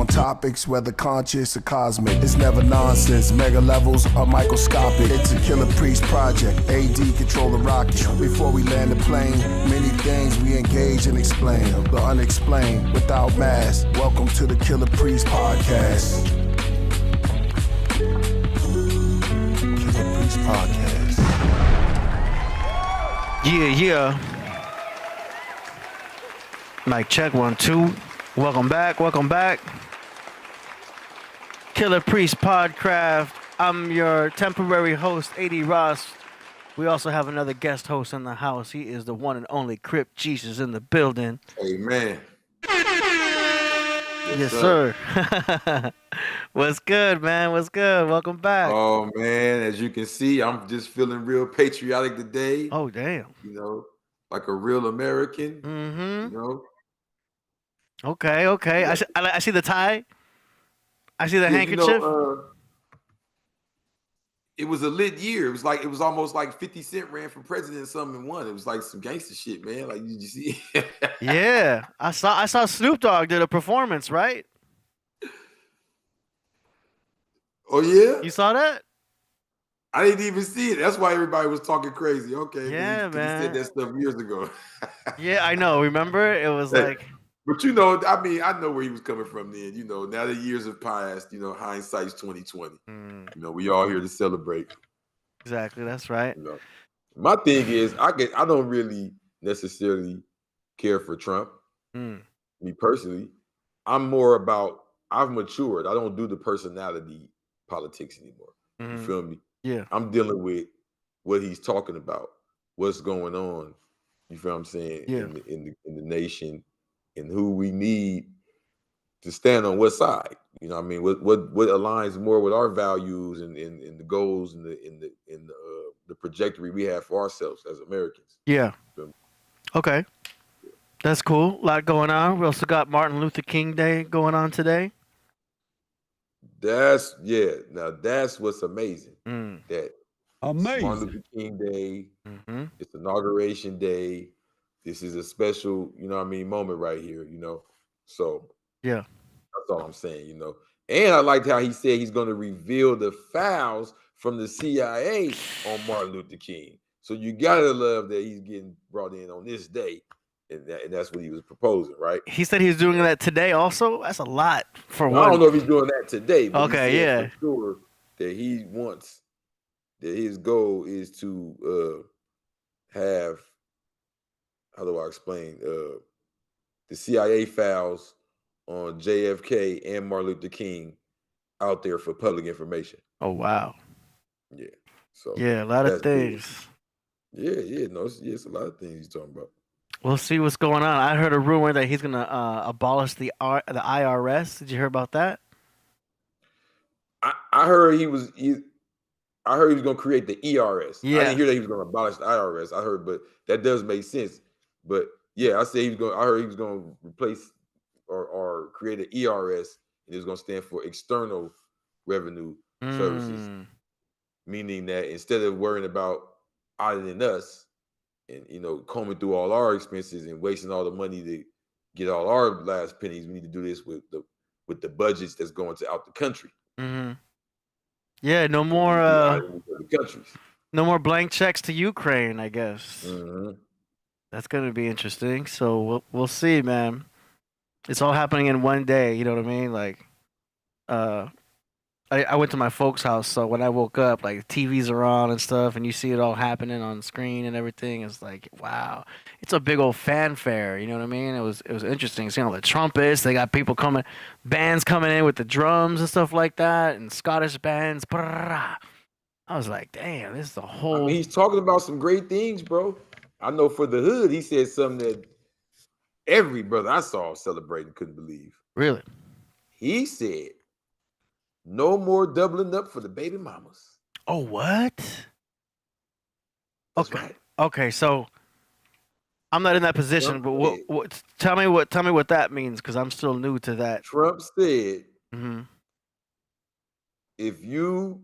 on topics, whether conscious or cosmic. It's never nonsense, mega levels are microscopic. It's a Killah Priest project, AD control the rocket. Before we land the plane, many things we engage and explain. The unexplained, without mask. Welcome to the Killah Priest podcast. Killah Priest podcast. Yeah. Mic check 1 2. Welcome back. Killah Priest Podcraft. I'm your temporary host, AD Ross. We also have another guest host in the house. He is the one and only Crip Jesus in the building. Amen. Yes, sir. What's good, man? What's good? Welcome back. Oh, man, as you can see, I'm just feeling real patriotic today. Oh, damn. You know, like a real American. Mm-hmm. You know? Okay. Yeah. I see the tie. I see the handkerchief. You know, it was a lit year. It was almost like 50 Cent ran for president or something and won. It was like some gangster shit, man. Like, did you see? Yeah, I saw Snoop Dogg did a performance, right? Oh yeah, you saw that? I didn't even see it. That's why everybody was talking crazy. Okay, yeah, man. He said that stuff years ago. Yeah, I know. Remember, it was like. But you know, I mean, I know where he was coming from then. You know, now the years have passed, you know, hindsight's 2020. You know, we all here to celebrate. Exactly, that's right. You know, my thing is, I don't really necessarily care for Trump. Me personally, I'm more about, I've matured. I don't do the personality politics anymore. You feel me? Yeah. I'm dealing with what he's talking about, what's going on. You feel what I'm saying? Yeah. In the nation. And who we need to stand on what side, you know what I mean? What aligns more with our values and the goals and the trajectory we have for ourselves as Americans. Yeah. Okay. That's cool. A lot going on. We also got Martin Luther King Day going on today. Now that's what's amazing. That amazing Martin Luther King Day, it's Inauguration Day. This is a special, you know what I mean, moment right here, you know. So yeah, that's all I'm saying, you know. And I liked how he said he's going to reveal the files from the CIA on Martin Luther King. So you gotta love that he's getting brought in on this day, and that's what he was proposing, right? He said he's doing that today. Also, that's a lot for one. I don't know if he's doing that today. But okay, he said yeah, for sure that he wants that his goal is to have. How do I explain the CIA files on JFK and Martin Luther King out there for public information? Oh wow! Yeah, so yeah, a lot of things. Big. Yeah, no, it's a lot of things he's talking about. We'll see what's going on. I heard a rumor that he's gonna abolish the IRS. Did you hear about that? I heard he was gonna create the ERS. Yeah. I didn't hear that he was gonna abolish the IRS. I heard, but that does make sense. But yeah, I heard he was going to replace or create an ERS, and it was going to stand for External Revenue Services, meaning that instead of worrying about auditing us and, you know, combing through all our expenses and wasting all the money to get all our last pennies, we need to do this with the budgets that's going out the country. Yeah, no more countries. No more blank checks to Ukraine, I guess. That's going to be interesting. So we'll see, man. It's all happening in one day. You know what I mean? Like, I went to my folks' house. So when I woke up, like TVs are on and stuff, and you see it all happening on screen and everything. It's like, wow, it's a big old fanfare. You know what I mean? It was interesting seeing all the trumpets. They got people bands coming in with the drums and stuff like that, and Scottish bands. I was like, damn, this is the whole. I mean, he's talking about some great things, bro. I know for the hood, he said something that every brother I saw celebrating couldn't believe. Really? He said, no more doubling up for the baby mamas. Oh, what? That's okay. Right. Okay, so I'm not in that position, Trump but tell me what that means, because I'm still new to that. Trump said, if you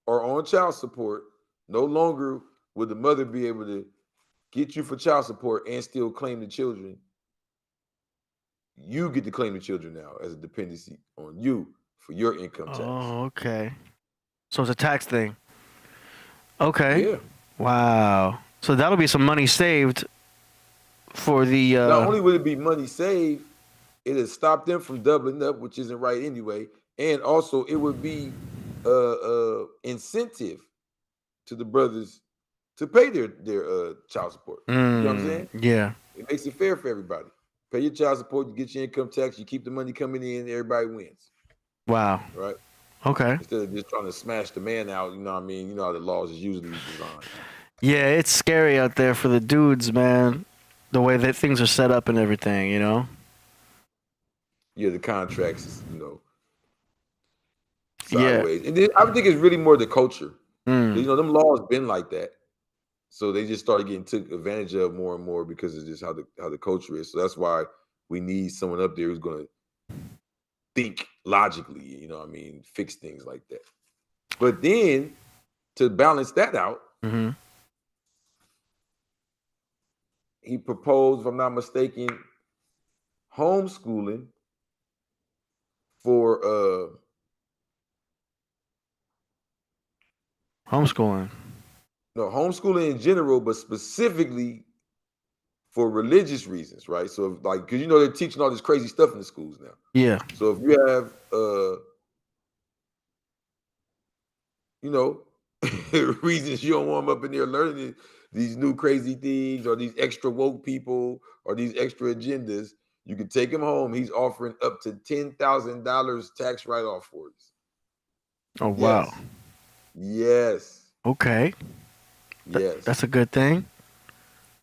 are on child support, no longer would the mother be able to get you for child support and still claim the children you get to claim the children now as a dependency on you for your income tax. Oh, okay. So it's a tax thing. Okay. Yeah. Wow. So that'll be some money saved for the. Not only would it be money saved, it'll stop them from doubling up, which isn't right anyway, and also it would be incentive to the brothers to pay their child support. You know what I'm saying? Yeah. It makes it fair for everybody. Pay your child support, you get your income tax, you keep the money coming in, everybody wins. Wow. Right? Okay. Instead of just trying to smash the man out, you know what I mean? You know how the laws is usually designed. Yeah, it's scary out there for the dudes, man. The way that things are set up and everything, you know? Yeah, the contracts, you know, Yeah. sideways. And then I think it's really more the culture. Mm. You know, them laws been like that. So they just started getting took advantage of more and more because of just how the culture is. So that's why we need someone up there who's going to think logically, you know what I mean, fix things like that. But then to balance that out, Mm-hmm. he proposed, if I'm not mistaken, homeschooling for Homeschooling. no, homeschooling in general, but specifically for religious reasons, right? So, if, like, because you know they're teaching all this crazy stuff in the schools now. Yeah. So if you have, you know, reasons you don't want them up in there learning these new crazy things or these extra woke people or these extra agendas, you can take him home. He's offering up to $10,000 tax write-off for it. Oh, wow. Yes. Okay. Yes. That's a good thing.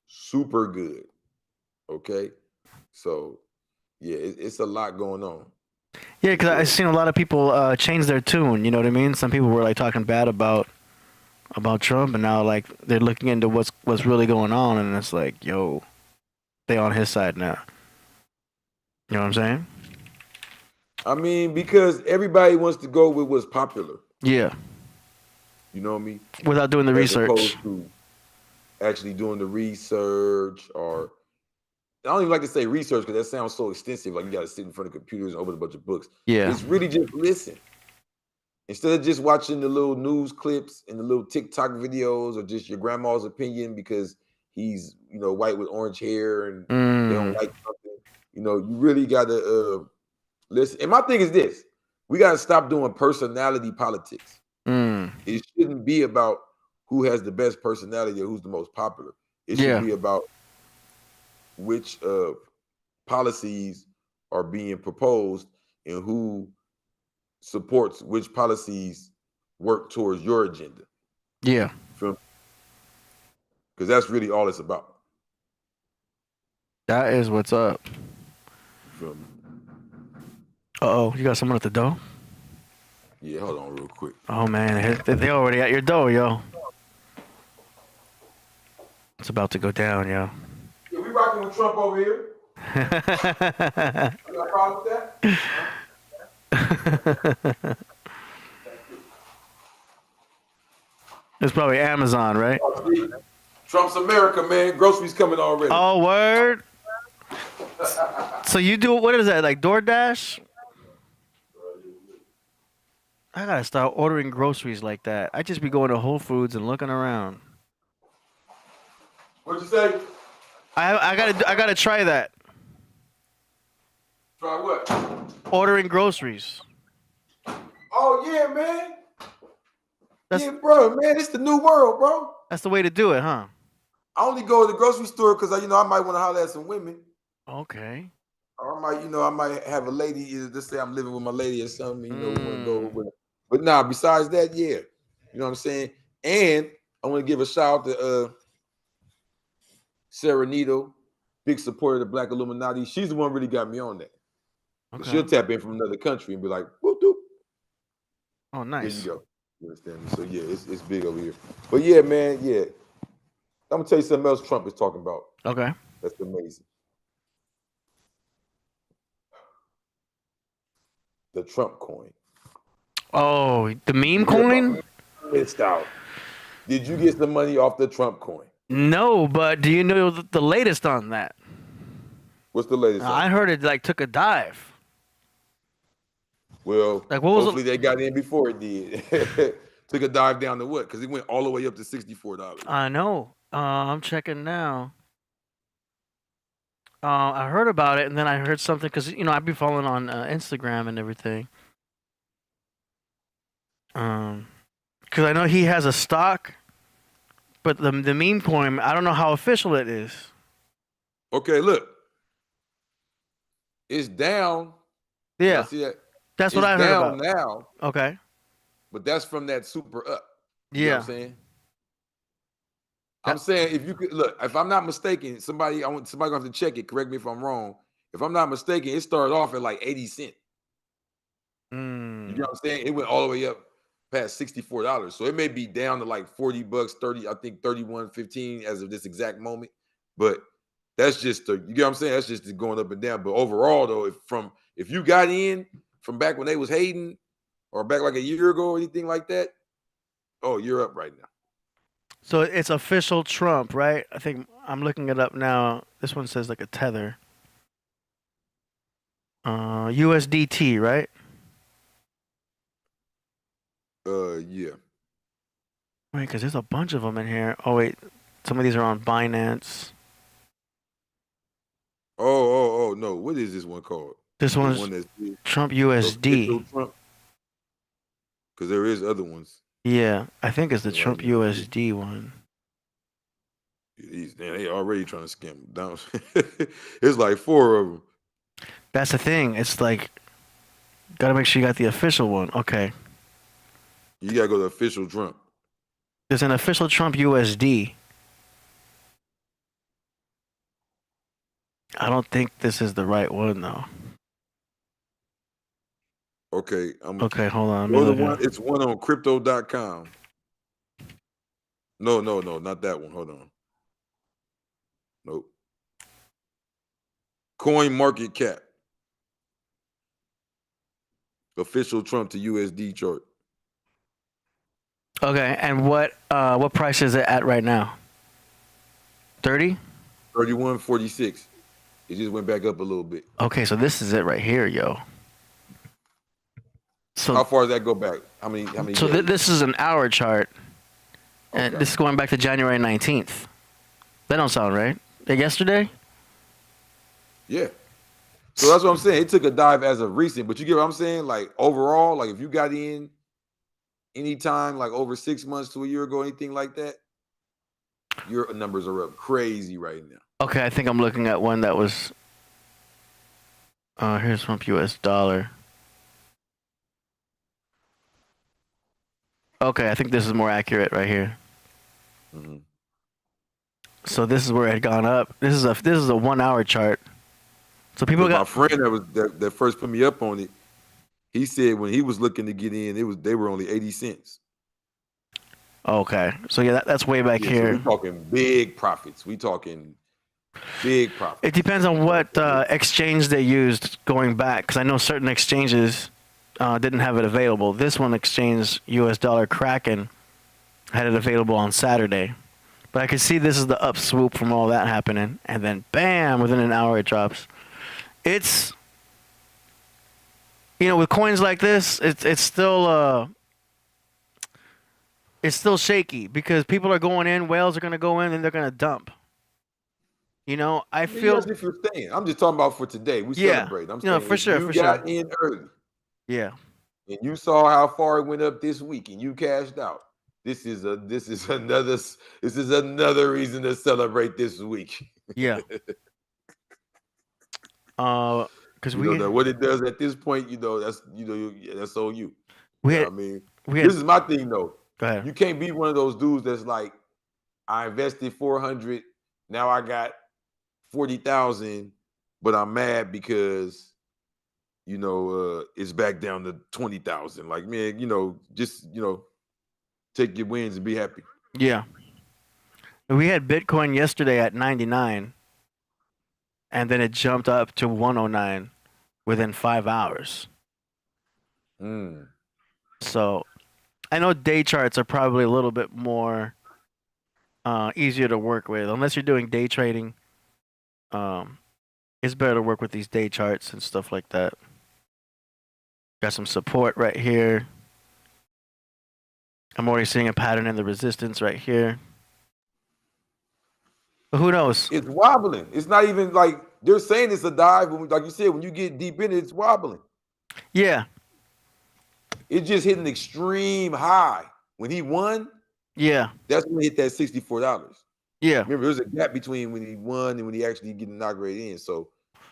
Super good. Okay. So, yeah, it's a lot going on. Yeah, because I've seen a lot of people change their tune. You know what I mean? Some people were like talking bad about Trump, and now like they're looking into what's really going on, and it's like, yo, they on his side now. You know what I'm saying? I mean, because everybody wants to go with what's popular. Yeah. You know what I mean? Without doing the research. Opposed to actually doing the research, or I don't even like to say research because that sounds so extensive. Like you got to sit in front of computers and open a bunch of books. Yeah. It's really just listen. Instead of just watching the little news clips and the little TikTok videos or just your grandma's opinion because he's, you know, white with orange hair and they don't like something. You know, you really got to listen. And my thing is this. We got to stop doing personality politics. It shouldn't be about who has the best personality or who's the most popular. It should be about which policies are being proposed and who supports which policies work towards your agenda. Yeah. Because that's really all it's about. That is what's up. Uh-oh, you got someone at the door? Yeah, hold on real quick. Oh, man, they already at your door, yo. It's about to go down, yo. Yeah, we rocking with Trump over here. You got a problem with that? It's probably Amazon, right? Trump's America, man. Groceries coming already. Oh, word. So you do, what is that, like DoorDash? I gotta start ordering groceries like that. I just be going to Whole Foods and looking around. What'd you say? I gotta try that. Try what? Ordering groceries. Oh yeah, man. Yeah, bro, man, it's the new world, bro. That's the way to do it, huh? I only go to the grocery store because I might want to holler at some women. Okay. Or I might have a lady. Let's say I'm living with my lady or something. We want to go with. But nah, besides that, yeah, you know what I'm saying. And I want to give a shout out to Sarah Nito, big supporter of the Black Illuminati. She's the one who really got me on that. Okay. She'll tap in from another country and be like, whoop, whoop. Oh, nice. There you go. You understand me? So yeah, it's big over here. But yeah, man, yeah. I'm gonna tell you something else Trump is talking about. Okay. That's amazing. The Trump coin. Oh, the meme coin? Missed out. Did you get some money off the Trump coin? No, but do you know the latest on that? What's the latest on I it? heard it like took a dive. Well, Like what was hopefully they got in before it did. Took a dive down to what? Because it went all the way up to $64. I know. I'm checking now. I heard about it, and then I heard something because I've been following on Instagram and everything. Because I know he has a stock, but the meme coin, I don't know how official it is. Okay, look. It's down. Yeah, Y'all see that? that's what It's I heard down about. now, Okay. but that's from that super up. You know Yeah. what I'm saying? I'm saying if you could look, if I'm not mistaken, somebody gonna have to check it. Correct me if I'm wrong. If I'm not mistaken, it started off at like 80 cents. You know what I'm saying? It went all the way up past $64. So it may be down to like $40, 30, I think 31.15 as of this exact moment. But that's just you get what I'm saying? That's just going up and down. But overall, though, if you got in from back when they was hating or back like a year ago or anything like that, oh, you're up right now. So it's official Trump, right? I think I'm looking it up now. This one says like a tether. USDT, right? Yeah. Wait, because there's a bunch of them in here. Oh wait, some of these are on Binance. Oh, no. What is this one called? This The one's one that's Trump USD. Because there is other ones. Yeah, I think it's the Like, Trump USD one. They already trying to scam them down. It's like 4 of them. That's the thing. It's like, gotta make sure you got the official one. Okay. You gotta go to official Trump. There's an official Trump USD. I don't think this is the right one though. Okay. Okay, hold on. It's one on crypto.com. No, not that one. Hold on. Nope. Coin market cap. Official Trump to USD chart. Okay, and what price is it at right now? 30? 31.46. It just went back up a little bit. Okay, so this is it right here, yo. So how far does that go back? How many So days? this is an hour chart, and Okay. this is going back to January 19th. That don't sound right. Like yesterday? Yeah. So that's what I'm saying. It took a dive as of recent, but you get what I'm saying? Like overall, like if you got in anytime, like over 6 months to a year ago, anything like that, your numbers are up crazy right now. Okay, I think I'm looking at one that was. Here's from US dollar. Okay, I think this is more accurate right here. Mm-hmm. So this is where it had gone up. This is a 1 hour chart. So people got my friend that first put me up on it. He said when he was looking to get in, they were only 80 cents. Okay, so yeah, that's way back here. So we talking big profits. We talking big profits. It depends on what exchange they used going back, because I know certain exchanges didn't have it available. This one exchange, US dollar Kraken, had it available on Saturday. But I could see this is the up swoop from all that happening, and then bam, within an hour it drops. It's, with coins like this, it's still shaky because people are going in, whales are going to go in, and they're going to dump. I feel. Yes, if you're staying. I'm just talking about for today. We celebrate. I'm saying for sure, you got in early. Yeah. And you saw how far it went up this week, and you cashed out. This is another reason to celebrate this week. Yeah. Because what it does at this point, that's on you. This is my thing though. Go ahead. You can't be one of those dudes that's like, I invested 400, now I got 40,000, but I'm mad because it's back down to 20,000. Like, man, just take your wins and be happy. Yeah. We had Bitcoin yesterday at 99, and then it jumped up to 109 within 5 hours. So I know day charts are probably a little bit more easier to work with, unless you're doing day trading. It's better to work with these day charts and stuff like that. Got some support right here. I'm already seeing a pattern in the resistance right here. But who knows? It's wobbling. It's not even like they're saying it's a dive, but like you said, when you get deep in it, it's wobbling. Yeah. It just hit an extreme high. When he won, Yeah. that's when he hit that $64. Yeah. Remember, there's a gap between when he won and when he actually get inaugurated in. So,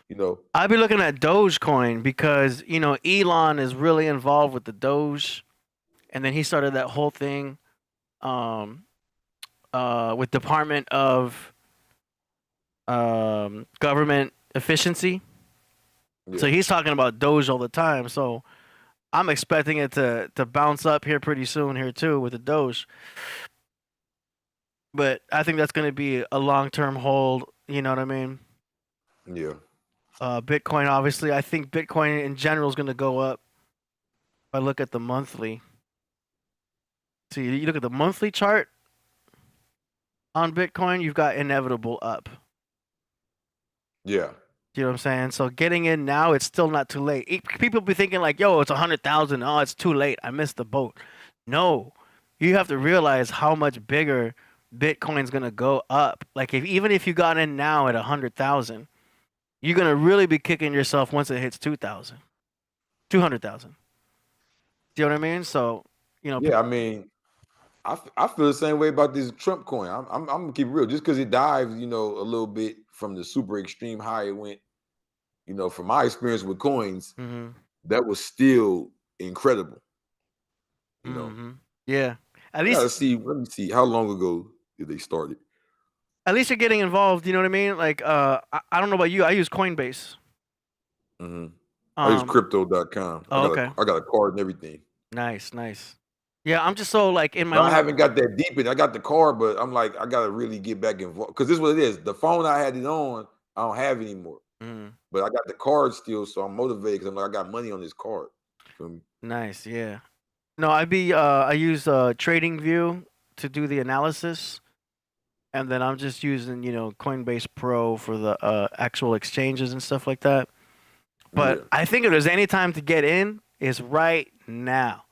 you know. I'd be looking at Dogecoin because, you know, Elon is really involved with the Doge. And then he started that whole thing with Department of Government Efficiency. Yeah. So he's talking about Doge all the time. So I'm expecting it to bounce up here pretty soon here too with the Doge. But I think that's going to be a long-term hold. You know what I mean? Yeah. Bitcoin, obviously. I think Bitcoin in general is going to go up. If I look at the monthly. See, you look at the monthly chart on Bitcoin, you've got inevitable up. Yeah. You know what I'm saying? So getting in now, it's still not too late. People be thinking like, yo, it's 100,000. Oh, it's too late. I missed the boat. No. You have to realize how much bigger Bitcoin's going to go up. Like even if you got in now at 100,000, you're going to really be kicking yourself once it hits 200,000. Do you know what I mean? So, you know. Yeah, I mean, I feel the same way about this Trump coin. I'm gonna keep it real. Just because it dived, you know, a little bit from the super extreme high it went, you know, from my experience with coins, that was still incredible. You know. Yeah. At least let me see. How long ago did they start it? At least you're getting involved. You know what I mean? Like, I don't know about you. I use Coinbase. I use crypto.com. Okay. I got a card and everything. Nice. Yeah, I'm just so like in my. I haven't got that deep in. I got the card, but I'm like, I gotta really get back involved because this is what it is. The phone I had it on, I don't have anymore. But I got the card still, so I'm motivated because I'm like, I got money on this card. Nice, yeah. No, I use TradingView to do the analysis, and then I'm just using Coinbase Pro for the actual exchanges and stuff like that. But I think if there's any time to get in, it's right now.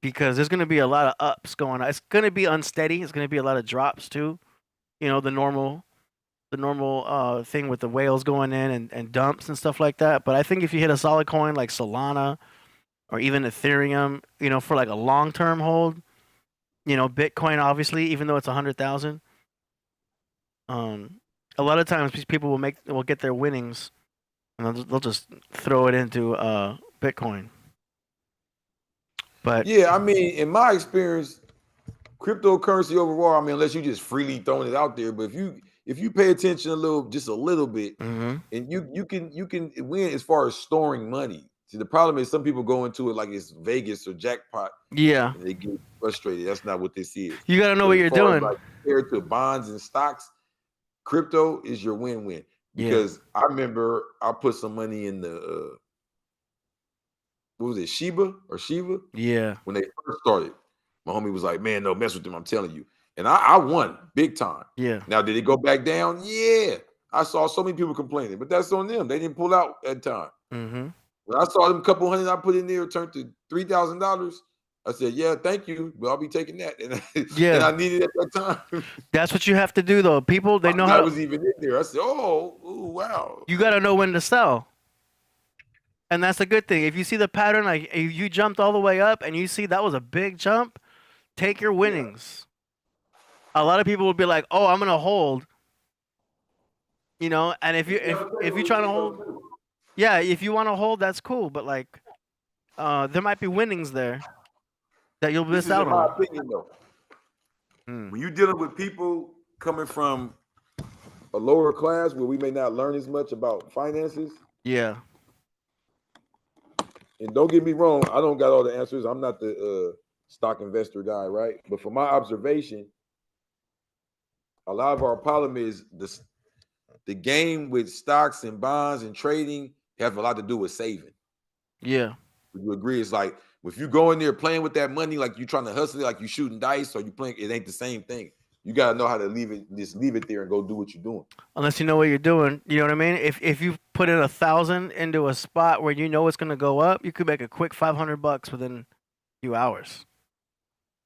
Because there's going to be a lot of ups going on. It's going to be unsteady. It's going to be a lot of drops too. The normal thing with the whales going in and dumps and stuff like that. But I think if you hit a solid coin like Solana or even Ethereum, for like a long-term hold, Bitcoin obviously, even though it's 100,000, a lot of times people will get their winnings and they'll just throw it into Bitcoin. But yeah, I mean, in my experience, cryptocurrency overall, I mean, unless you just freely throwing it out there, but if you pay attention just a little bit, and you can win as far as storing money. See, the problem is some people go into it like it's Vegas or jackpot. Yeah, and they get frustrated. That's not what this is. You got to know what you're doing. Like, compared to bonds and stocks, crypto is your win-win. Because I remember I put some money in the what was it, Shiba? Yeah. When they first started, my homie was like, "Man, no, mess with them. I'm telling you." And I won big time. Yeah. Now, did it go back down? Yeah. I saw so many people complaining, but that's on them. They didn't pull out at time. When I saw them couple hundred I put in there turned to $3,000, I said, "Yeah, thank you, but I'll be taking that." And and I needed it at that time. That's what you have to do, though. People, they know how. I was even in there. I said, "Oh, wow." You got to know when to sell. And that's a good thing. If you see the pattern, like if you jumped all the way up and you see that was a big jump, take your winnings. Yeah. A lot of people will be like, "Oh, I'm gonna hold," And if you're trying to hold, if you want to hold, that's cool. But like, there might be winnings there that you'll miss out on. In my opinion, though, when you're dealing with people coming from a lower class where we may not learn as much about finances, and don't get me wrong, I don't got all the answers. I'm not the stock investor guy, right? But from my observation, a lot of our problem is the game with stocks and bonds and trading have a lot to do with saving. Yeah. Would you agree? It's like if you go in there playing with that money, like you're trying to hustle it, like you shooting dice or you playing, it ain't the same thing. you gotta know how to leave it there and go do what you're doing. Unless you know what you're doing, you know what I mean. If you put in 1,000 into a spot where you know it's gonna go up, you could make a quick $500 within a few hours.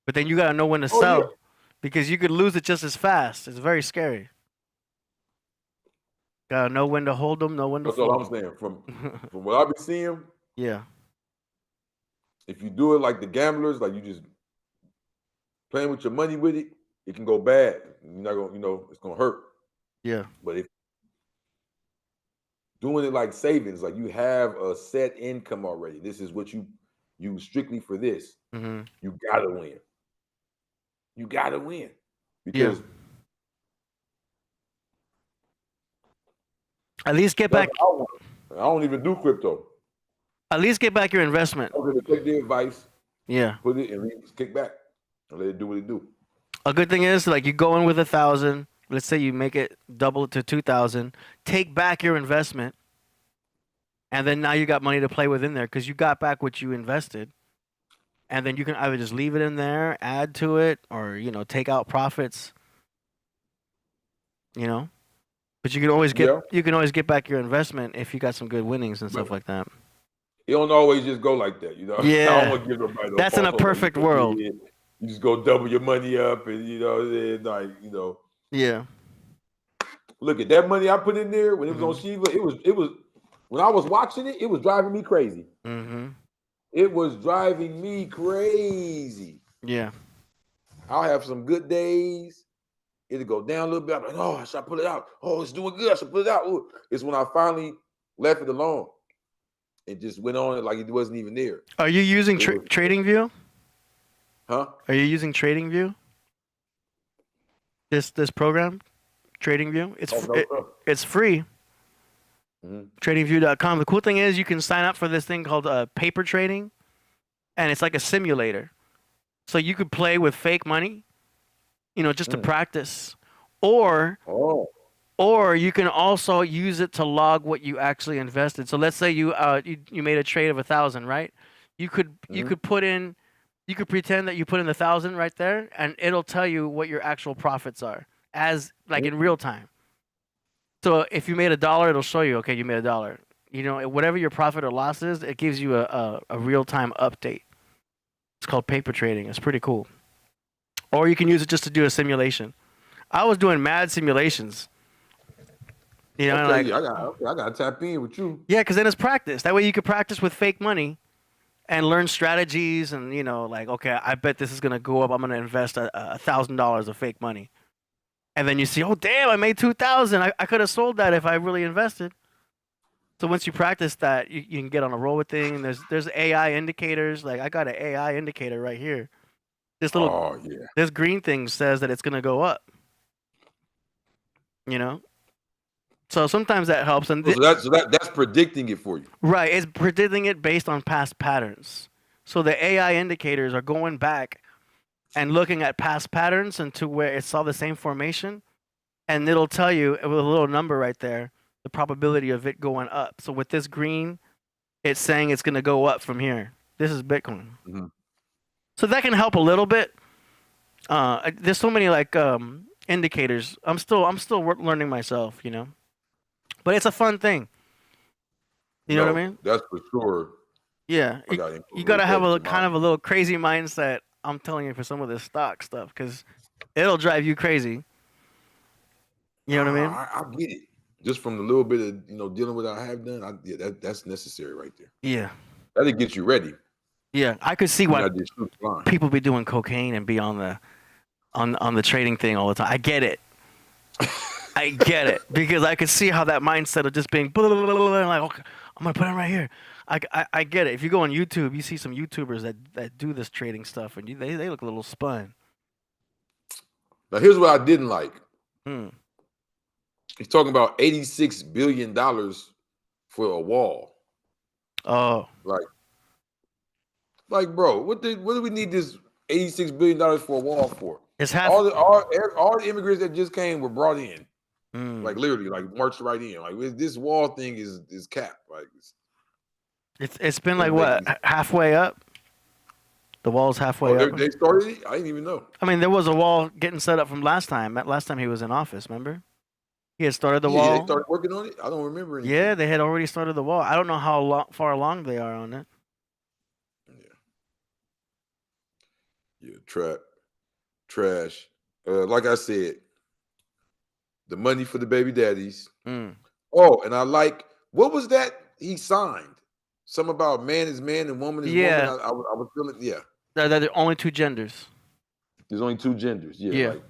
But then you gotta know when to sell, Yeah. because you could lose it just as fast. It's very scary. Gotta know when to hold them, know when to That's all fold. I'm saying. From what I've been seeing, Yeah. if you do it like the gamblers, like you just playing with your money with it, it can go bad. You're not gonna, it's gonna hurt. Yeah. But if doing it like savings, like you have a set income already, this is what you use strictly for this. Mm-hmm. You gotta win. You gotta win because at least get back. I don't even do crypto. At least get back your investment. I'm gonna take the advice. Yeah. Put it and kick back and let it do what it do. A good thing is, like, you go in with 1,000. Let's say you make it double to 2,000. Take back your investment, and then now you got money to play with in there because you got back what you invested. And then you can either just leave it in there, add to it, or take out profits. But you can always get back your investment if you got some good winnings and stuff like that. It don't always just go like that, Yeah. I don't want to give nobody no That's in a false hope. perfect world. You just go double your money up, and Yeah. Look at that money I put in there when it was on Shiva. It was when I was watching it, it was driving me crazy. Mm-hmm. It was driving me crazy. Yeah. I'll have some good days. It'll go down a little bit. I'm like, oh, should I pull it out? Oh, it's doing good. I should pull it out. Ooh. It's when I finally left it alone. It just went on like it wasn't even there. Are you using TradingView? Huh? Are you using TradingView? This program, TradingView. It's free. Mm-hmm. TradingView.com. The cool thing is you can sign up for this thing called paper trading, and it's like a simulator. So you could play with fake money, just to practice, or you can also use it to log what you actually invested. So let's say you made a trade of 1,000, right? You could pretend that you put in 1,000 right there, and it'll tell you what your actual profits are in real time. So if you made $1, it'll show you, okay, you made $1. Whatever your profit or loss is, it gives you a real-time update. It's called paper trading. It's pretty cool. Or you can use it just to do a simulation. I was doing mad simulations. I gotta tap in with you. Yeah, because then it's practice. That way you could practice with fake money and learn strategies and, okay, I bet this is going to go up. I'm going to invest $1,000 of fake money. And then you see, oh, damn, I made 2,000. I could have sold that if I really invested. So once you practice that, you can get on a roll with things. There's AI indicators. Like, I got an AI indicator right here. This green thing says that it's going to go up. So sometimes that helps. And that's predicting it for you. Right. It's predicting it based on past patterns. So the AI indicators are going back and looking at past patterns and to where it saw the same formation, and it'll tell you with a little number right there the probability of it going up. So with this green, it's saying it's going to go up from here. This is Bitcoin. Mm-hmm. So that can help a little bit. There's so many indicators. I'm still learning myself, but it's a fun thing. You know what I mean? That's for sure. Yeah, you gotta have a kind of a little crazy mindset. I'm telling you, for some of this stock stuff, because it'll drive you crazy. You know what I mean? I get it. Just from the little bit of dealing with what I have done, that's necessary right there. Yeah, that'll get you ready. Yeah, I could see why people be doing cocaine and be on the trading thing all the time. I get it. I get it, because I could see how that mindset of just being blah, blah, blah, blah, like, okay, I'm gonna put it right here. I get it. If you go on YouTube, you see some YouTubers that do this trading stuff, and they look a little spun. Now here's what I didn't like. He's talking about $86 billion for a wall. Oh, like, bro, what do we need this $86 billion for a wall for? It's half. All the immigrants that just came were brought in, like literally, like marched right in. Like this wall thing is capped. Like it's been like what, halfway up? The wall's halfway Oh, up. they started it? I didn't even know. I mean, there was a wall getting set up from last time. Last time he was in office, remember? He had started the Yeah, they wall. started working on it. I don't remember anything. Yeah, they had already started the wall. I don't know how far along they are on it. Yeah, trash. Like I said, the money for the baby daddies. Oh, and I like, what was that he signed? Something about man is man and woman is woman. I was feeling, There are only two genders. There's only two genders. Yeah. Like,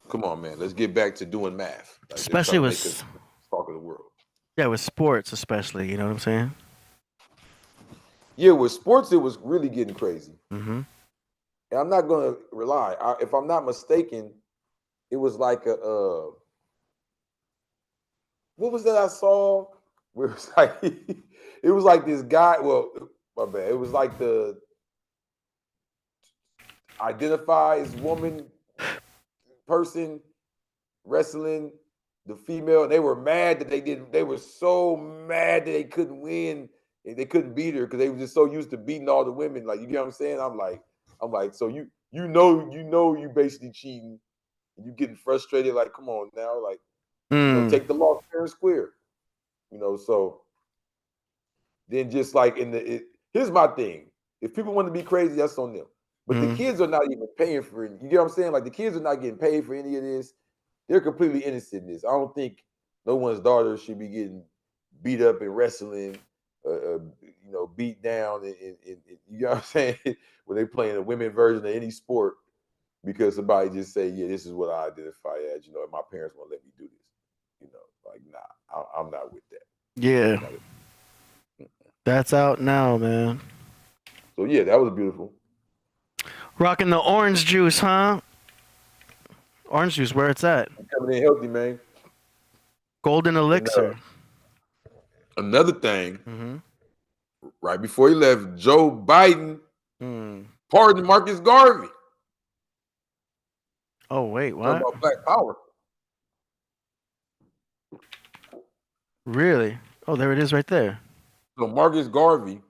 come on, man. Let's get back to doing math. Like, especially with talk of the world. Yeah, with sports, especially. You know what I'm saying? Yeah, with sports, it was really getting crazy. Mm-hmm. And I'm not gonna rely. If I'm not mistaken, it was like a what was that I saw? Where it was like it was like this guy. Well, my bad. It was like the identify as woman person wrestling the female, and they were mad that they didn't. They were so mad that they couldn't win. And they couldn't beat her because they were just so used to beating all the women. Like, you get what I'm saying? I'm like, so you know basically cheating. You getting frustrated, like, come on now, like, take the loss fair and square. So then just like here's my thing. If people want to be crazy, that's on them. But the kids are not even paying for it. You get what I'm saying? Like, the kids are not getting paid for any of this. They're completely innocent in this. I don't think no one's daughter should be getting beat up in wrestling, beat down, and you know what I'm saying? When they're playing a women version of any sport, because somebody just say, yeah, this is what I identify as, and my parents won't let me do this. Like, nah, I'm not with that. Yeah. That's out now, man. So, yeah, that was beautiful. Rocking the orange juice, huh? Orange juice, where it's at. Coming in healthy, man. Golden elixir. Another thing, right before he left, Joe Biden pardoned Marcus Garvey. Oh, wait, what? Talking about Black Power. Really? Oh, there it is right there. So Marcus Garvey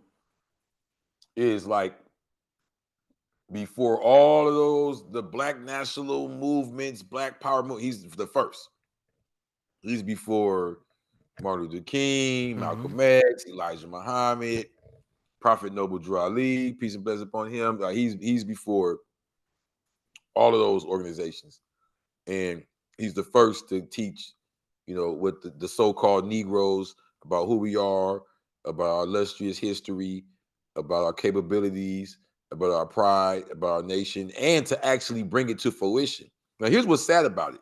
is like, before all of the Black national movements, Black Power movement, he's the first. He's before Martin Luther King, Malcolm X, Elijah Muhammad, Prophet Noble Drew Ali, peace and blessings upon him. He's before all of those organizations. And he's the first to teach, what the so-called Negroes about who we are, about our illustrious history, about our capabilities, about our pride, about our nation, and to actually bring it to fruition. Now, here's what's sad about it.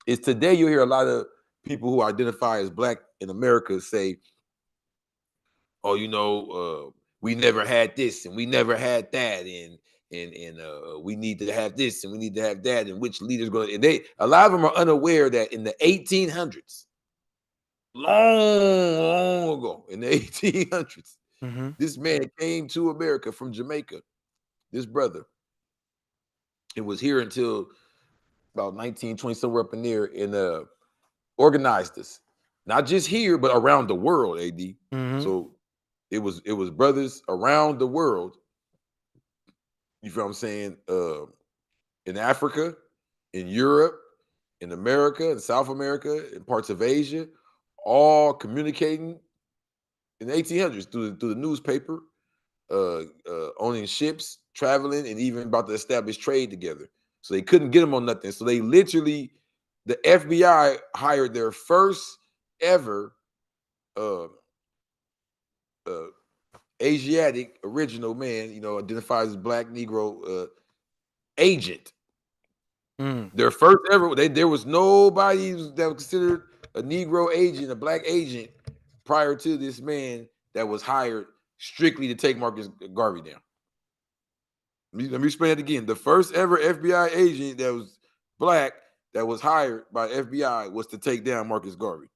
Is today you hear a lot of people who identify as Black in America say, oh, we never had this and we never had that, and we need to have this and we need to have that, and which leaders going, and a lot of them are unaware that in the 1800s, long ago, in the 1800s, this man came to America from Jamaica, this brother. It was here until about 1920, somewhere up in there, and organized us, not just here, but around the world, AD. So it was brothers around the world, you feel what I'm saying, in Africa, in Europe, in America, in South America, in parts of Asia, all communicating in the 1800s through the newspaper, owning ships, traveling, and even about to establish trade together. So they couldn't get them on nothing. So they literally, the FBI hired their first ever Asiatic original man, identifies as Black Negro agent. Their first ever. There was nobody that was considered a Negro agent, a Black agent, prior to this man that was hired strictly to take Marcus Garvey down. Let me explain it again. The first ever FBI agent that was Black that was hired by FBI was to take down Marcus Garvey.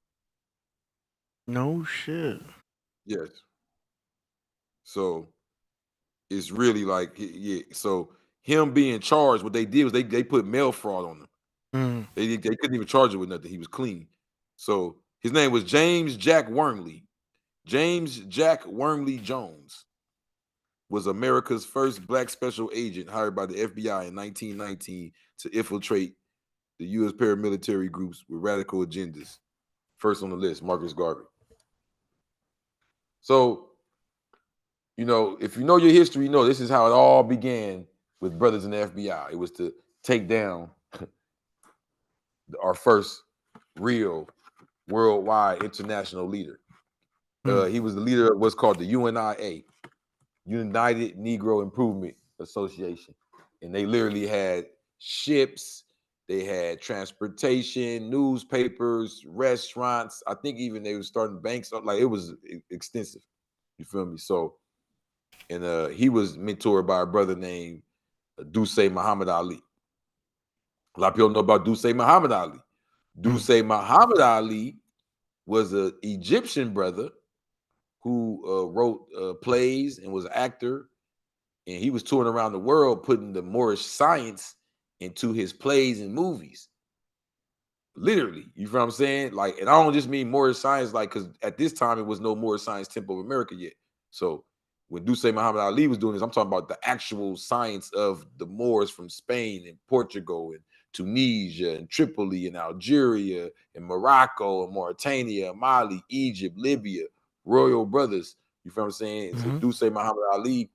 No shit. Yes. So it's really like, yeah. So him being charged, what they did was they put mail fraud on him. They couldn't even charge him with nothing. He was clean. So his name was James Jack Wormley. James Jack Wormley Jones. was America's first black special agent hired by the FBI in 1919 to infiltrate the U.S. paramilitary groups with radical agendas. First on the list, Marcus Garvey. So, you know, if you know your history, you know this is how it all began with brothers in the FBI. It was to take down our first real worldwide international leader. He was the leader of what's called the UNIA, United Negro Improvement Association. And they literally had ships, they had transportation, newspapers, restaurants. I think even they were starting banks. Like, it was extensive. You feel me? So, and he was mentored by a brother named Duce Muhammad Ali. A lot of people know about Duce Muhammad Ali. Duce Muhammad Ali was an Egyptian brother who wrote plays and was an actor, and he was touring around the world putting the Moorish science into his plays and movies. Literally, you feel what I'm saying? Like, and I don't just mean Moorish science, like, because at this time it was no Moorish Science Temple of America yet. So when Duce Muhammad Ali was doing this, I'm talking about the actual science of the Moors from Spain and Portugal and Tunisia and Tripoli and Algeria and Morocco and Mauritania, Mali, Egypt, Libya, royal brothers. You feel what I'm saying? So Duce Muhammad Ali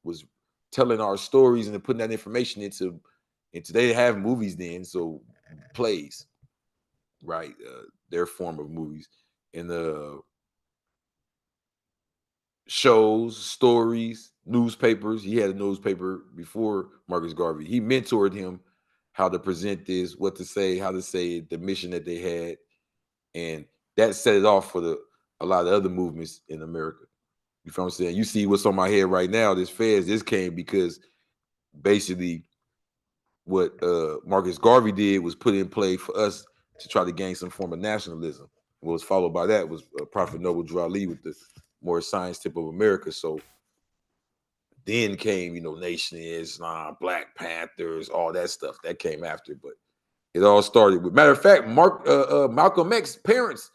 was telling our stories and putting that information into they have movies then, so plays, right? Their form of movies and the shows, stories, newspapers. He had a newspaper before Marcus Garvey. He mentored him how to present this, what to say, how to say it, the mission that they had, and that set it off for a lot of other movements in America. You feel what I'm saying? You see what's on my head right now, this feds, this came because basically what Marcus Garvey did was put in play for us to try to gain some form of nationalism. What was followed by that was Prophet Noble Drew Ali with the more science tip of America. So then came, you know, Nation of Islam, Black Panthers, all that stuff that came after. But it all started with, matter of fact, Malcolm X's parents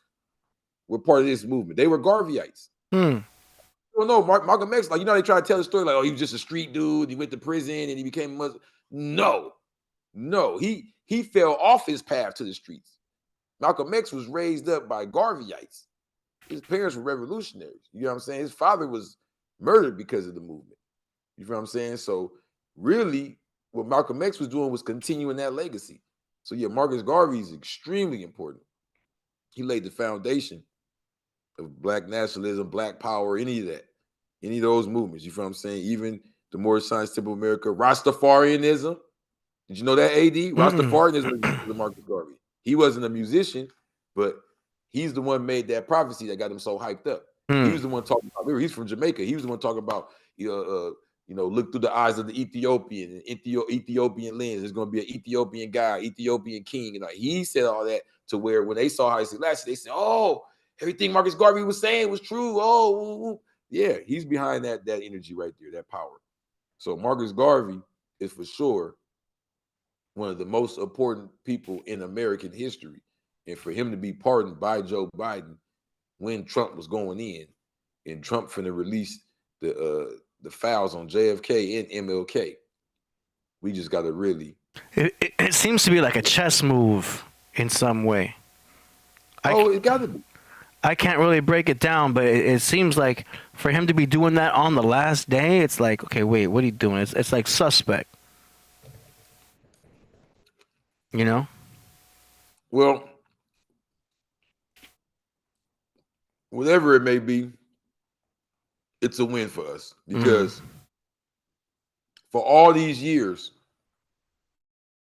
were part of this movement. They were Garveyites. Well, no, Malcolm X, like, you know, they try to tell the story like, oh, he was just a street dude. He went to prison and he became a Muslim. No, he fell off his path to the streets. Malcolm X was raised up by Garveyites. His parents were revolutionaries. You know what I'm saying? His father was murdered because of the movement. You feel what I'm saying? So really, what Malcolm X was doing was continuing that legacy. So yeah, Marcus Garvey is extremely important. He laid the foundation of Black nationalism, Black power, any of that, any of those movements. You feel what I'm saying? Even the Moorish Science Temple of America, Rastafarianism. Did you know that, AD? Rastafarianism was Marcus Garvey. He wasn't a musician, but he's the one made that prophecy that got him so hyped up. He was the one talking about, he's from Jamaica. He was the one talking about, look through the eyes of the Ethiopian and Ethiopian lens. There's going to be an Ethiopian guy, Ethiopian king. And like, he said all that to where when they saw Haile Selassie, they said, oh, everything Marcus Garvey was saying was true. Oh, yeah, he's behind that energy right there, that power. So Marcus Garvey is for sure one of the most important people in American history. And for him to be pardoned by Joe Biden when Trump was going in, and Trump finna release the files on JFK and MLK, we just got to really. It seems to be like a chess move in some way. It got to be. I can't really break it down, but it seems like for him to be doing that on the last day, it's like, okay, wait, what are you doing? It's like suspect. You know? Well, whatever it may be, it's a win for us because for all these years,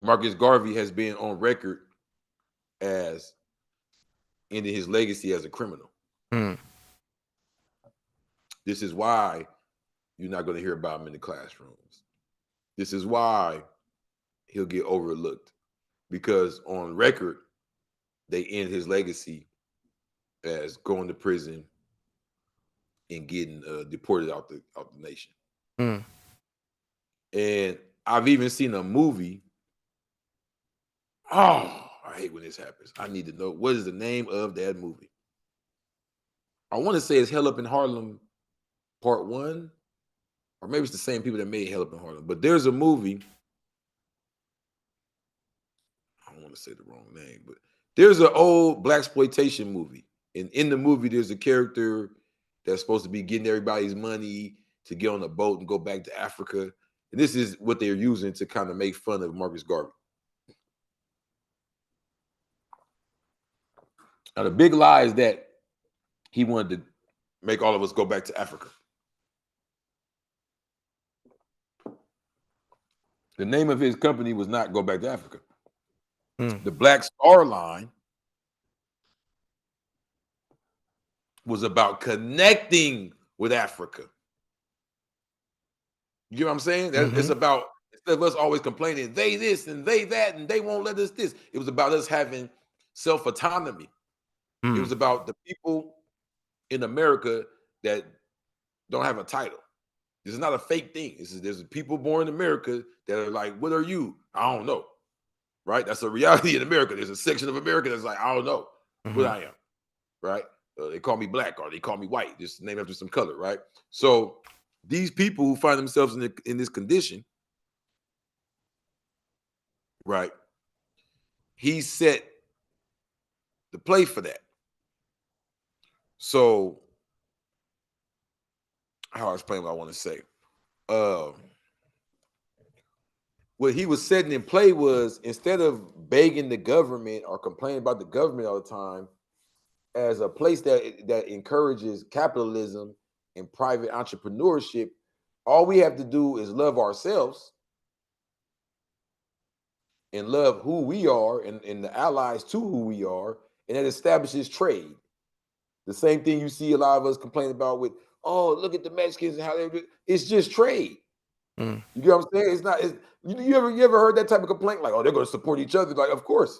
Marcus Garvey has been on record as ending his legacy as a criminal. This is why you're not going to hear about him in the classrooms. This is why he'll get overlooked, because on record, they end his legacy as going to prison and getting deported out the nation. And I've even seen a movie. Oh, I hate when this happens. I need to know, what is the name of that movie? I want to say it's Hell Up in Harlem Part 1. or maybe it's the same people that made Hell Up in Harlem. But there's a movie. I don't want to say the wrong name, but there's an old blaxploitation movie, and in the movie, there's a character that's supposed to be getting everybody's money to get on a boat and go back to Africa. And this is what they're using to kind of make fun of Marcus Garvey. Now, the big lie is that he wanted to make all of us go back to Africa. The name of his company was not Go Back to Africa. The Black Star Line was about connecting with Africa. You get what I'm saying? It's about, instead of us always complaining, they this and they that, and they won't let us this. It was about us having self-autonomy. It was about the people in America that don't have a title. This is not a fake thing. There's people born in America that are like, what are you? I don't know. Right? That's a reality in America. There's a section of America that's like, I don't know what I am. Right? They call me black or they call me white, just named after some color. Right? So these people who find themselves in this condition, right? He set the play for that. So how I explain what I want to say. What he was setting in play was, instead of begging the government or complaining about the government all the time, as a place that encourages capitalism and private entrepreneurship, all we have to do is love ourselves and love who we are and the allies to who we are, and that establishes trade. The same thing you see a lot of us complain about with, oh, look at the Mexicans and how they do. It's just trade. You get what I'm saying? It's not. You ever heard that type of complaint? Like, oh, they're going to support each other. Like, of course,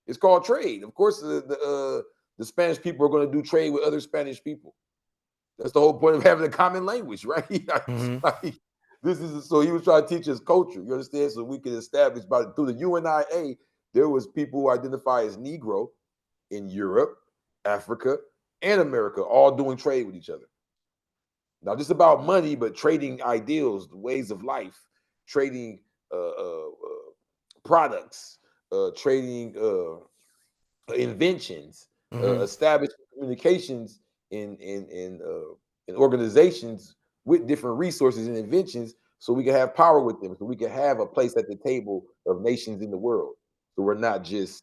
it's called trade. Of course, the Spanish people are going to do trade with other Spanish people. That's the whole point of having a common language, right? Like, this is so he was trying to teach us culture. You understand? So we can establish through the UNIA, there was people who identify as Negro in Europe, Africa, and America, all doing trade with each other. Not just about money, but trading ideals, ways of life, trading products, trading inventions, establishing communications in organizations with different resources and inventions, so we can have power with them, so we can have a place at the table of nations in the world. So we're not just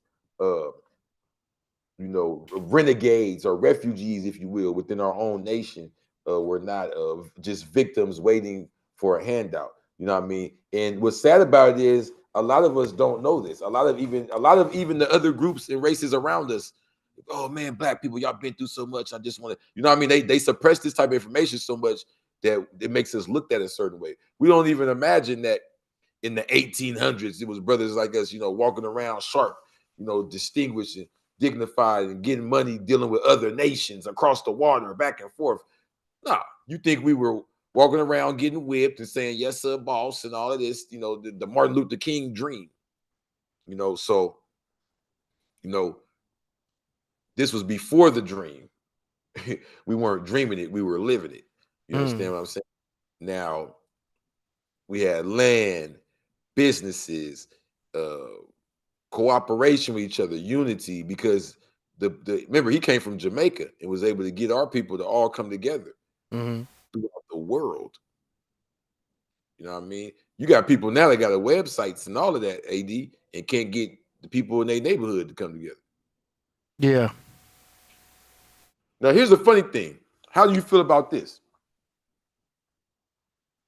renegades or refugees, if you will, within our own nation. We're not just victims waiting for a handout. You know what I mean? And what's sad about it is a lot of us don't know this. A lot of even the other groups and races around us. Oh man, black people, y'all been through so much. I just want to, you know what I mean? They suppress this type of information so much that it makes us looked at a certain way. We don't even imagine that in the 1800s, it was brothers like us, walking around sharp, distinguished and dignified and getting money, dealing with other nations across the water, back and forth. Nah, you think we were walking around getting whipped and saying, yes, sir, boss, and all of this, the Martin Luther King dream. So, this was before the dream. We weren't dreaming it, we were living it. You understand what I'm saying? Now, we had land, businesses, cooperation with each other, unity, because remember, he came from Jamaica and was able to get our people to all come together throughout the world. You know what I mean? You got people now that got websites and all of that, AD, and can't get the people in their neighborhood to come together. Yeah. Now, here's the funny thing. How do you feel about this?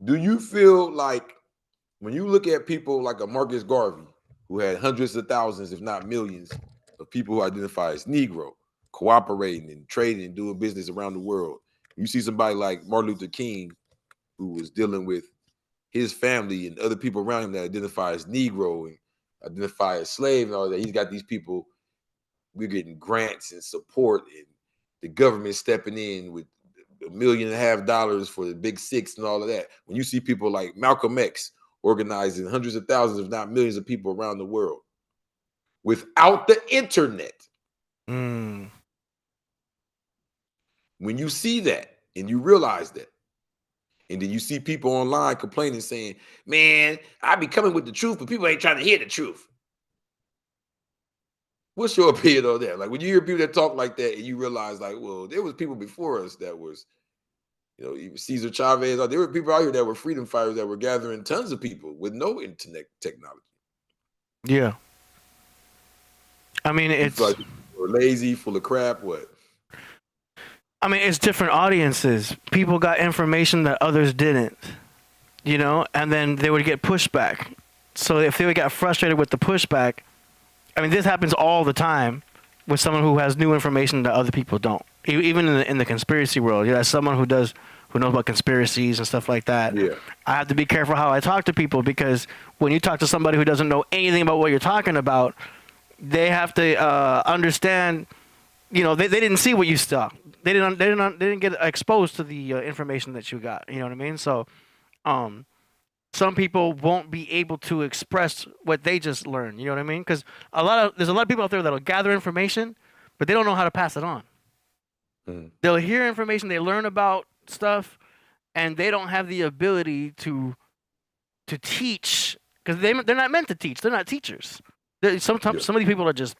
Do you feel like when you look at people like a Marcus Garvey, who had hundreds of thousands, if not millions, of people who identify as Negro, cooperating and trading and doing business around the world, you see somebody like Martin Luther King, who was dealing with his family and other people around him that identify as Negro and identify as slave and all that. He's got these people, we're getting grants and support, and the government stepping in with $1.5 million for the Big Six and all of that. When you see people like Malcolm X organizing hundreds of thousands, if not millions of people around the world without the internet. When you see that and you realize that, And then you see people online complaining, saying, "Man, I be coming with the truth, but people ain't trying to hear the truth." What's your opinion on that? Like when you hear people that talk like that, and you realize, like, well, there was people before us that was, even Cesar Chavez. There were people out here that were freedom fighters that were gathering tons of people with no internet technology. Yeah. I mean, You it's feel like we're lazy, full of crap. What? I mean, it's different audiences. People got information that others didn't, and then they would get pushback. So if they would get frustrated with the pushback, I mean, this happens all the time with someone who has new information that other people don't. Even in the conspiracy world, as someone who knows about conspiracies and stuff like that. Yeah. I have to be careful how I talk to people, because when you talk to somebody who doesn't know anything about what you're talking about, they have to understand. They didn't see what you saw. They didn't get exposed to the information that you got. You know what I mean? So, some people won't be able to express what they just learned. You know what I mean? Because there's a lot of people out there that'll gather information, but they don't know how to pass it on. Mm-hmm. They'll hear information, they learn about stuff, and they don't have the ability to teach, because they're not meant to teach. They're not teachers. Some of these people are just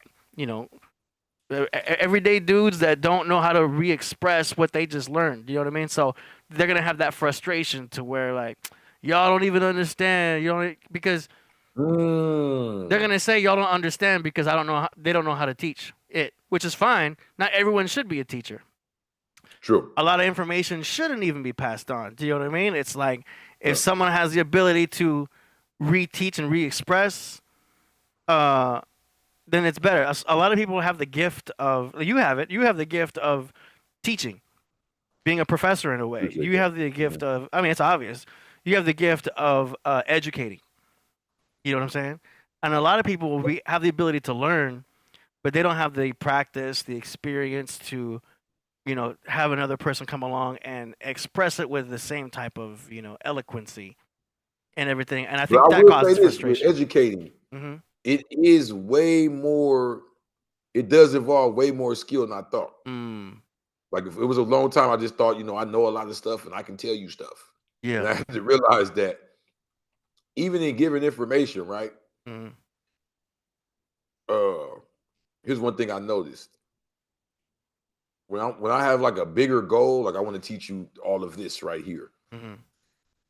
everyday dudes that don't know how to re-express what they just learned. You know what I mean? So they're gonna have that frustration to where, like, y'all don't even understand. Because they're gonna say y'all don't understand because they don't know how to teach it, which is fine. Not everyone should be a teacher. True. A lot of information shouldn't even be passed on. Do you know what I mean? It's like, if someone has the ability to re-teach and re-express, then it's better. A lot of people have the gift of, you have it. You have the gift of teaching, being a professor in a way. You have the gift of, I mean, it's obvious. You have the gift of educating. You know what I'm saying? And a lot of people will have the ability to learn, but they don't have the practice, the experience to, have another person come along and express it with the same type of, eloquency and everything. And I think that causes frustration. With educating, Mm-hmm. it is way more. It does involve way more skill than I thought. Like, if it was a long time, I just thought, I know a lot of stuff and I can tell you stuff. Yeah. And I had to realize that even in giving information, right? Mm-hmm. Here's one thing I noticed. When I have like a bigger goal, like I want to teach you all of this right here. Mm-hmm.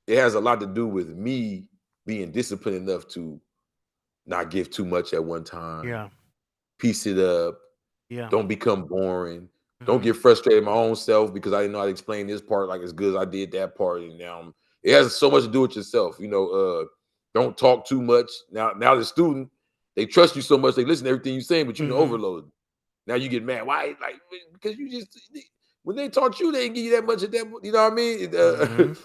It has a lot to do with me being disciplined enough to not give too much at one time. Yeah. Piece it up. Yeah. Don't become boring. Mm-hmm. Don't get frustrated with my own self because I didn't know how to explain this part like as good as I did that part. And now it has so much to do with yourself. Don't talk too much. Now the student, they trust you so much, they listen to everything you're saying, but overload. Now you get mad. Why? Like, because when they taught you, they didn't give you that much of that. You know what I mean?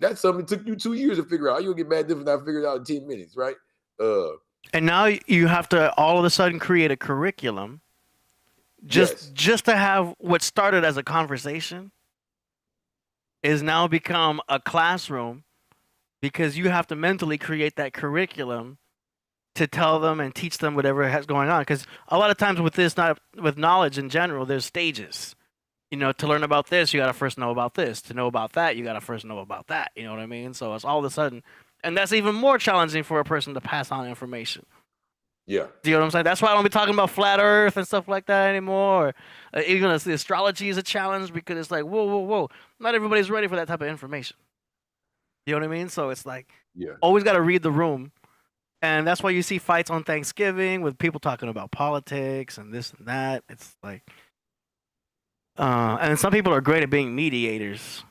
That's something that took you 2 years to figure out. You'll get mad if I figured it out in 10 minutes, right? And now you have to all of a sudden create a curriculum just to have what started as a conversation is now become a classroom, because you have to mentally create that curriculum to tell them and teach them whatever has going on. Because a lot of times with knowledge in general, there's stages. To learn about this, you got to first know about this. To know about that, you got to first know about that. You know what I mean? So it's all of a sudden, and that's even more challenging for a person to pass on information. Yeah. Do you know what I'm saying? That's why I don't be talking about flat Earth and stuff like that anymore. Even the astrology is a challenge, because it's like, whoa. Not everybody's ready for that type of information. You know what I mean? So it's like, always got to read the room. And that's why you see fights on Thanksgiving with people talking about politics and this and that. It's like, and some people are great at being mediators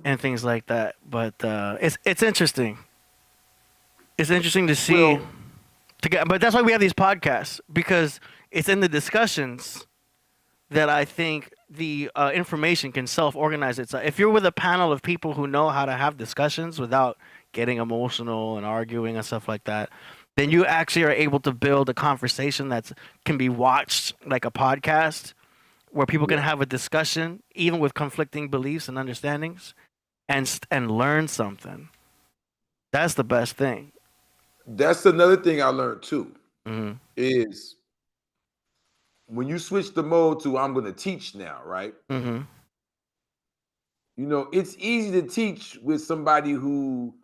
and things like that. But it's interesting. It's interesting to see. But that's why we have these podcasts, because it's in the discussions that I think the information can self-organize itself. If you're with a panel of people who know how to have discussions without getting emotional and arguing and stuff like that, then you actually are able to build a conversation that can be watched like a podcast, where people can have a discussion, even with conflicting beliefs and understandings, and learn something. That's the best thing. That's another thing I learned too, Mm-hmm. is when you switch the mode to I'm going to teach now, right? Mm-hmm. you know, it's easy to teach with somebody who,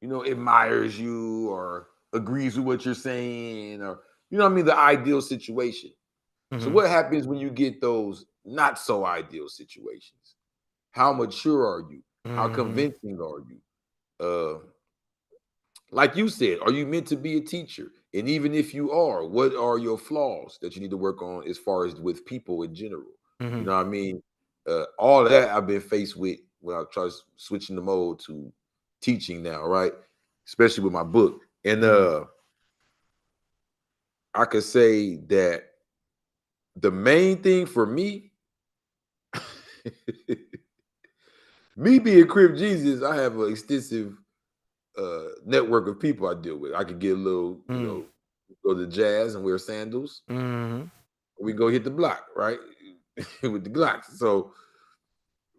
you know, admires you or agrees with what you're saying, or, you know what I mean, the ideal situation. So what happens when you get those not so ideal situations? How mature are you? How convincing are you? Like you said, are you meant to be a teacher? And even if you are, what are your flaws that you need to work on as far as with people in general? You know what I mean? All of that I've been faced with when I try switching the mode to teaching now, right? Especially with my book. And I could say that the main thing for me, me being Crip Jesus, I have an extensive network of people I deal with. I could get a little, you know, go to jazz and wear sandals. We go hit the block, right? With the Glocks. So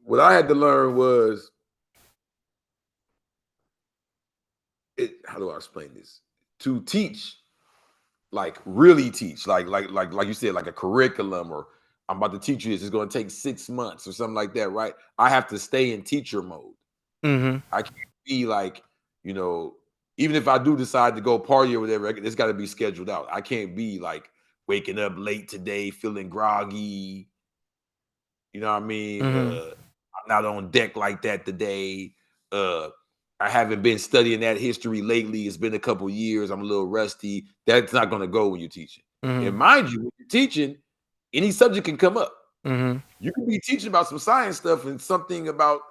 what I had to learn was how do I explain this? To teach, like really teach, like you said, like a curriculum, or I'm about to teach you this. It's going to take 6 months or something like that, right? I have to stay in teacher mode. I can't be like, you know, even if I do decide to go party or whatever, it's got to be scheduled out. I can't be like waking up late today, feeling groggy. You know what I mean? I'm not on deck like that today. I haven't been studying that history lately. It's been a couple years. I'm a little rusty. That's not going to go when you're teaching. And mind you, when you're teaching, any subject can come up. You can be teaching about some science stuff, and something about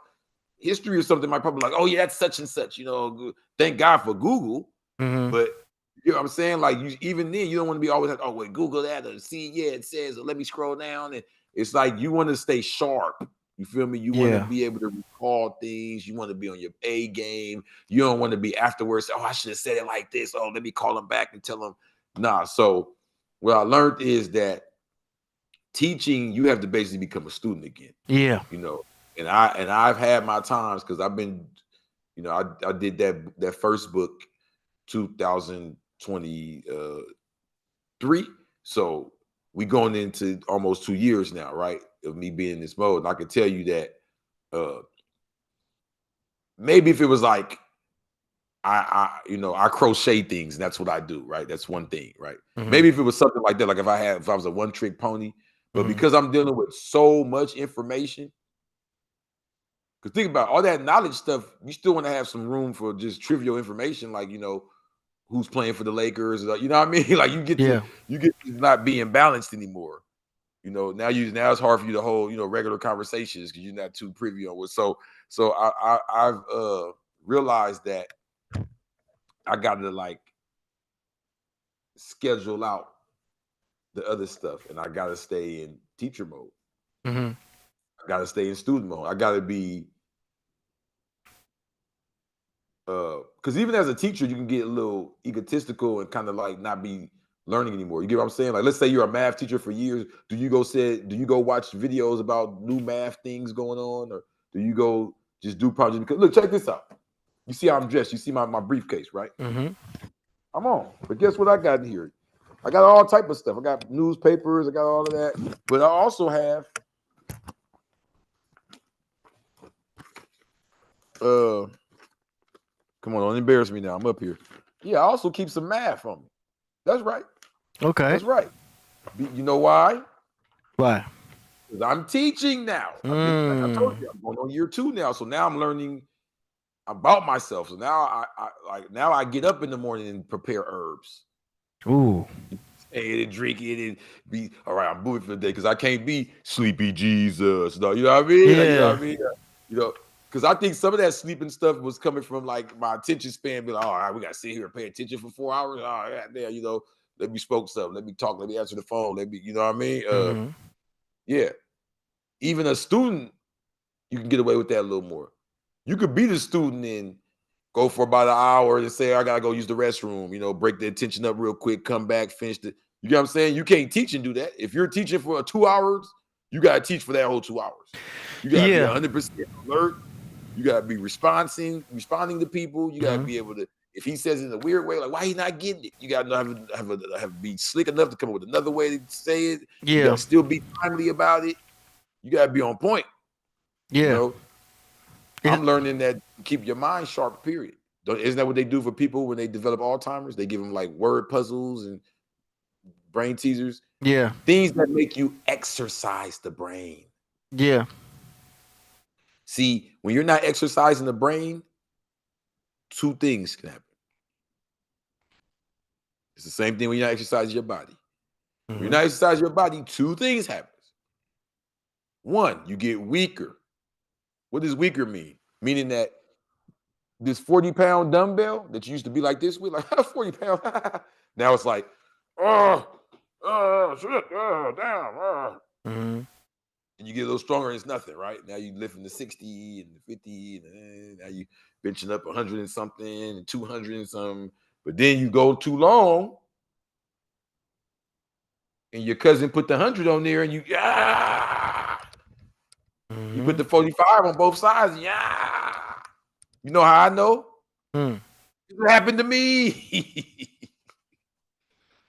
history or something might probably like, oh yeah, that's such and such. You know, thank God for Google. But you know what I'm saying? Like, you even then, you don't want to be always like, oh wait, Google that or see, yeah, it says, or let me scroll down. And it's like you want to stay sharp. You feel me? You want to be able to recall things. You want to be on your A game. You don't want to be afterwards. Oh, I should have said it like this. Oh, let me call them back and tell them. Nah. So what I learned is that teaching, you have to basically become a student again. Yeah. You know, and I've had my times, because I've been, you know, I did that first book 2023. So we going into almost 2 years now, right? Of me being in this mode. And I can tell you that maybe if it was like I crochet things, and that's what I do, right? That's one thing, right? Maybe if it was something like that, like if I was a one-trick pony, but because I'm dealing with so much information, because think about all that knowledge stuff, you still want to have some room for just trivial information, like, you know, who's playing for the Lakers, you know what I mean? Like you get to not being balanced anymore. You know, now it's hard for you to hold, you know, regular conversations because you're not too privy on what. So I've realized that I got to like schedule out the other stuff, and I got to stay in teacher mode. I got to stay in student mode. I got to be, because even as a teacher, you can get a little egotistical and kind of like not be learning anymore. You get what I'm saying? Like, let's say you're a math teacher for years. Do you go watch videos about new math things going on, or do you go just do projects? Because look, check this out. You see how I'm dressed. You see my briefcase, right? I'm on. But guess what I got in here? I got all type of stuff. I got newspapers. I got all of that. But I also have come on, don't embarrass me now. I'm up here. Yeah, I also keep some math on me. That's right. Okay. That's right. You know why? Why? Because I'm teaching now. Like I told you, I'm going on year 2 now. So now I'm learning about myself. So now I get up in the morning and prepare herbs. Ooh. And drink it and be all right. I'm moving for the day because I can't be sleepy Jesus. No, you know what I mean? Yeah. Like, you know what I mean? You know, because I think some of that sleeping stuff was coming from like my attention span. Be like, all right, we got to sit here and pay attention for 4 hours. Oh, yeah, there, you know, let me smoke something. Let me talk. Let me answer the phone. Let me, you know what I mean? Yeah. Even a student, you can get away with that a little more. You could be the student and go for about an hour and say, I gotta go use the restroom, you know, break the attention up real quick, come back, finish the, you know what I'm saying? You can't teach and do that. If you're teaching for 2 hours, you gotta teach for that whole 2 hours. You gotta be 100% alert. You gotta be responding to people. You gotta be able to, if he says it in a weird way, like why he not getting it? You gotta have be slick enough to come up with another way to say it. You gotta still be timely about it. You gotta be on point. Yeah. You know? I'm learning that keep your mind sharp, period. Isn't that what they do for people when they develop Alzheimer's? They give them like word puzzles and brain teasers. Yeah. Things that make you exercise the brain. Yeah. See, when you're not exercising the brain, two things can happen. It's the same thing when you're not exercising your body. When you're not exercising your body, two things happen. One, you get weaker. What does weaker mean? Meaning that this 40-pound dumbbell that you used to be like this with, like 40 pounds, now it's like, shit, damn. And you get a little stronger and it's nothing, right? Now you lifting the 60 and the 50, and now you benching up 100 and something and 200 and something. But then you go too long and your cousin put the 100 on there and you put the 45 on both sides. You know how I know? It happened to me.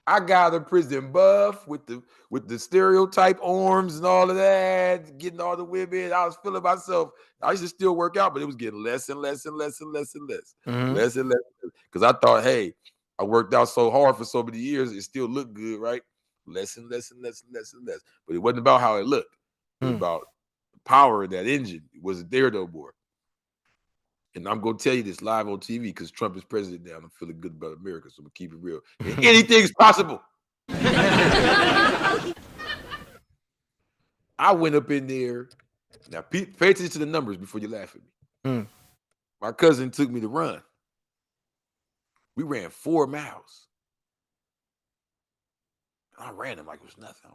I got a prison buff with the stereotype arms and all of that, getting all the women. I was feeling myself. I used to still work out, but it was getting less and less and less and less and less. Less and less. Because I thought, hey, I worked out so hard for so many years, it still looked good, right? Less and less and less and less and less. But it wasn't about how it looked. It was about the power of that engine. It wasn't there no more. And I'm going to tell you this live on TV because Trump is president now. And I'm feeling good about America, so I'm going to keep it real. Anything's possible. I went up in there. Now, pay attention to the numbers before you laugh at me. My cousin took me to run. We ran 4 miles. I ran them like it was nothing.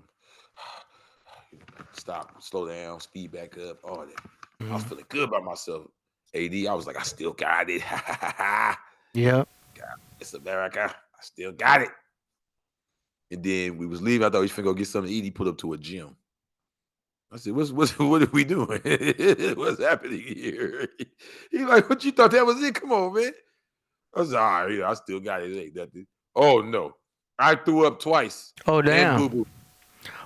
Stop, slow down, speed back up, all that. I was feeling good about myself. AD, I was like, I still got it. Yeah. It's America. I still got it. And then we was leaving. I thought we was finna go get something to eat. He put up to a gym. I said, what are we doing? What's happening here? He's like, what you thought that was it? Come on, man. I said, all right, I still got it. It ain't nothing. Oh, no. I threw up twice. Oh, damn. Boo-boo.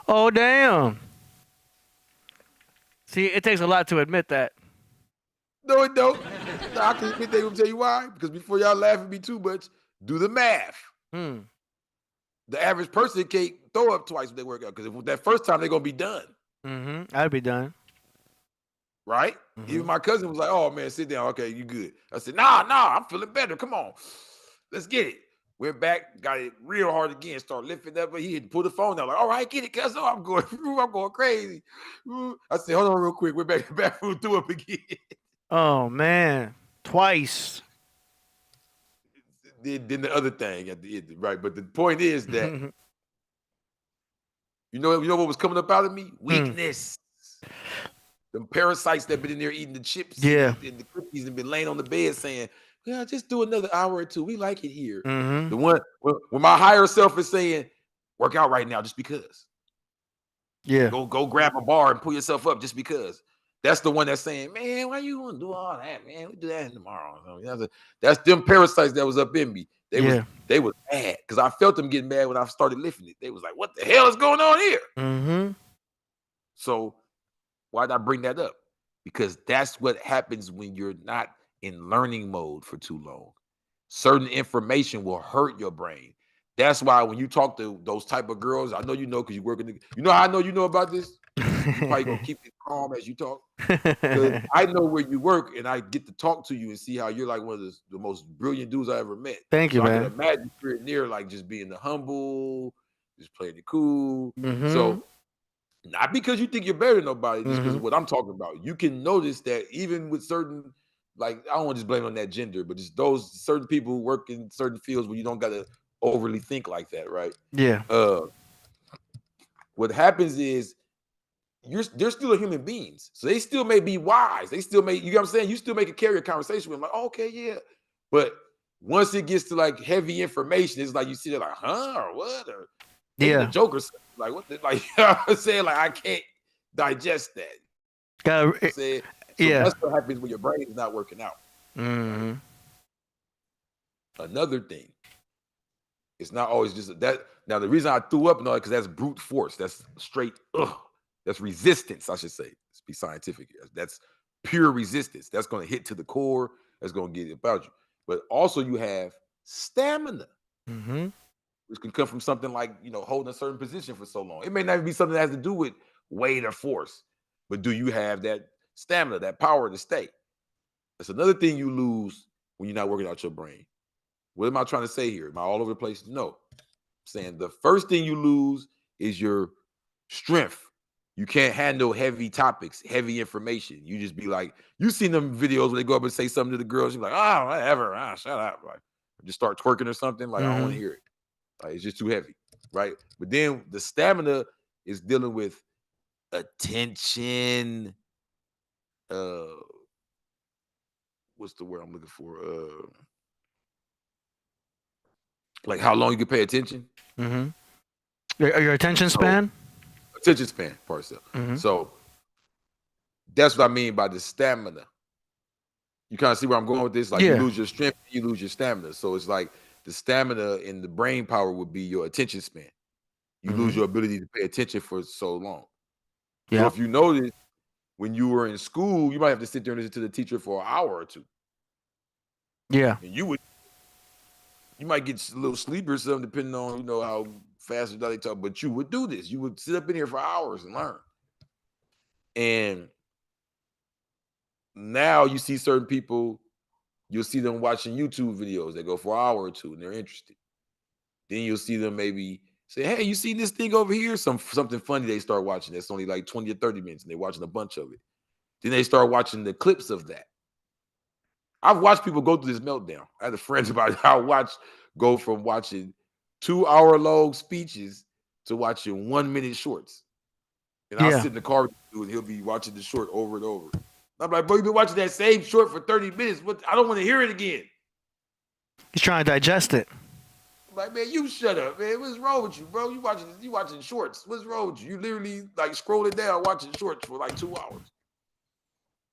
Oh, damn. See, it takes a lot to admit that. No, it don't. I can admit they gonna tell you why. Because before y'all laugh at me too much, do the math. The average person can't throw up twice when they work out. Because if that first time they're gonna be done. I'd be done. Right? Even my cousin was like, oh man, sit down. Okay, you good. I said, nah, I'm feeling better. Come on. Let's get it. Went back, got it real hard again, started lifting up, but he had pulled the phone down, like, all right, get it, cuz I'm going crazy. I said, hold on real quick. Went back to the bathroom, threw up again. Oh man, twice. Then the other thing at the end, right? But the point is that you know what was coming up out of me? Weakness. Them parasites that been in there eating the chips and the cookies and been laying on the bed saying, yeah, just do another hour or two. We like it here. The one when my higher self is saying, work out right now just because. Yeah. Go grab a bar and pull yourself up just because. That's the one that's saying, man, why you want to do all that, man? We do that tomorrow. That's them parasites that was up in me. They was mad because I felt them getting mad when I started lifting it. They was like, what the hell is going on here? So why did I bring that up? Because that's what happens when you're not in learning mode for too long. Certain information will hurt your brain. That's why when you talk to those type of girls, I know you know because you work in the, you know how I know you know about this? You probably gonna keep it calm as you talk. Because I know where you work and I get to talk to you and see how you're like one of the most brilliant dudes I ever met. Thank you, man. I can imagine you're near like just being the humble, just playing it cool. So not because you think you're better than nobody, just because of what I'm talking about. You can notice that even with certain, like, I don't want to just blame on that gender, but just those certain people who work in certain fields where you don't gotta overly think like that, right? Yeah. What happens is they're still human beings, so they still may be wise. They still may, you know what I'm saying? You still make a carry a conversation with them, like, oh, okay, yeah. But once it gets to like heavy information, it's like you see, they're like, huh, or what, or the joke or something. Like what? Like you know what I'm saying? Like I can't digest that. So that's what happens when your brain is not working out. Another thing, it's not always just that. Now the reason I threw up and all that because that's brute force. That's straight. That's resistance. I should say. Let's be scientific here. That's pure resistance. That's going to hit to the core. That's going to get about you. But also you have stamina, which can come from something like, holding a certain position for so long. It may not even be something that has to do with weight or force, but do you have that stamina, that power to stay? That's another thing you lose when you're not working out your brain. What am I trying to say here? Am I all over the place? No. I'm saying the first thing you lose is your strength. You can't handle heavy topics, heavy information. You just be like, you seen them videos where they go up and say something to the girls. You're like, oh, whatever. Shut up. Like, just start twerking or something. Like, I don't want to hear it. Like, it's just too heavy, right? But then the stamina is dealing with attention. What's the word I'm looking for? Like how long you can pay attention. Your attention span. Attention span, parcel. So that's what I mean by the stamina. You kind of see where I'm going with this. Like you lose your strength, you lose your stamina. So it's like the stamina and the brain power would be your attention span. You lose your ability to pay attention for so long. So if you notice, when you were in school, you might have to sit there and listen to the teacher for an hour or two. Yeah. And you might get a little sleepy or something, depending on, how fast or they talk, but you would do this. You would sit up in here for hours and learn. And now you see certain people, you'll see them watching YouTube videos that go for an hour or two and they're interested. Then you'll see them maybe say, hey, you see this thing over here? Something funny they start watching that's only like 20 or 30 minutes and they're watching a bunch of it. Then they start watching the clips of that. I've watched people go through this meltdown. I had a friend about it. Go from watching 2-hour-long speeches to watching 1-minute shorts. And I'll sit in the car with him and he'll be watching the short over and over. I'm like, bro, you've been watching that same short for 30 minutes. I don't want to hear it again. He's trying to digest it. I'm like, man, you shut up, man. What's wrong with you, bro? You watching shorts. What's wrong with you? You literally like scrolling down watching shorts for like 2 hours.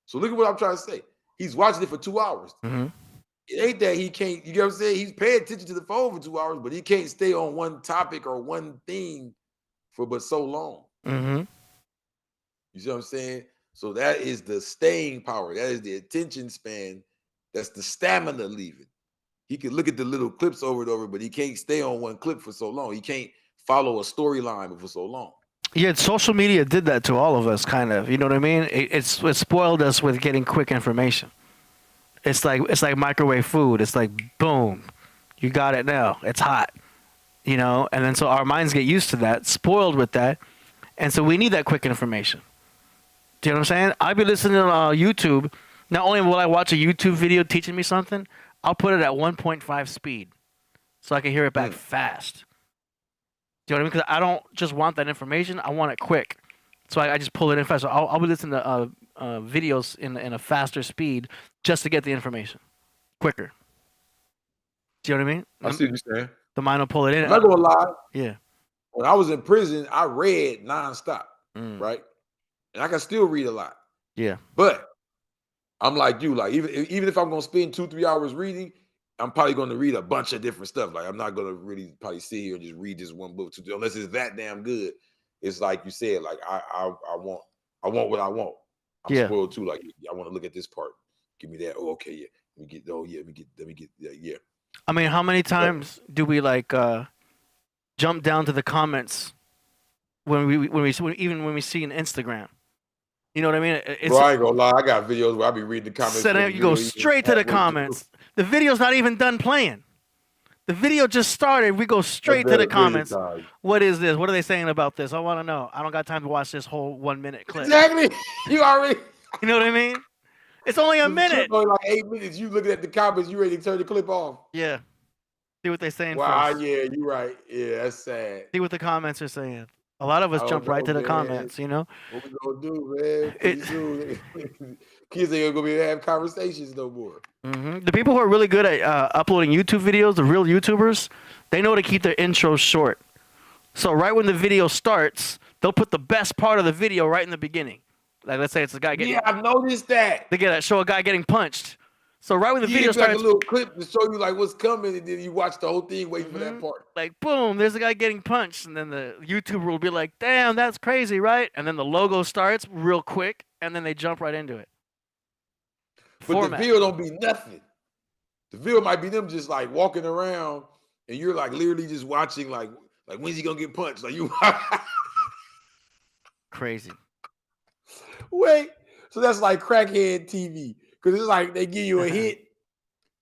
So look at what I'm trying to say. He's watching it for 2 hours. It ain't that he can't, you know what I'm saying? He's paying attention to the phone for 2 hours, but he can't stay on one topic or one thing for but so long. You see what I'm saying? So that is the staying power. That is the attention span. That's the stamina leaving. He can look at the little clips over and over, but he can't stay on one clip for so long. He can't follow a storyline for so long. Yeah, social media did that to all of us, kind of. You know what I mean? It spoiled us with getting quick information. It's like microwave food. It's like, boom, you got it now. It's hot, and then so our minds get used to that, spoiled with that, and so we need that quick information. Do you know what I'm saying? I'll be listening to YouTube. Not only will I watch a YouTube video teaching me something, I'll put it at 1.5 speed so I can hear it back fast. Do you know what I mean? Because I don't just want that information. I want it quick. So I just pull it in fast. So I'll be listening to videos in a faster speed just to get the information quicker. Do you know what I mean? I see what you're saying. The mind will pull it in. I'm not going to lie. Yeah. When I was in prison, I read nonstop, right? And I can still read a lot. Yeah. But I'm like you. Like even if I'm going to spend 2-3 hours reading, I'm probably going to read a bunch of different stuff. Like I'm not going to really probably sit here and just read this one book unless it's that damn good. It's like you said, like I want what I want. I'm spoiled too. Like I want to look at this part. Give me that. Oh, okay, yeah. Let me get that. Yeah. I mean, how many times do we like jump down to the comments when we see an Instagram? You know what I mean? Bro, I ain't gonna lie. I got videos where I be reading the comments. You go straight to the comments. The video's not even done playing. The video just started. We go straight to the comments. What is this? What are they saying about this? I want to know. I don't got time to watch this whole 1-minute clip. Exactly. You already. You know what I mean? It's only a minute. Only like 8 minutes. You looking at the comments. You ready to turn the clip off? Yeah. See what they're saying. Wow. First. Yeah, you're right. Yeah, that's sad. See what the comments are saying. A lot of us jump right to the comments. You know. What we gonna do, man? Kids ain't gonna be able to have conversations no more. The people who are really good at uploading YouTube videos, the real YouTubers, they know to keep their intros short. So right when the video starts, they'll put the best part of the video right in the beginning. Like let's say it's a guy getting. Yeah, I've noticed that. They show a guy getting punched. So right when the video starts, like a little clip to show you like what's coming, and then you watch the whole thing waiting for that part. Like boom, there's a guy getting punched, and then the YouTuber will be like, "Damn, that's crazy, right?" And then the logo starts real quick, and then they jump right into it. But Format. the video don't be nothing. The video might be them just like walking around, and you're like literally just watching like when's he gonna get punched? Like you Crazy. wait. So that's like crackhead TV because it's like they give you a hit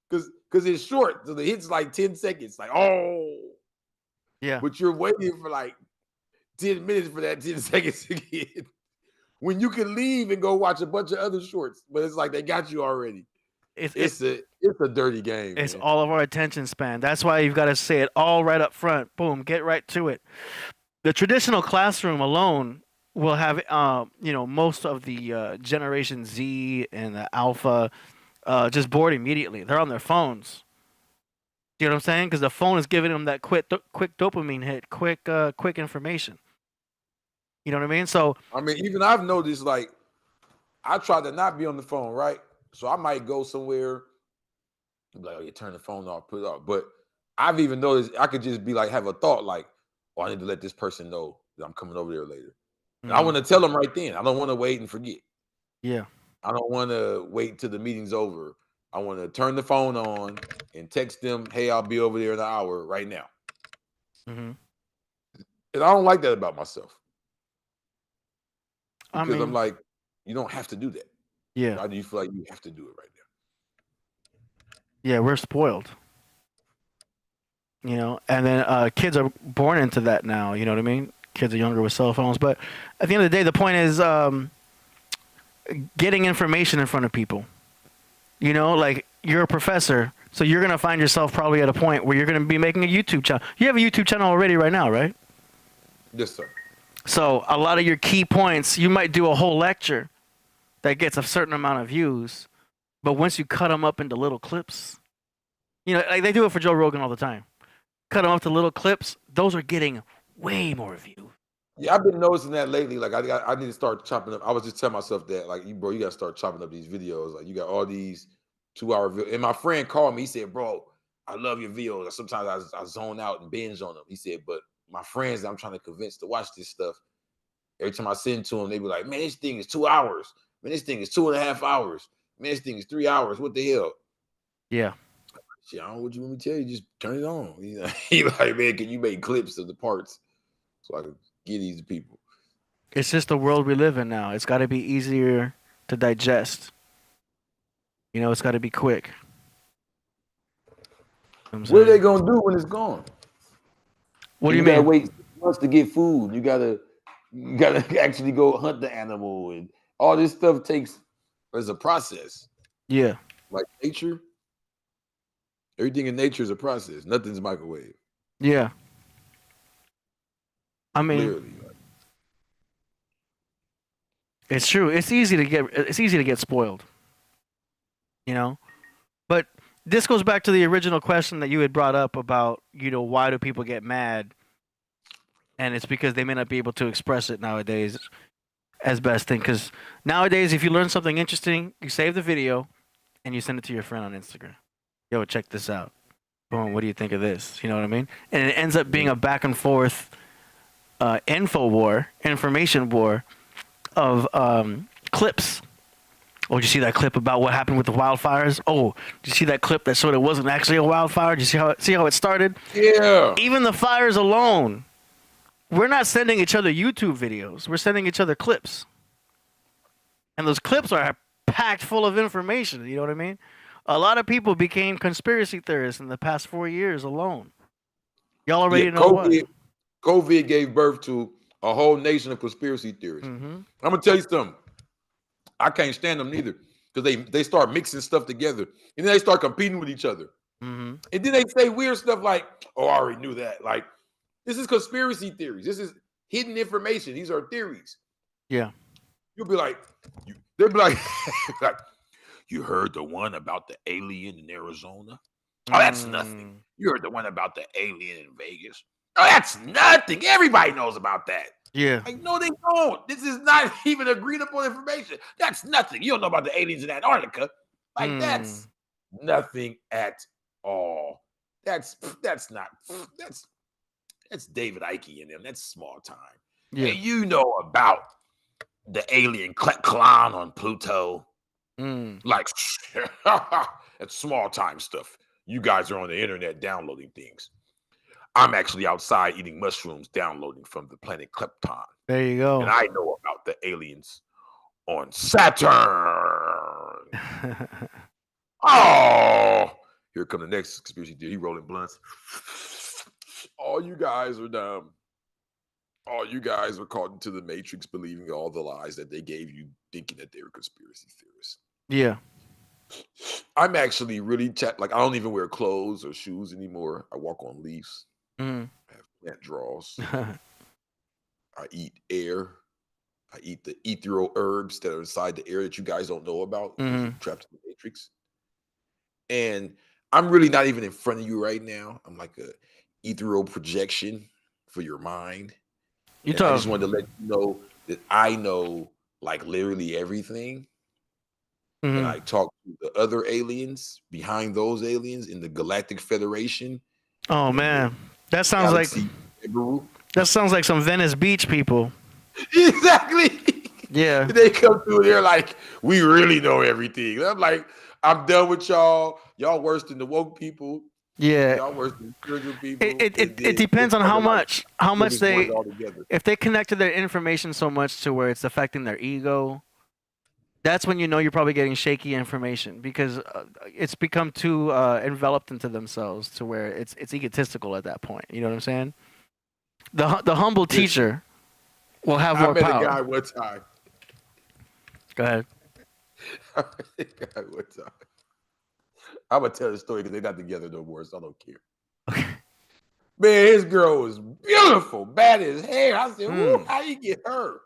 because it's short, so the hit's like 10 seconds. Like Yeah. but you're waiting for like 10 minutes for that 10 seconds again. When you can leave and go watch a bunch of other shorts, but it's like they got you already. It's a dirty game. It's man. all of our attention span. That's why you've got to say it all right up front. Boom, get right to it. The traditional classroom alone will have, most of the Generation Z and the Alpha just bored immediately. They're on their phones. Do you know what I'm saying? Because the phone is giving them that quick dopamine hit, quick information. You know what I mean? So I mean, even I've noticed, like, I try to not be on the phone, right? So I might go somewhere, like, oh, you turn the phone off, put it off. But I've even noticed I could just be like, have a thought, like, oh, I need to let this person know that I'm coming over there later. And I want to tell them right then. I don't want to wait and forget. Yeah. I don't want to wait until the meeting's over. I want to turn the phone on and text them, hey, I'll be over there in an hour right now. Mm-hmm. And I don't like that about myself. I Because mean, I'm like, you don't have to do that. yeah. Why do you feel like you have to do it right now? Yeah, we're spoiled. And then kids are born into that now. You know what I mean? Kids are younger with cell phones. But at the end of the day, the point is getting information in front of people. Like you're a professor, so you're going to find yourself probably at a point where you're going to be making a YouTube channel. You have a YouTube channel already right now, right? Yes, sir. So a lot of your key points, you might do a whole lecture that gets a certain amount of views. But once you cut them up into little clips, like they do it for Joe Rogan all the time. Cut them up to little clips. Those are getting way more views. Yeah, I've been noticing that lately. Like I need to start chopping up. I was just telling myself that, like, you got to start chopping up these videos. Like you got all these 2-hour videos. And my friend called me. He said, bro, I love your videos. Sometimes I zone out and binge on them. He said, but my friends that I'm trying to convince to watch this stuff, every time I send to them, they be like, man, this thing is 2 hours. Man, this thing is 2.5 hours. Man, this thing is 3 hours. What the hell? Yeah. Shit, I don't know what you want me to tell you. Just turn it on. He like, man, can you make clips of the parts so I can get these to people? It's just the world we live in now. It's got to be easier to digest. It's got to be quick. What are they gonna do when it's gone? What do you gotta mean? wait 6 months to get food. You gotta actually go hunt the animal, and all this stuff takes as a process. Yeah. Like nature, everything in nature is a process. Nothing's microwave. Yeah. I mean, Literally. it's true. It's easy to get spoiled. But this goes back to the original question that you had brought up about, why do people get mad? And it's because they may not be able to express it nowadays as best thing. Because nowadays, if you learn something interesting, you save the video and you send it to your friend on Instagram. Yo, check this out. Boom, what do you think of this? You know what I mean? And it ends up being a back and forth information war of clips. Oh, did you see that clip about what happened with the wildfires? Oh, did you see that clip that showed it wasn't actually a wildfire? Did you see how it started? Yeah. Even the fires alone, we're not sending each other YouTube videos. We're sending each other clips. And those clips are packed full of information. You know what I mean? A lot of people became conspiracy theorists in the past 4 years alone. Y'all already know what. COVID gave birth to a whole nation of conspiracy theorists. Mm-hmm. I'm gonna tell you something. I can't stand them neither because they start mixing stuff together and then they start competing with each other. Mm-hmm. And then they say weird stuff like, "Oh, I already knew that." Like, this is conspiracy theories. This is hidden information. These are theories. Yeah. You'll be like, they'll be like, you heard the one about the alien in Arizona? Oh, that's nothing. You heard the one about the alien in Vegas? Oh, that's nothing. Everybody knows about that. Yeah. Like, no, they don't. This is not even agreed upon information. That's nothing. You don't know about the aliens in Antarctica. Like, that's nothing at all. That's David Icke and them. That's small time. Yeah. And you know about the alien clown on Pluto. Like that's small time stuff. You guys are on the internet downloading things. I'm actually outside eating mushrooms, downloading from the planet Klepton. There you And go. I know about the aliens on Saturn. Oh, here come the next conspiracy theory. He rolling blunts. All you guys are dumb. All you guys are caught into the matrix, believing all the lies that they gave you, thinking that they were conspiracy theorists. Yeah. I'm actually really like I don't even wear clothes or shoes anymore. I walk on leaves. I have plant draws. I eat air. I eat the ethereal herbs that are inside the air that you guys don't know about. You're trapped in the matrix. And I'm really not even in front of you right now. I'm like a ethereal projection for your mind. I just wanted to let you know that I know like literally everything. And I talk to the other aliens behind those aliens in the Galactic Federation. Oh man, that sounds like some Venice Beach people. Exactly. Yeah. They come through there like we really know everything. I'm like, I'm done with y'all. Y'all worse than the woke people. Yeah. Y'all worse than spiritual people. It depends on how much they, if they connected their information so much to where it's affecting their ego. That's when you know you're probably getting shaky information because it's become too enveloped into themselves to where it's egotistical at that point. You know what I'm saying? The humble teacher will have more power. I met a guy one time. Go ahead. I met a guy one time. I'm gonna tell the story because they're not together no more, so I don't care. Okay. Man, his girl was beautiful, bad as hair. I said, "Ooh, how you get her?"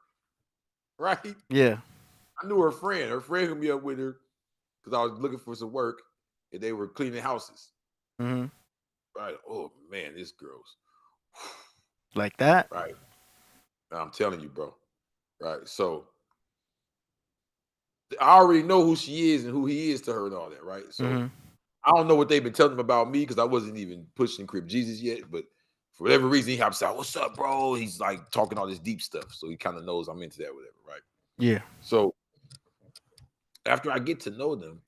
Right? Yeah. I knew her friend. Her friend hooked me up with her because I was looking for some work, and they were cleaning houses. Right? Oh man, this girl's like that. Right? I'm telling you, bro. Right? So I already know who she is and who he is to her and all that. Right? So I don't know what they've been telling them about me because I wasn't even pushing Crip Jesus yet, but for whatever reason, he hops out. What's up, bro? He's like talking all this deep stuff, so he kind of knows I'm into that, whatever. Right? Yeah. So after I get to know them,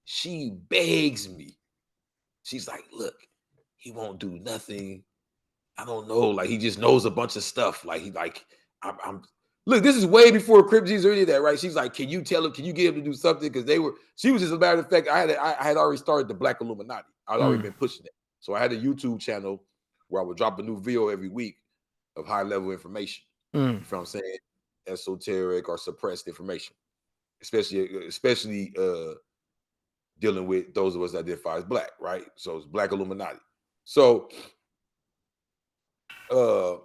she begs me. She's like, look, he won't do nothing. I don't know. Like, he just knows a bunch of stuff. Like, I'm look, this is way before Crip Jesus or any of that, right? She's like, can you tell him, can you get him to do something? Because she was just, a matter of fact, I had already started the Black Illuminati. I'd already been pushing it. So I had a YouTube channel where I would drop a new video every week of high level information. You know what I'm saying? Esoteric or suppressed information. Especially dealing with those of us that identify as black, right? So it's Black Illuminati. So you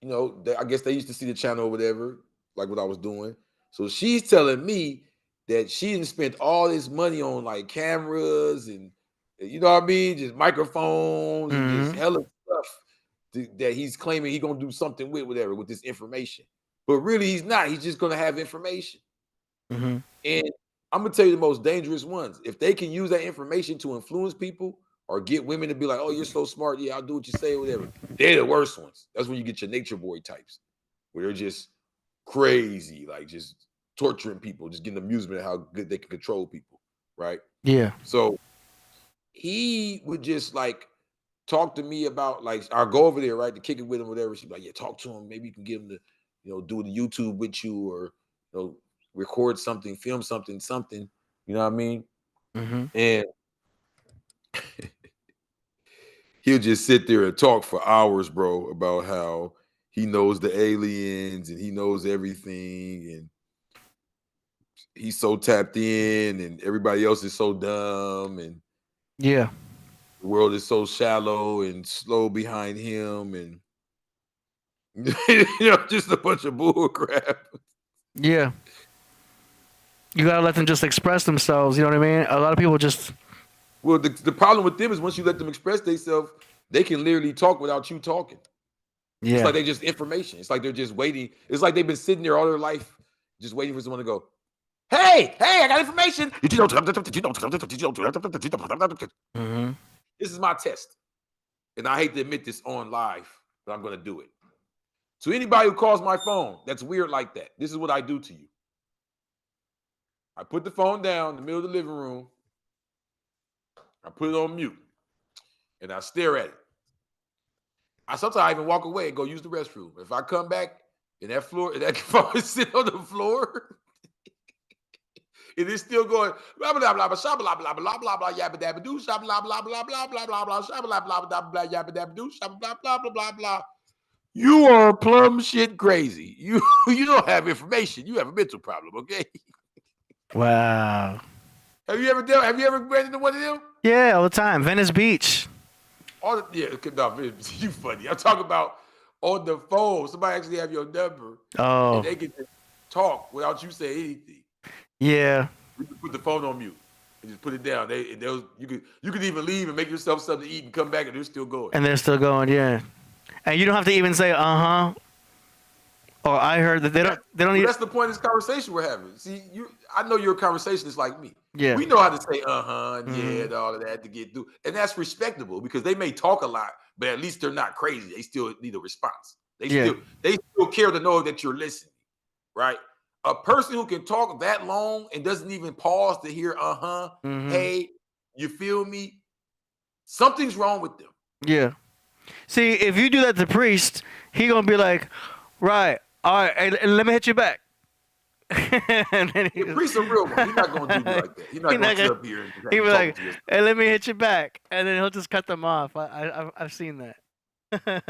know, I guess they used to see the channel or whatever, like what I was doing. So she's telling me that she didn't spend all this money on like cameras and you know what I mean, just microphones and just hella stuff that he's claiming he's gonna do something with whatever with this information. But really, he's not. He's just going to have information. And I'm going to tell you the most dangerous ones. If they can use that information to influence people or get women to be like, oh, you're so smart. Yeah, I'll do what you say, whatever. They're the worst ones. That's when you get your nature boy types, where they're just crazy, like just torturing people, just getting amusement at how good they can control people, right? Yeah. So he would just like talk to me about, like, I'll go over there, right, to kick it with him, whatever. She'd be like, yeah, talk to him. Maybe you can get him to, you know, do the YouTube with you or, you know, record something, film something, you know what I mean? And he'll just sit there and talk for hours, bro, about how he knows the aliens and he knows everything and he's so tapped in and everybody else is so dumb and the world is so shallow and slow behind him and you know, just a bunch of bull crap. Yeah. You gotta let them just express themselves, you know what I mean? A lot of people just... Well, the problem with them is once you let them express themselves, they can literally talk without you talking. Yeah. It's like they just information. It's like they're just waiting. It's like they've been sitting there all their life just waiting for someone to go, hey, I got information. This is my test. And I hate to admit this on live, but I'm going to do it. So anybody who calls my phone, that's weird like that. This is what I do to you. I put the phone down in the middle of the living room. I put it on mute, and I stare at it. Sometimes I even walk away and go use the restroom. If I come back and that phone is sitting on the floor, it is still going blah blah blah blah blah blah blah blah blah blah yabba dabba doo blah blah blah blah blah blah blah blah blah blah blah blah yabba dabba doo blah blah blah blah blah. You are plumb shit crazy. You don't have information. You have a mental problem, okay? Wow. Have you ever ran into one of them? Yeah, all the time. Venice Beach. No, you funny. I'm talking about on the phone. Somebody actually have your number. Oh. And they can just talk without you saying anything. Yeah. You can put the phone on mute and just put it down. You could even leave and make yourself something to eat and come back and they're still going. And they're still going, yeah. And you don't have to even say uh-huh. Or I heard that they don't need. That's the point of this conversation we're having. See, I know you're a conversationist like me. Yeah. We know how to say and yeah and all of that to get through. And that's respectable because they may talk a lot, but at least they're not crazy. They still need a response. They still care to know that you're listening, right? A person who can talk that long and doesn't even pause to hear hey, you feel me? Something's wrong with them. Yeah. See, if you do that to Priest, he gonna be like, right, all right, hey, let me hit you back. And then Priest a real one. He's not gonna do me like that. He's not gonna sit up here and he be like, hey, let me hit you back, and then he'll just cut them off. I've seen that. And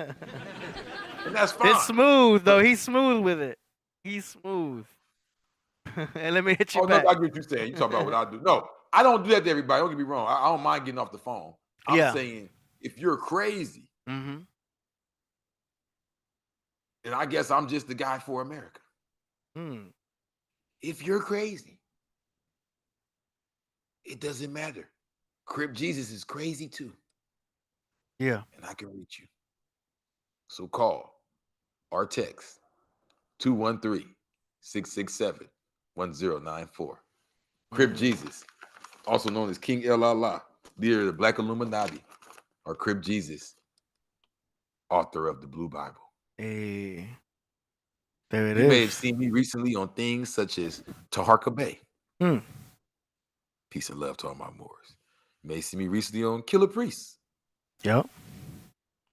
that's fine. It's smooth though. He's smooth with it. He's smooth. And let me hit you back. No, I get what you're saying. You talk about what I do. No, I don't do that to everybody. Don't get me wrong. I don't mind getting off the phone. I'm saying if you're crazy, then I guess I'm just the guy for America. If you're crazy, it doesn't matter. Crip Jesus is crazy too. Yeah. And I can reach you. So call or text 213-667-1094. Crip Jesus, also known as King El Allah, leader of the Black Illuminati, or Crip Jesus, author of the Blue Bible. Hey. There it you is. may have seen me recently on things such as Taharka Bay. Peace and love to all my Moors. You may see me recently on Killah Priest. Yep.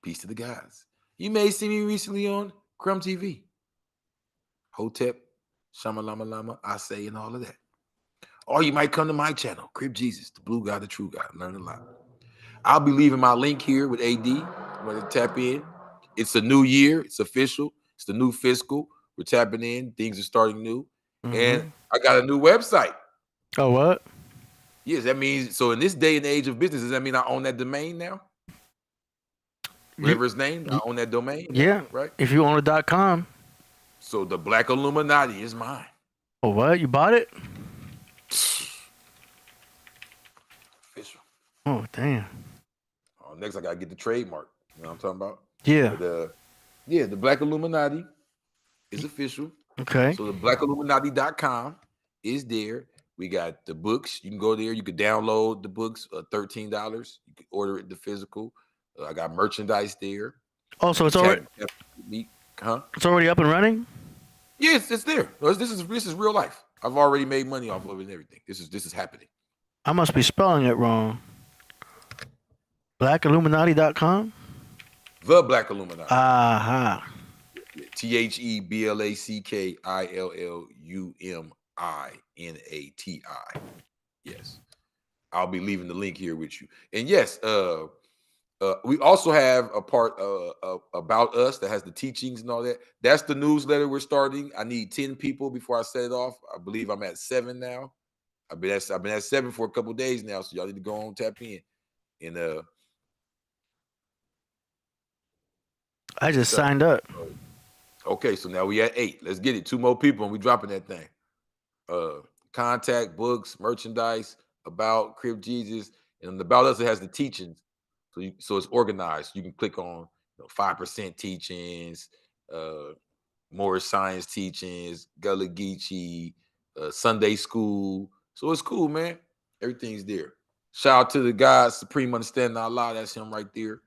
Peace to the gods. You may see me recently on Crumb TV. Hotep, Shamalama Lama, I say, and all of that. Or you might come to my channel, Crip Jesus, the blue guy, the true guy. Learn a lot. I'll be leaving my link here with AD. I'm going to tap in. It's a new year. It's official. It's the new fiscal. We're tapping in. Things are starting new. And I got a new website. Oh, what? Yes, that means, so in this day and age of business, does that mean I own that domain now? Whatever it's named, I own that domain. Yeah. Now, right? If you own a .com. So the Black Illuminati is mine. Oh, what? You bought it? Official. Oh, damn. Next, I got to get the trademark. You know what I'm talking about? Yeah. But, the Black Illuminati is official. Okay. So the blackilluminati.com is there. We got the books. You can go there. You can download the books, $13. You can order it the physical. I got merchandise there. Oh, so it's already It's already up and running? Yes, it's there. This is real life. I've already made money off of it and everything. This is happening. I must be spelling it wrong. BlackIlluminati.com? The Black Illuminati. Aha. TheBlackIlluminati. Yes. I'll be leaving the link here with you. And yes, we also have a part about us that has the teachings and all that. That's the newsletter we're starting. I need 10 people before I set it off. I believe I'm at 7 now. I've been at 7 for a couple of days now, so y'all need to go on tap in. And I just signed up. Okay, so now we at 8. Let's get it. 2 more people and we dropping that thing. Contact, books, merchandise, about Crip Jesus, and about us it has the teachings. So it's organized. You can click on 5% teachings, more science teachings, Gullah Geechee, Sunday school. So it's cool, man. Everything's there. Shout out to the God, Supreme Understanding Allah. That's him right there.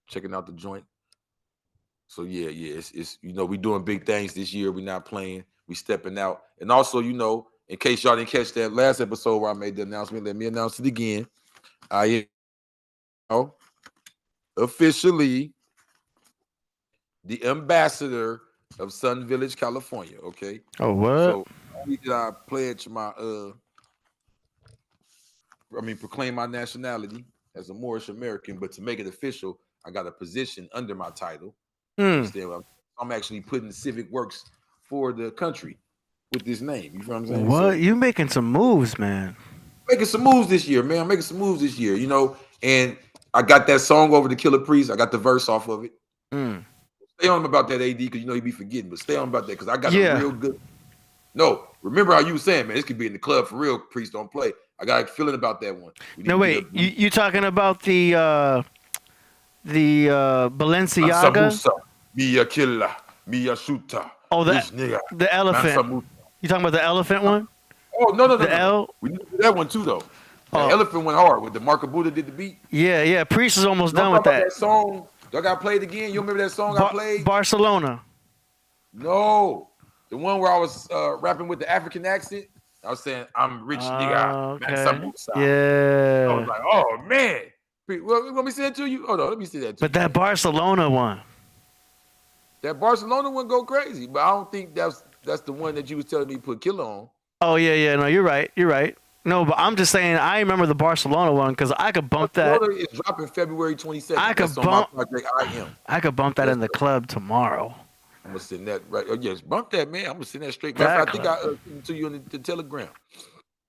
Checking out the joint. So it's we doing big things this year. We're not playing. We stepping out. And also, in case y'all didn't catch that last episode where I made the announcement, let me announce it again. I am officially the ambassador of Sun Village, California. Okay. Oh, what? So only did I pledge my proclaim my nationality as a Moorish American, but to make it official, I got a position under my title. I'm actually putting civic works for the country with this name. You know what I'm saying? What? So, You making some moves, man. Making some moves this year, man. I'm making some moves this year, you know. And I got that song over to Killah Priest. I got the verse off of it. Stay on him about that, AD, because you know you be forgetting, but stay on about that because I got a real good. No, remember how you were saying, man, this could be in the club for real. Priest don't play. I got a feeling about that one. No, wait, you talking about the Balenciaga? Mia Killah, Mia Shuta. Oh, this nigga. The elephant. You talking about the elephant one? Oh, no. L? We need to do that one too, though. The elephant went hard with the Marco Buddha did the beat. Yeah. Priest is almost done with that. That song. I got played again. You remember that song I played? Barcelona. No. The one where I was rapping with the African accent. I was saying, I'm rich nigga. Okay. Yeah. I was like, oh, man. Well, let me say that to you. Hold on, let me say that to you. But that Barcelona one. That Barcelona one go crazy, but I don't think that's the one that you was telling me to put Killah on. Oh, yeah. No, you're right. No, but I'm just saying I remember the Barcelona one because I could bump that. It's dropping February 22nd. I could bump that in the club tomorrow. I'm gonna send that right. Oh, yes, bump that, man. I'm gonna send that straight. I think I sent it to you on the Telegram.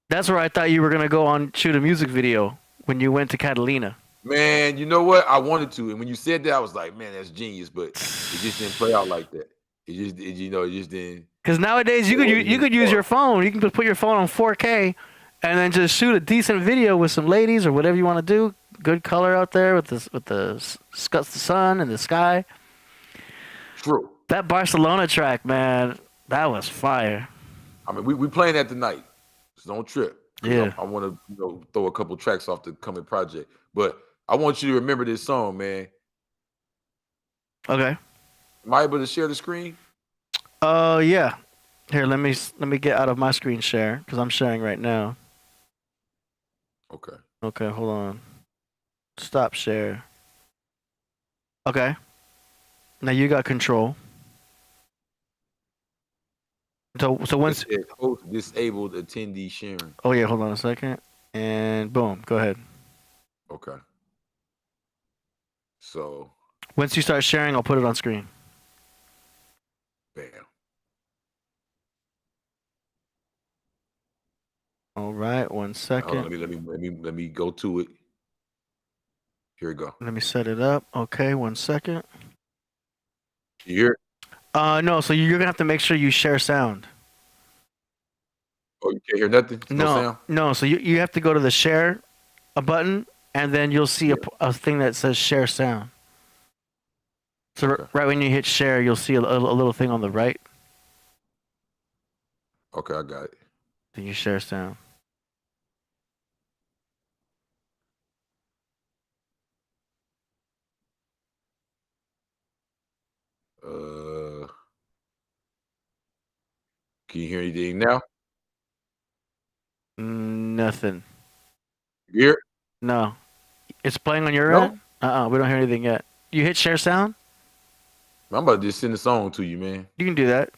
That's where I thought you were gonna go on shoot a music video when you went to Catalina. Man, you know what? I wanted to, and when you said that, I was like, man, that's genius. But it just didn't play out like that. It just didn't. Because nowadays you could use your phone. You can just put your phone on 4K, and then just shoot a decent video with some ladies or whatever you want to do. Good color out there with the sun and the sky. True. That Barcelona track, man, that was fire. I mean, we playing that tonight, so don't trip. Yeah. I want to throw a couple tracks off the coming project, but I want you to remember this song, man. Okay. Am I able to share the screen? Yeah. Here, let me get out of my screen share because I'm sharing right now. Okay. Okay, hold on. Stop share. Okay. Now you got control. So once host disabled attendee sharing. Oh yeah, hold on a second. And boom, go ahead. Okay. So once you start sharing, I'll put it on screen. Bam. All right, 1 second. Let me go to it. Here we go. Let me set it up. Okay, 1 second. You hear it? No, so you're gonna have to make sure you share sound. Oh, you can't hear nothing? No. So you have to go to the share button, and then you'll see a thing that says share sound. So right when you hit share, you'll see a little thing on the right. Okay, I got it. Then you share sound. Can you hear anything now? Nothing. You hear it? No. It's playing on your end? We don't hear anything yet. You hit share sound? I'm about to just send the song to you, man. You can do that.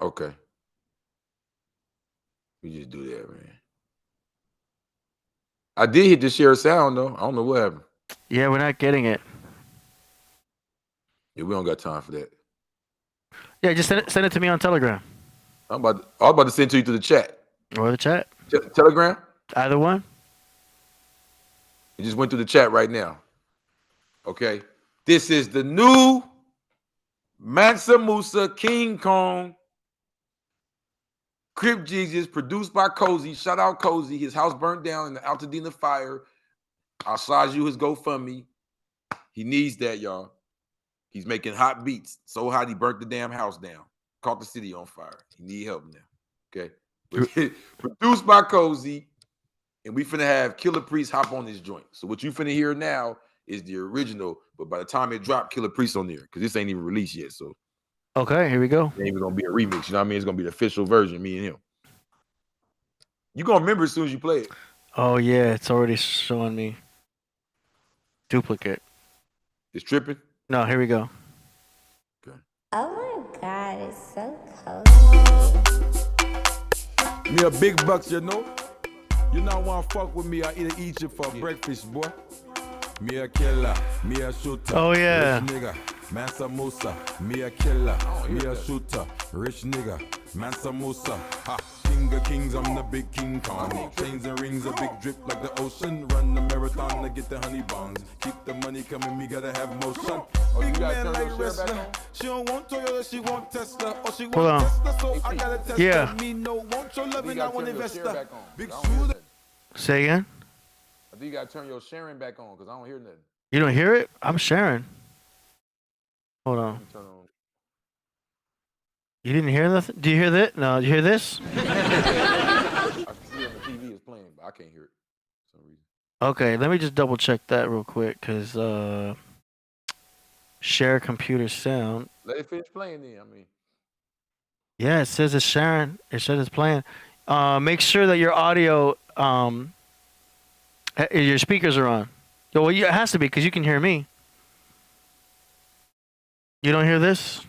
Okay. We just do that, man. I did hit the share sound, though. I don't know what happened. Yeah, we're not getting it. Yeah, we don't got time for that. Yeah, just send it to me on Telegram. I was about to send it to you through the chat. Or the chat. Telegram? Either one. It just went through the chat right now. Okay. This is the new Mansa Musa King Kong Crip Jesus, produced by Cozy. Shout out Cozy. His house burned down in the Altadena fire. I'll slide you his GoFundMe. He needs that, y'all. He's making hot beats. So hot he burnt the damn house down. Caught the city on fire. He need help now. Okay. Produced by Cozy. And we finna have Killah Priest hop on this joint. So what you finna hear now is the original, but by the time it dropped, Killah Priest on there, because this ain't even released yet. So okay, here we go. It ain't even gonna be a remix, you know what I mean? It's gonna be the official version, me and him. You gonna remember as soon as you play it. Oh yeah, it's already showing me. Duplicate. It's tripping. No, here we go. Oh my God, it's so cozy. Me a big bucks, you know. You not wanna fuck with me, I eat you for breakfast, boy. Me a killer, me a shooter. Oh, yeah. Rich nigga, Mansa Musa. Me a killer, me a shooter. Rich nigga, Mansa Musa. Ha. King of kings, I'm the big King Kong. Chains and rings, a big drip like the ocean. Run the marathon to get the honey bongs. Keep the money coming, me gotta have motion. Big man like wrestler. She don't want Toyota, she want Tesla. Or she Hold on. want Tesla, so I gotta test Yeah. her. Me no want your loving, I want investor. Big I don't hear shooter. nothing. Say again. I think you gotta turn your sharing back on because I don't hear nothing. You don't hear it? I'm sharing. Hold on. Let me turn on. You didn't hear nothing? Do you hear that? No, you hear this? I can see it on the TV is playing, but I can't hear it for some reason. Okay, let me just double check that real quick, cause share computer sound. Let it finish playing then. I mean, Yeah, it says it's sharing. It says it's playing. Make sure that your audio, your speakers are on. Well, it has to be because you can hear me. You don't hear this?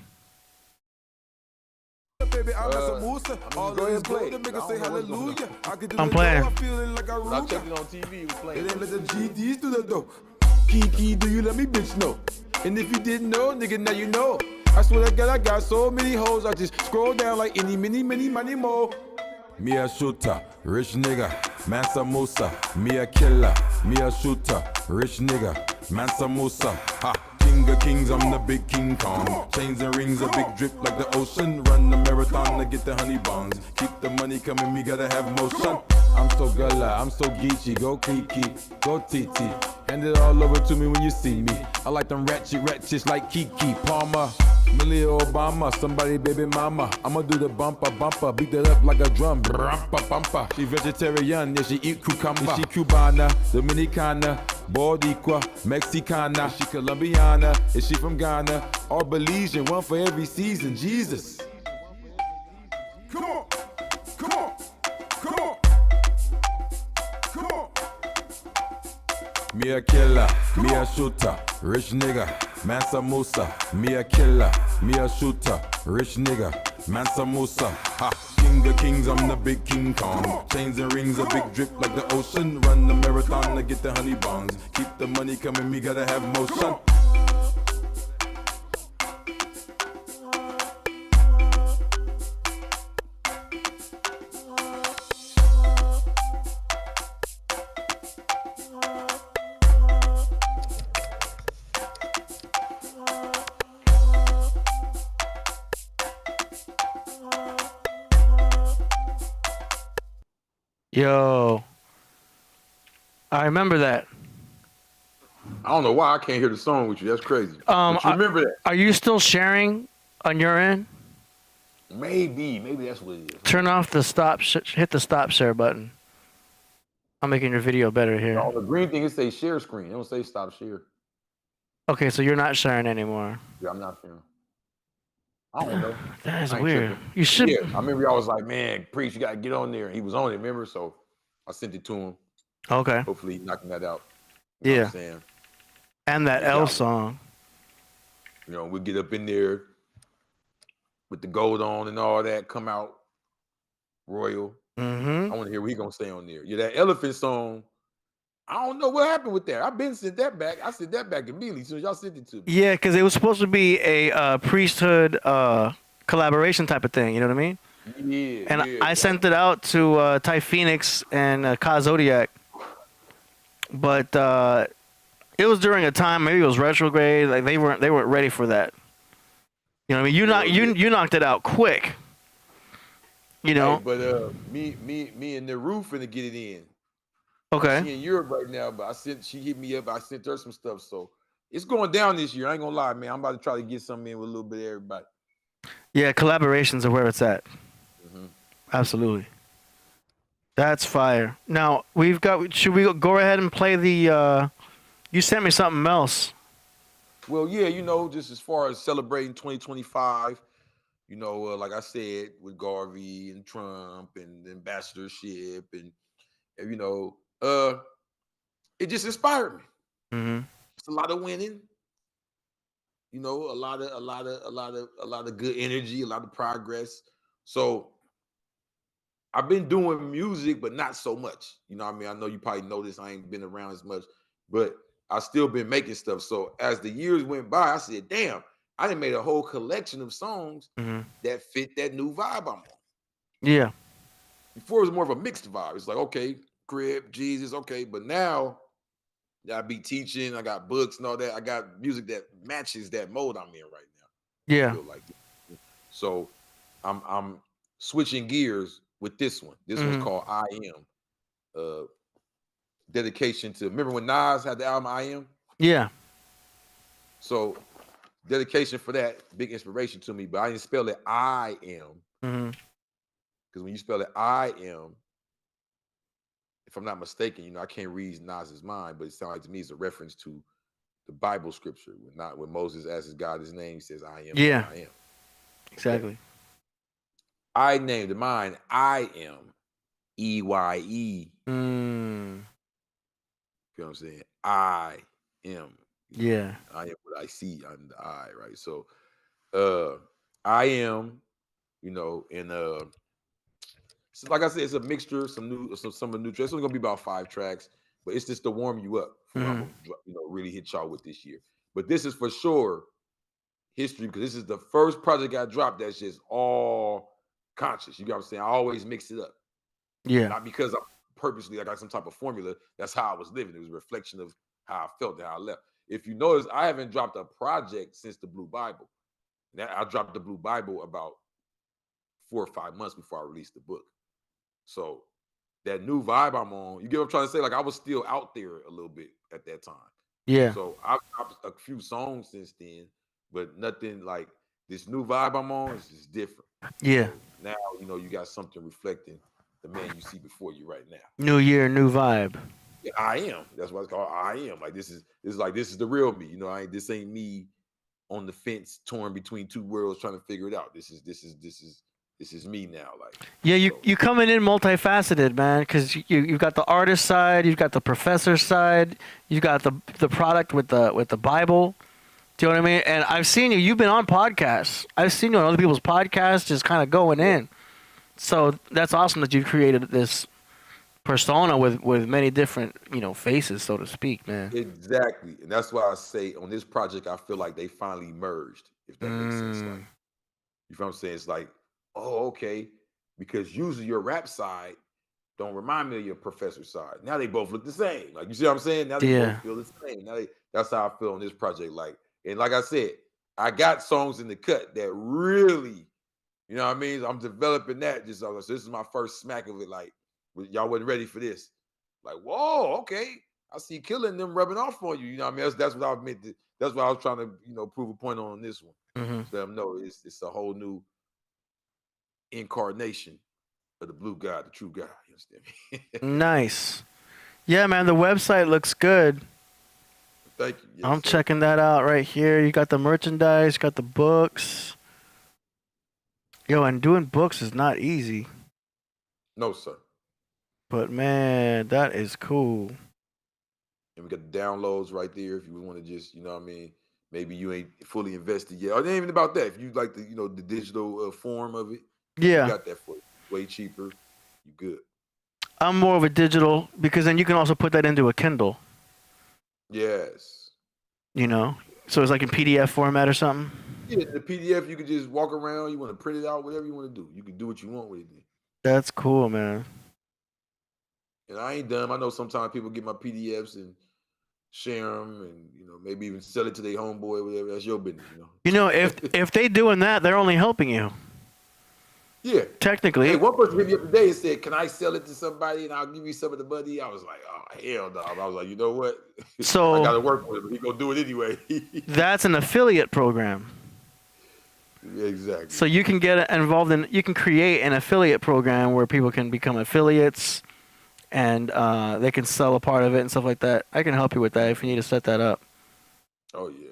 Baby, I'm I mean, all go ahead and play gold it. to make I her say don't know what's going on. hallelujah. I could do I'm the playing. dough, I feel it like a when I Ruger. checked it on TV, it was playing. It ain't let the GDs do the dough. Kiki, do you let me bitch know? And if you didn't know, nigga, now you know. I swear to God, I got so many hoes, I just scroll down like any, many, money more. Me a shooter, rich nigga, Mansa Musa. Me a killer, me a shooter, rich nigga, Mansa Musa. Ha. King of kings, I'm the big King Kong. Chains and rings, a big drip like the ocean. Run the marathon to get the honey bongs. Keep the money coming, me gotta have motion. I'm so gala, I'm so geeky. Go Kiki, go TT. Hand it all over to me when you see me. I like them ratchets like Kiki Palmer. Millie Obama, somebody baby mama. I'ma do the bumper, beat that up like a drum. Bumper. She vegetarian, yeah, she eat cucumber. Is she Cubana, Dominicana, Boricua, Mexicana? Is she Colombiana? Is she from Ghana? Or Belizean? One for every season, Jesus. Come on, come on, come on, come on. Me a killer, me a shooter, rich nigga, Mansa Musa. Me a killer, me a shooter, rich nigga, Mansa Musa. Ha. King of kings, I'm the big King Kong. Chains and rings, a big drip like the ocean. Run the marathon to get the honey bongs. Keep the money coming, me gotta have motion. Yo. I remember that. I don't know why I can't hear the song with you. That's crazy. Um, But you remember that? Are you still sharing on your end? Maybe that's what it is. Turn off the stop, hit the stop share button. I'm making your video better here. On the green thing, it says share screen. It don't say stop share. Okay, so you're not sharing anymore. Yeah, I'm not sharing. I don't know. That is I ain't weird. tripping. You should. Yeah, I remember y'all was like, man, Priest, you gotta get on there. And he was on it, remember? So I sent it to him. Okay. Hopefully he's knocking that out. You know Yeah. what I'm saying? And that Yeah. L song. You know, we'll get up in there with the gold on and all that, come out royal. Mm-hmm. I want to hear what he gonna say on there. Yeah, that elephant song. I don't know what happened with that. I've been sent that back. I sent that back immediately as soon as y'all sent it to me. Yeah, because it was supposed to be a priesthood collaboration type of thing. You know what I mean? Yeah. And yeah, I sent it out to Ty Phoenix and Ka Zodiac, but it was during a time, maybe it was retrograde. Like they weren't ready for that. You know what I mean? You knocked it out quick. You know? Hey, but me and the roof finna get it in. Okay. She in Europe right now, but she hit me up. I sent her some stuff, so it's going down this year. I ain't gonna lie, man. I'm about to try to get something in with a little bit of everybody. Yeah, collaborations are where it's at. Mhm. Absolutely. That's fire. Now should we go ahead and play the? You sent me something else. Well, yeah, you know, just as far as celebrating 2025, You know, like I said, with Garvey and Trump and ambassadorship and you know, it just inspired me. Mm-hmm. It's a lot of winning, you know, a lot of good energy, a lot of progress. So I've been doing music, but not so much. You know what I mean? I know you probably noticed I ain't been around as much, but I still been making stuff. So as the years went by, I said, damn, I done made a whole collection of songs Mm-hmm. that fit that new vibe I'm on. Yeah. Before it was more of a mixed vibe. It's like, okay, Crip, Jesus, okay. But now I be teaching, I got books and all that. I got music that matches that mode I'm in right now. I Yeah. feel like so I'm switching gears with this one. This one's Mm-hmm. called I Am. Dedication to, remember when Nas had the album I Am? Yeah. So dedication for that, big inspiration to me, but I didn't spell it I am. Mm-hmm. Because when you spell it I am, if I'm not mistaken, you know, I can't read Nas's mind, but it sounds like to me it's a reference to the Bible scripture. When Moses asks God his name, he says, I am Yeah. I am. Exactly. I named mine I am EYE. Mm. You know what I'm saying? I am. Yeah. I am what I see. I'm the I, right? So I am, you know, and so like I said, it's a mixture, some of the new tracks. It's only gonna be about 5 tracks, but it's just to warm you up for what I'm Mm-hmm. gonna, you know, really hit y'all with this year. But this is for sure history because this is the first project I dropped that's just all conscious. You got what I'm saying? I always mix it up. Yeah. Not because I purposely I got some type of formula. That's how I was living. It was a reflection of how I felt and how I left. If you notice, I haven't dropped a project since the Blue Bible. I dropped the Blue Bible about 4 or 5 months before I released the book. So that new vibe I'm on, you get what I'm trying to say? Like I was still out there a little bit at that time. Yeah. So I've dropped a few songs since then, but nothing like this new vibe I'm on is just different. Yeah. So now, you know, you got something reflecting the man you see before you right now. New year, new vibe. Yeah, I am. That's what it's called. I am. Like this is the real me. You know, this ain't me on the fence, torn between two worlds, trying to figure it out. This is me now. Like Yeah, so. you coming in multifaceted, man, because you've got the artist side, you've got the professor side, you've got the product with the Bible. Do you know what I mean? And I've seen you've been on podcasts. I've seen you on other people's podcasts just kind of going in. So that's awesome that you've created this persona with many different, you know, faces, so to speak, man. Exactly. And that's why I say on this project, I feel like they finally merged, if that makes sense. Like, you feel what I'm saying? It's like, oh, okay. Because usually your rap side don't remind me of your professor side. Now they both look the same. Like, you see what I'm saying? Now they both feel the same. That's how I feel on this project. Like, and like I said, I got songs in the cut that really, you know what I mean? I'm developing that. So this is my first smack of it. Like, y'all wasn't ready for this. Like, whoa, okay. I see Killah and them rubbing off on you. You know what I mean? That's what I meant. That's what I was trying to, you know, prove a point on this one. Mm-hmm. So let them know it's a whole new incarnation of the blue God, the true God. You understand me? Nice. Yeah, man, the website looks good. Thank you. Yes, I'm sir. checking that out right here. You got the merchandise, got the books. Yo, and doing books is not easy. No, sir. But man, that is cool. And we got the downloads right there. If you want to just, you know what I mean, maybe you ain't fully invested yet. Or it ain't even about that. If you like the, you know, the digital form of it, Yeah. you got that for you. Way cheaper. You good. I'm more of a digital because then you can also put that into a Kindle, Yes. you know? So it's like in PDF format or something? Yeah, the PDF, you can just walk around. You want to print it out, whatever you want to do. You can do what you want with it. That's cool, man. And I ain't dumb. I know sometimes people get my PDFs and share them and, you know, maybe even sell it to their homeboy, whatever. That's your business, you know? You know, if they doing that, they're only helping you. Yeah. Technically. Hey, one person hit me up today and said, can I sell it to somebody and I'll give you some of the money? I was like, oh, hell no. I was like, you know what? So I got to work with him. He going to do it anyway. That's an affiliate program. Yeah, exactly. So you can get involved in, you can create an affiliate program where people can become affiliates and they can sell a part of it and stuff like that. I can help you with that if you need to set that up. Oh, yeah.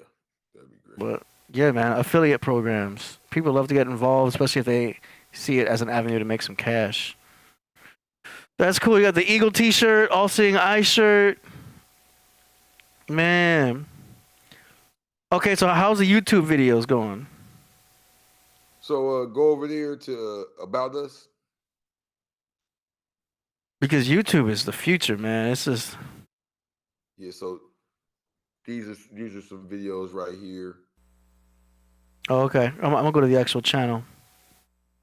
That'd be great. But yeah, man, affiliate programs. People love to get involved, especially if they see it as an avenue to make some cash. That's cool. You got the Eagle T-shirt, All Seeing Eye shirt. Man. Okay, so how's the YouTube videos going? So go over there to About Us. Because YouTube is the future, man. It's just Yeah, so these are some videos right here. oh, okay. I'm gonna go to the actual channel.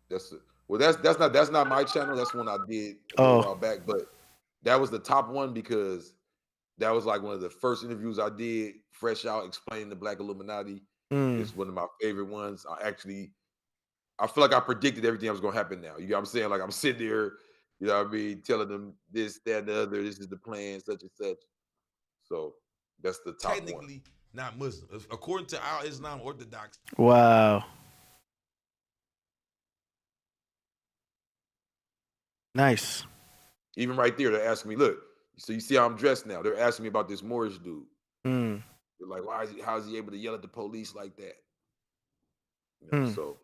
That's not my channel. That's one I did a Oh. while back, but that was the top one because that was like one of the first interviews I did, fresh out, explaining the Black Illuminati. It's one of my favorite ones. I feel like I predicted everything that was gonna happen now. You know what I'm saying? Like I'm sitting there, you know what I mean, telling them this, that, and the other, this is the plan, such and such. So that's the top Technically not Muslim. According to our Islam Orthodox. Wow. Nice. Even right there, they're asking me, look, so you see how I'm dressed now. They're asking me about this Moorish dude. Mm. They're like, how is he able to yell at the police like that? You know, so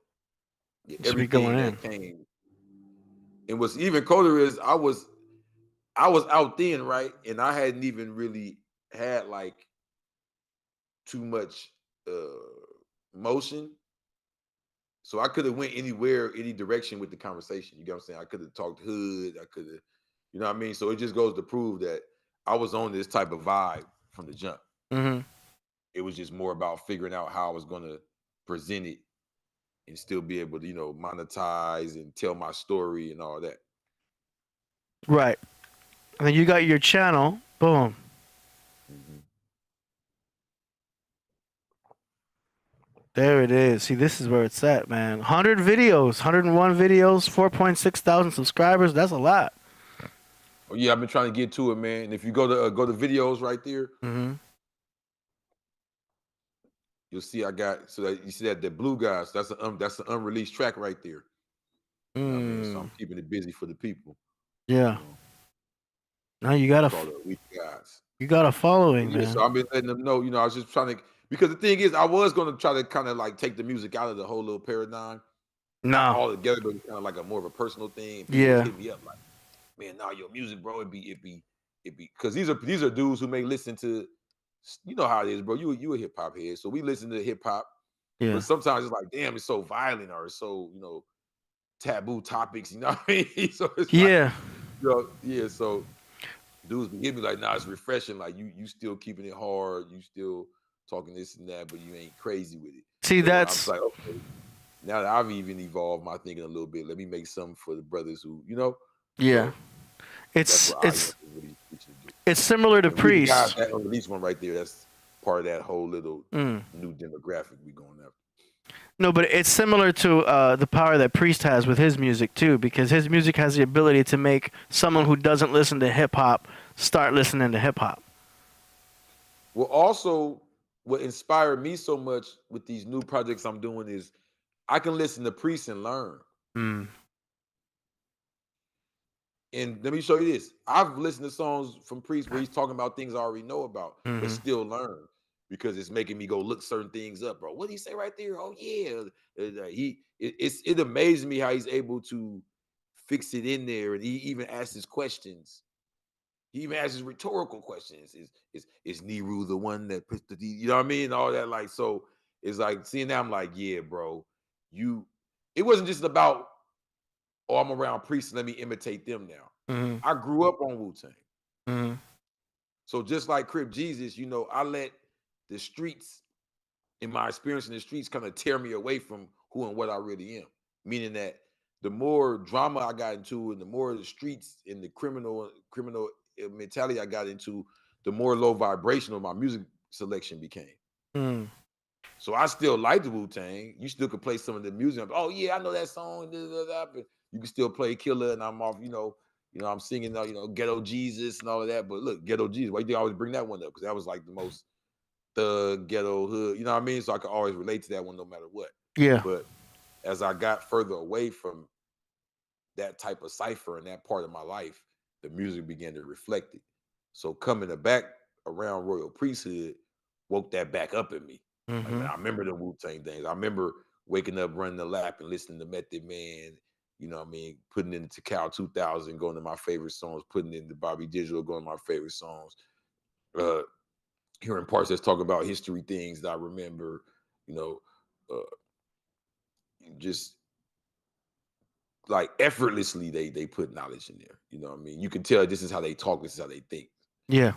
yeah, everything that came. And what's even colder is I was out then, right? And I hadn't even really had like too much motion. So I could have went anywhere, any direction with the conversation. You get what I'm saying? I could have talked hood. I could have, you know what I mean? So it just goes to prove that I was on this type of vibe from the jump. Mm-hmm. It was just more about figuring out how I was going to present it and still be able to, you know, monetize and tell my story and all that. Right. And then you got your channel. Boom. Mm-hmm. There it is. See, this is where it's at, man. 100 videos, 101 videos, 4.6 thousand subscribers. That's a lot. Oh yeah, I've been trying to get to it, man. And if you go to videos right there, you'll see I got you see that the Blue Guys. That's an unreleased track right there. You know what I mean? So I'm keeping it busy for the people. Yeah. Now you got you got a following, man. So I've been letting them know. You know, I was just trying to, because the thing is, I was going to try to kind of like take the music out of the whole little paradigm. Not all together, but kind of like a more of a personal thing. People hit me up like, man, nah, your music, bro, it be, because these are dudes who may listen to, you know how it is, bro. You a hip hop head, so we listen to hip hop. Yeah. But sometimes it's like, damn, it's so violent or it's so, you know, taboo topics. You know what I mean? So it's yeah, like, you know, so dudes be hitting me like, nah, it's refreshing. Like you still keeping it hard. You still talking this and that, but you ain't crazy with it. See, so that's I'm like, okay. Now that I've even evolved my thinking a little bit, let me make something for the brothers who, you know. Yeah. So it's similar to Priest. That unreleased one right there, that's part of that whole little new demographic we going after. No, but it's similar to the power that Priest has with his music too, because his music has the ability to make someone who doesn't listen to hip hop start listening to hip hop. Well, also, what inspired me so much with these new projects I'm doing is I can listen to Priest and learn. And let me show you this. I've listened to songs from Priest where he's talking about things I already know about, but still learn, because it's making me go look certain things up, bro. What did he say right there? Oh yeah, it amazes me how he's able to fix it in there, and he even asks his questions. He even asks his rhetorical questions. Is Nehru the one that puts the, you know what I mean? All that, like, so it's like seeing that, I'm like, yeah, bro, it wasn't just about, oh, I'm around Priests, let me imitate them now. I grew up on Wu-Tang. So just like Crip Jesus, you know, I let the streets, in my experience in the streets, kind of tear me away from who and what I really am. Meaning that the more drama I got into and the more the streets and the criminal mentality I got into, the more low vibrational my music selection became. So I still like the Wu-Tang. You still could play some of the music. Oh yeah, I know that song. But you can still play Killah, and I'm off. You know, I'm singing, you know, Ghetto Jesus and all of that. But look, Ghetto Jesus. Why do you always bring that one up? Because that was like the most thug ghetto hood. You know what I mean? So I could always relate to that one, no matter what. Yeah. But as I got further away from that type of cipher and that part of my life, the music began to reflect it. So coming back around Royal Priesthood woke that back up in me. Like, man, I remember the Wu-Tang things. I remember waking up, running the lap, and listening to Method Man. You know what I mean? Putting in the Takao 2000, going to my favorite songs. Putting in the Bobby Digital, going to my favorite songs. Hearing parts that's talking about history things that I remember. You know, just like effortlessly they put knowledge in there. You know what I mean? You can tell this is how they talk, this is how they think. Yeah.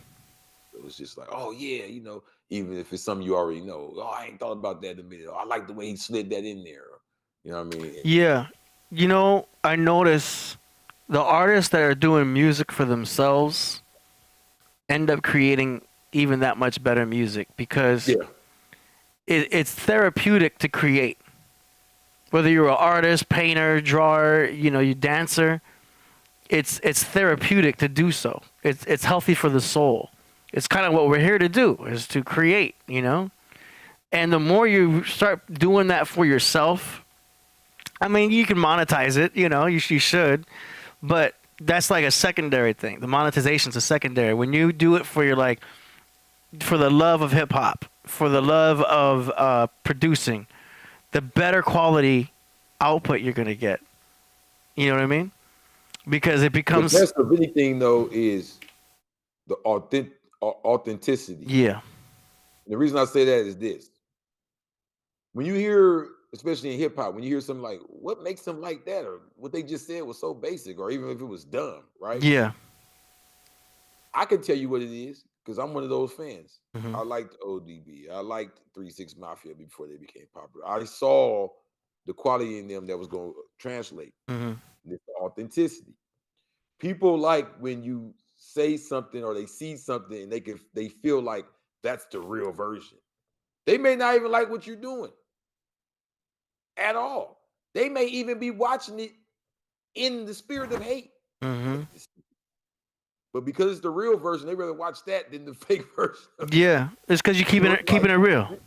It was just like, oh yeah, you know, even if it's something you already know. Oh, I ain't thought about that in a minute. Oh, I like the way he slid that in there. You know what I mean? Yeah. You know, I notice the artists that are doing music for themselves end up creating even that much better music because it's therapeutic to create. Whether you're an artist, painter, drawer, you know, you dancer, it's therapeutic to do so. It's healthy for the soul. It's kind of what we're here to do, is to create, you know? And the more you start doing that for yourself, I mean, you can monetize it, you know, you should, but that's like a secondary thing. The monetization's a secondary. When you do it for for the love of hip hop, for the love of producing, the better quality output you're going to get. You know what I mean? Because it becomes... The best of anything, though, is the authenticity. Yeah. And the reason I say that is this. When you hear, especially in hip-hop, when you hear something like, what makes them like that? Or what they just said was so basic, or even if it was dumb, right? Yeah. I can tell you what it is, because I'm one of those fans. Mm-hmm. I liked ODB. I liked 3 6 Mafia before they became popular. I saw the quality in them that was going to translate. Mm-hmm. The authenticity. People like when you say something or they see something and they feel like that's the real version. They may not even like what you're doing at all. They may even be watching it in the spirit of hate. Mm-hmm. But because it's the real version, they rather watch that than the fake version. Yeah, it's because you're keeping it real.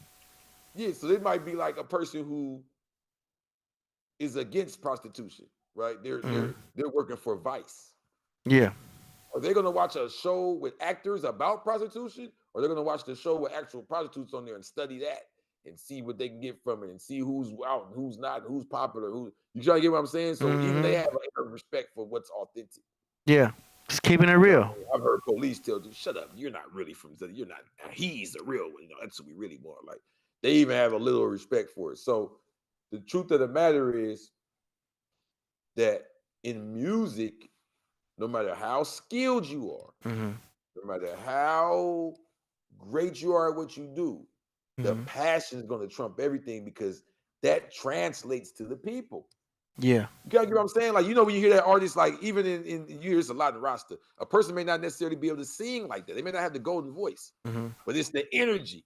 Yeah, so they might be like a person who is against prostitution, right? They're working for Vice. Yeah. Are they going to watch a show with actors about prostitution, or they're going to watch the show with actual prostitutes on there and study that and see what they can get from it and see who's out and who's not, who's popular, who... You trying to get what I'm saying? So even they have a respect for what's authentic. Yeah, just keeping it real. I've heard police tell you, "Shut up! You're not really from. You're not. He's the real one. You know, that's what we really want." Like they even have a little respect for it. So the truth of the matter is that in music, no matter how skilled you are, no matter how great you are at what you do, the passion is going to trump everything because that translates to the people. Yeah. You gotta get what I'm saying? Like, you know, when you hear that artist, like even in you hear this a lot in the roster, a person may not necessarily be able to sing like that. They may not have the golden voice, but it's the energy.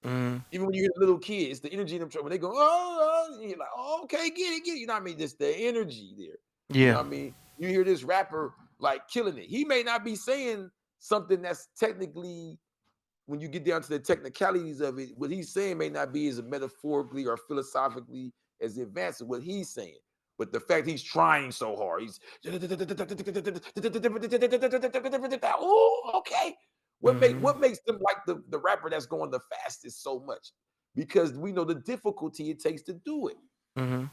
Even when you hear the little kids, it's the energy in them. When they go, oh, you're like, oh, okay, get it. You know what I mean? Just the energy there. Yeah. You know what I mean? You hear this rapper like killing it. He may not be saying something that's technically, when you get down to the technicalities of it, what he's saying may not be as metaphorically or philosophically as advanced as what he's saying. But the fact he's trying so hard, he's oh, okay. What makes them like the rapper that's going the fastest so much? Because we know the difficulty it takes to do it.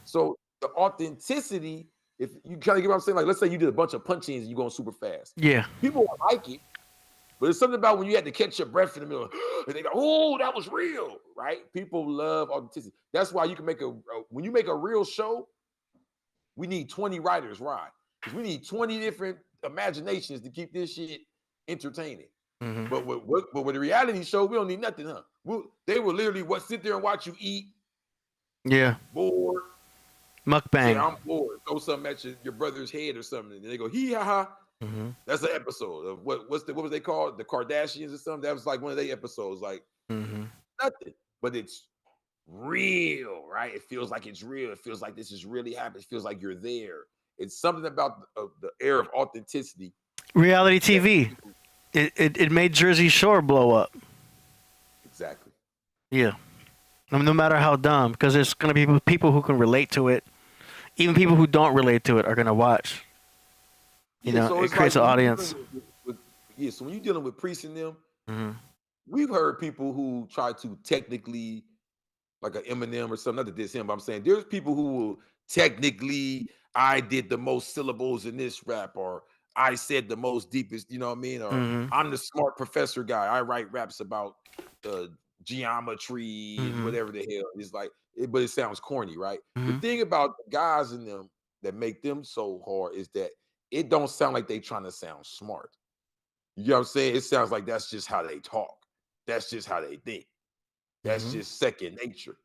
So the authenticity, if you kind of get what I'm saying, like let's say you did a bunch of punch-ins and you're going super fast. Yeah. People won't like it, but it's something about when you had to catch your breath in the middle and they go, oh, that was real, right? People love authenticity. That's why you can make when you make a real show, we need 20 writers, right? Because we need 20 different imaginations to keep this shit entertaining. But with a reality show, we don't need nothing, huh? They will literally sit there and watch you eat. Yeah. Bored. Mukbang. Say, I'm bored. Throw something at your brother's head or something. And they go, hee ha ha. That's an episode of what was they called? The Kardashians or something? That was like one of their episodes. Like nothing. But it's real, right? It feels like it's real. It feels like this is really happening. It feels like you're there. It's something about the air of authenticity. Reality TV. It made Jersey Shore blow up. Exactly. Yeah. No matter how dumb, because there's going to be people who can relate to it. Even people who don't relate to it are going to watch. You know, so it creates an audience. So when you're dealing with Priest and them, we've heard people who try to technically like an Eminem or something. Not that this him, but I'm saying there's people who will technically, I did the most syllables in this rap, or I said the most deepest, you know what I mean? Or Mhm. I'm the smart professor guy. I write raps about geometry and Mhm. whatever the hell. It's like, but it sounds corny, right? The Mhm. thing about the guys in them that make them so hard is that it don't sound like they trying to sound smart. You know what I'm saying? It sounds like that's just how they talk. That's just how they think. That's Mhm. just second nature.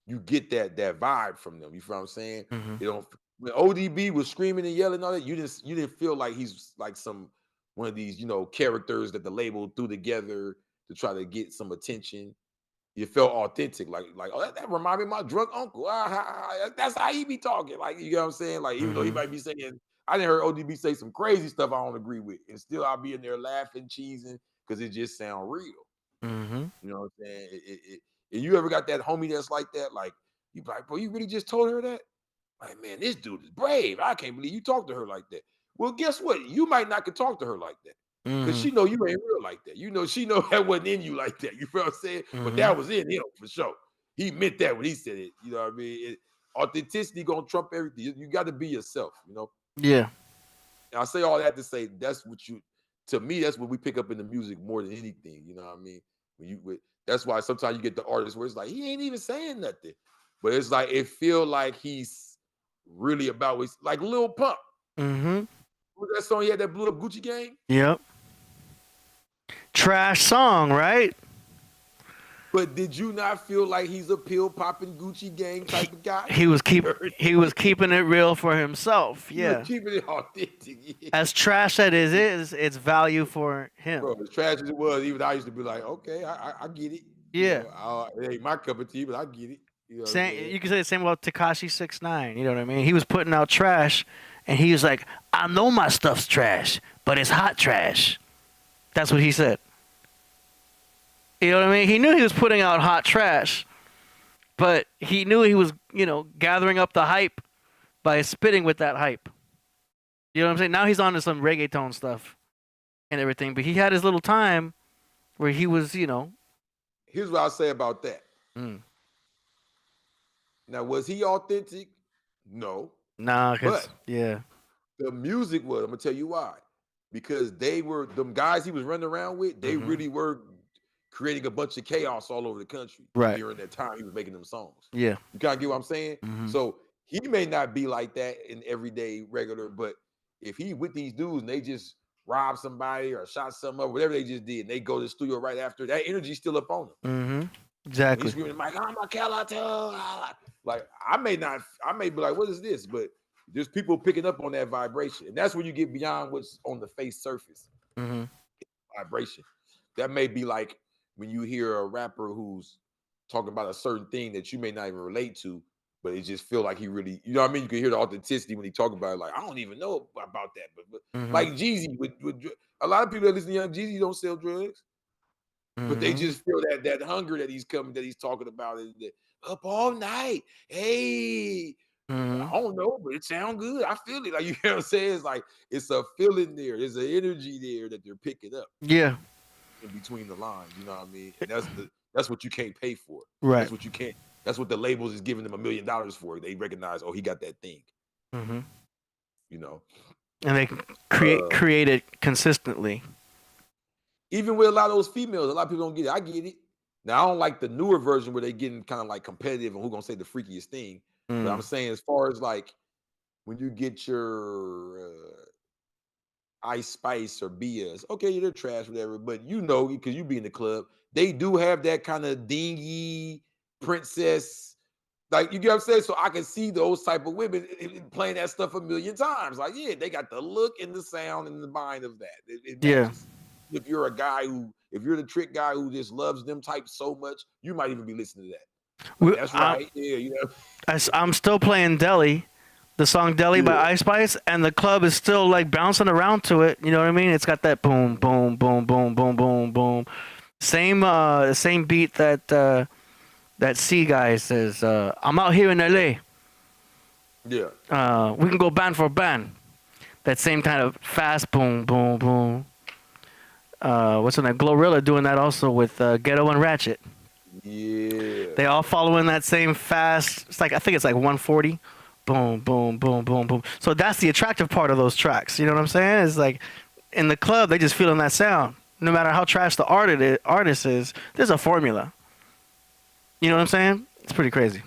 You get that vibe from them. You feel what I'm saying? Mhm. You don't when ODB was screaming and yelling and all that, you didn't feel like he's like some one of these, characters that the label threw together to try to get some attention. You felt authentic, like oh, that remind me of my drunk uncle. That's how he be talking. Like, you know what I'm saying? Like, even though he Mhm. might be saying, I didn't hear ODB say some crazy stuff I don't agree with, and still I'll be in there laughing, cheesing, because it just sound real. Mhm. You know what I'm saying? And you ever got that homie that's like that? Like, you be like, bro, you really just told her that? Like, man, this dude is brave. I can't believe you talked to her like that. Well, guess what? You might not could talk to her like that. Because Mhm. she know you ain't real like that. She know that wasn't in you like that. You feel what I'm saying? But Mhm. that was in him for sure. He meant that when he said it. You know what I mean? Authenticity gonna trump everything. You got to be yourself, Yeah. And I say all that to say to me, that's what we pick up in the music more than anything. You know what I mean? That's why sometimes you get the artists where it's like, he ain't even saying nothing. But it's like, it feel like he's really about like Lil Pump. Mhm. What was that song he had that blew up Gucci Gang? Yep. Trash song, right? But did you not feel like he's a pill popping Gucci Gang type of guy? He was keeping it real for himself. He was Yeah. keeping it authentic. Yeah. As trash as it is, it's value for him. Bro, as trash as it was, even I used to be like, okay, I get it. Yeah. It ain't my cup of tea, but I get it. You know what I'm saying? You can say the same about Tekashi 6ix9ine. You know what I mean? He was putting out trash, and he was like, "I know my stuff's trash, but it's hot trash." That's what he said. You know what I mean? He knew he was putting out hot trash, but he knew he was, gathering up the hype by spitting with that hype. You know what I'm saying? Now he's on to some reggaeton stuff and everything, but he had his little time where he was, Here's what I'll say about that. Mm. Now, was he authentic? No. Nah, But yeah. the music was. I'm gonna tell you why. Because they were them guys he was running around with. They Mhm. really were creating a bunch of chaos all over the country Right. during that time he was making them songs. Yeah. You kind of get what I'm saying? Mhm. So he may not be like that in everyday regular, but if he with these dudes and they just robbed somebody or shot something up, whatever they just did, and they go to the studio right after, that energy's still up on them. Mhm. When Exactly. he's screaming, Mike, I'm a killer too. Like, I may be like, what is this? But there's people picking up on that vibration. And that's when you get beyond what's on the face surface. Mhm. Vibration. That may be like when you hear a rapper who's talking about a certain thing that you may not even relate to, but it just feel like he really, you know what I mean? You can hear the authenticity when he talk about it. Like, I don't even know about that. But like Mhm. Jeezy, with a lot of people that listen to Young Jeezy don't sell drugs. But they Mhm. just feel that hunger that he's talking about is that up all night. Hey, Mhm. I don't know, but it sounds good. I feel it. Like, you know what I'm saying? It's like it's a feeling there. There's an energy there that they're picking up Yeah. in between the lines. You know what I mean? And that's what you can't pay for. Right. That's what you can't. That's what the labels is giving them $1 million for. They recognize, oh, he got that thing. Mhm. You know. And they create it consistently. Even with a lot of those females, a lot of people don't get it. I get it. Now, I don't like the newer version where they getting kind of like competitive and who gonna say the freakiest thing. But I'm saying, as far as like when you get your Ice Spice or Bia's, okay, they're trash, whatever. But because you be in the club, they do have that kind of dingy princess. Like, you get what I'm saying? So I can see those type of women playing that stuff 1,000,000 times. Like, yeah, they got the look and the sound and the mind of that. It matches. If you're if you're the trick guy who just loves them types so much, you might even be listening to that. Like, that's right. Yeah, I'm still playing Deli, the song Deli by Ice Spice, and the club is still like bouncing around to it. You know what I mean? It's got that boom, boom, boom, boom, boom, boom, boom. Same beat that C guy says, I'm out here in LA. Yeah. We can go band for band. That same kind of fast boom, boom, boom. What's in that? Glorilla doing that also with Ghetto and Ratchet. Yeah. They all following that same fast. It's like I think it's like 140. Boom, boom, boom, boom, boom. So that's the attractive part of those tracks. You know what I'm saying? It's like in the club they just feeling that sound. No matter how trash the artist is, there's a formula. You know what I'm saying? It's pretty crazy.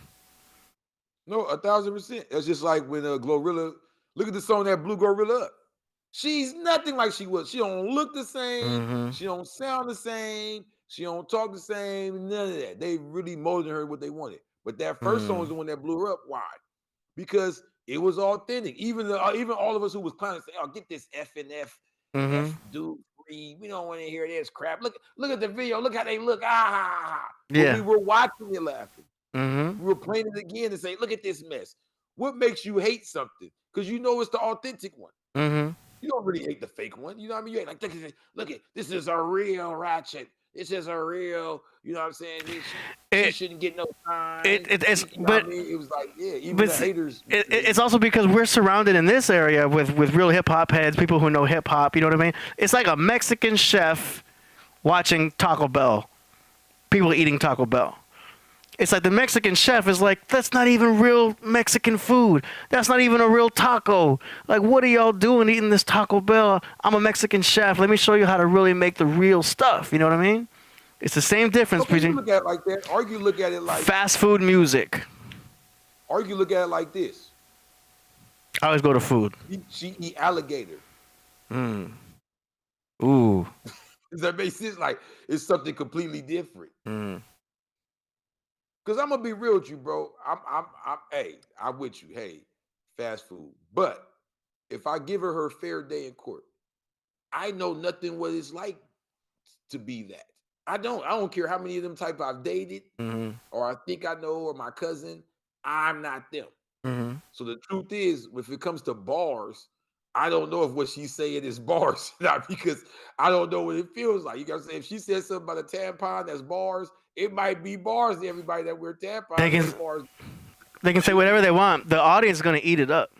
No, 1,000%. It's just like when Glorilla, look at the song that blew Glorilla up. She's nothing like she was. She don't look the same. She don't sound the same. She don't talk the same. None of that. They really molded her what they wanted. But that first song was the one that blew her up. Why? Because it was authentic. Even all of us who was clowning say, "Oh, get this F and F dude free. We don't want to hear this crap. Look at the video. Look how they look. Ah." Yeah. But we were watching it laughing. Mm-hmm. We were playing it again and say, "Look at this mess." What makes you hate something? Because you know it's the authentic one. Mm-hmm. You don't really hate the fake one. You know what I mean? You ain't like, look at this is a real Ratchet. This is a real, you know what I'm saying? She shouldn't get no time. It's you know but what I mean? It was like, yeah, even but the haters. It's also because we're surrounded in this area with real hip hop heads, people who know hip hop. You know what I mean? It's like a Mexican chef watching Taco Bell, people eating Taco Bell. It's like the Mexican chef is like, that's not even real Mexican food. That's not even a real taco. Like, what are y'all doing eating this Taco Bell? I'm a Mexican chef. Let me show you how to really make the real stuff. You know what I mean? It's the same difference between. You look at it like that, or you look at it like fast food music. Or you look at it like this. I always go to food. She eat alligator. Ooh. Does that make sense? Like, it's something completely different. Because I'm gonna be real with you, bro. I'm with you. Hey, fast food. But if I give her fair day in court, I know nothing what it's like to be that. I don't care how many of them type I've dated, or I think I know, or my cousin. I'm not them. So the truth is, if it comes to bars, I don't know if what she's saying is bars, not because I don't know what it feels like. You got to say, if she says something about a tampon that's bars, it might be bars to everybody that wear tampons. They can say whatever they want. The audience is going to eat it up.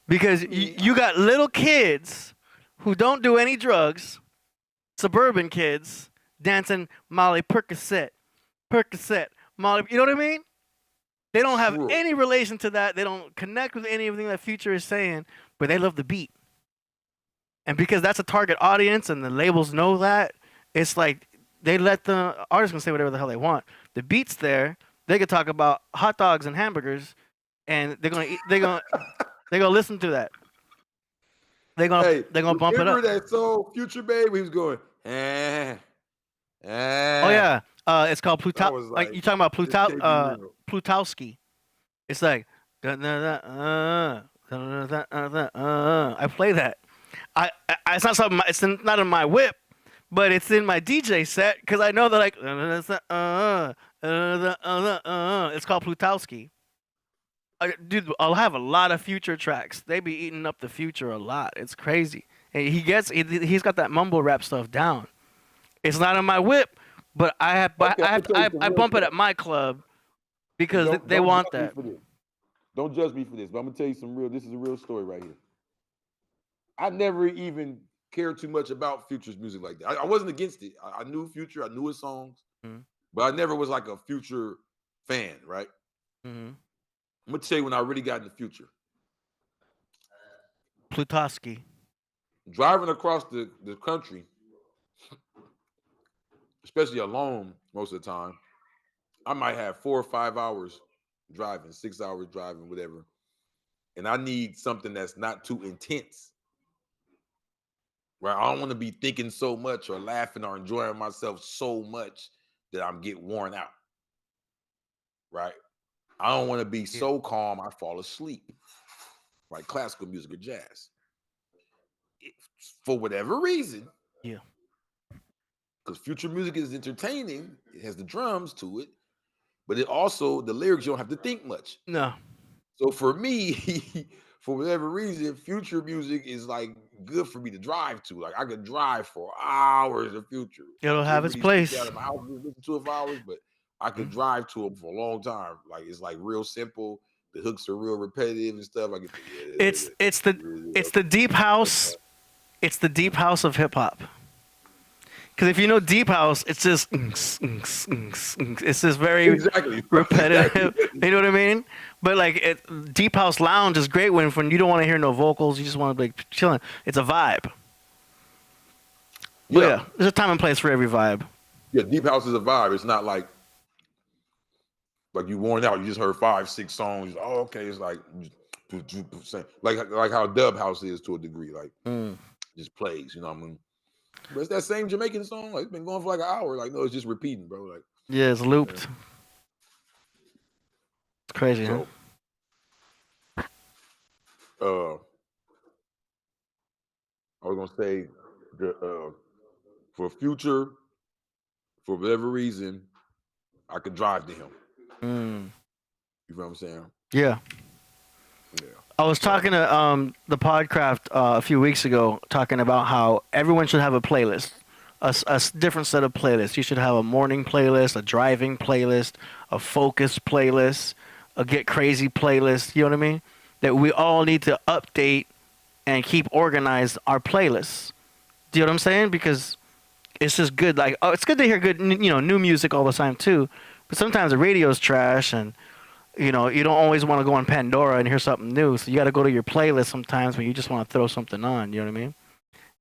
Because you got little kids who don't do any drugs, suburban kids, dancing Molly Percocet, Molly. You know what I mean? They don't have any relation to that. They don't connect with anything that Future is saying, but they love the beat. And because that's a target audience and the labels know that, it's like they let the artists can say whatever the hell they want. The beat's there. They could talk about hot dogs and hamburgers, and they're gonna listen to that. They're gonna bump it up. Remember that song Future Babe? He was going, Oh yeah, it's called Pluto. Like, you talking about Plutowski? It's like I play that. It's not something. It's not in my whip, but it's in my DJ set because I know that like it's called Plutowski. Dude, I'll have a lot of Future tracks. They be eating up the Future a lot. It's crazy. And he's got that mumble rap stuff down. It's not in my whip, but I bump it at my club because they want that. Don't judge me for this, but I'm gonna tell you this is a real story right here. I never even cared too much about Future's music like that. I wasn't against it. I knew Future, I knew his songs, but I never was like a Future fan, right? I'm gonna tell you when I really got into Future. Plutowski. Driving across the country, especially alone most of the time, I might have 4 or 5 hours driving, 6 hours driving, whatever. And I need something that's not too intense. Where I don't want to be thinking so much or laughing or enjoying myself so much that I'm get worn out. Right? I don't want to be so calm I fall asleep. Like classical music or jazz. For whatever reason. Yeah. Because Future music is entertaining. It has the drums to it. But it also, the lyrics, you don't have to think much. No. So for me, for whatever reason, Future music is like good for me to drive to. Like I could drive for hours of Future. It'll have its place. Out of my house, listen to it for hours, but I could drive to them for a long time. Like it's like real simple. The hooks are real repetitive and stuff. I get it's the deep house. It's the deep house of hip hop. Because if you know deep house, it's just it's just very Exactly. repetitive. You know what I mean? But like deep house lounge is great when you don't want to hear no vocals, you just want to be chilling. It's a vibe. But yeah, there's a time and place for every vibe. Yeah, deep house is a vibe. It's not like you worn out. You just heard 5-6 songs. Oh, okay. It's like how dub house is to a degree. Like just plays. You know what I mean? But it's that same Jamaican song. Like, it's been going for like an hour. Like, no, it's just repeating, bro. Like, yeah, it's looped. Yeah. It's crazy, so, huh? I was gonna say, for Future, for whatever reason, I could drive to him. You know what I'm saying? Yeah. Yeah. I was talking to the Podcraft a few weeks ago, talking about how everyone should have a playlist, a different set of playlists. You should have a morning playlist, a driving playlist, a focus playlist, a get crazy playlist. You know what I mean? That we all need to update and keep organized our playlists. Do you know what I'm saying? Because it's just good. Like, oh, it's good to hear good, new music all the time too. But sometimes the radio's trash, and you don't always want to go on Pandora and hear something new. So you got to go to your playlist sometimes when you just want to throw something on. You know what I mean?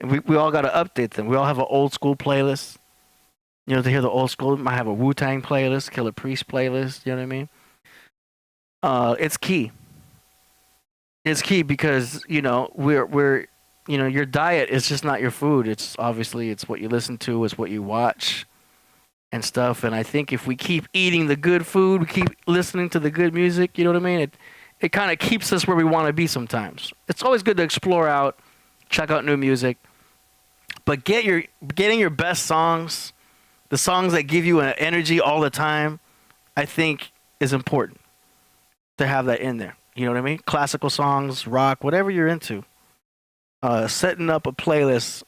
And we all got to update them. We all have an old school playlist. To hear the old school, might have a Wu-Tang playlist, Killah Priest playlist. You know what I mean? It's key. It's key because we're your diet is just not your food. It's obviously it's what you listen to, it's what you watch, and stuff. And I think if we keep eating the good food, we keep listening to the good music. You know what I mean? It kind of keeps us where we want to be. Sometimes it's always good to explore out, check out new music, but getting your best songs, the songs that give you an energy all the time, I think is important to have that in there. You know what I mean? Classical songs, rock, whatever you're into. Setting up a playlist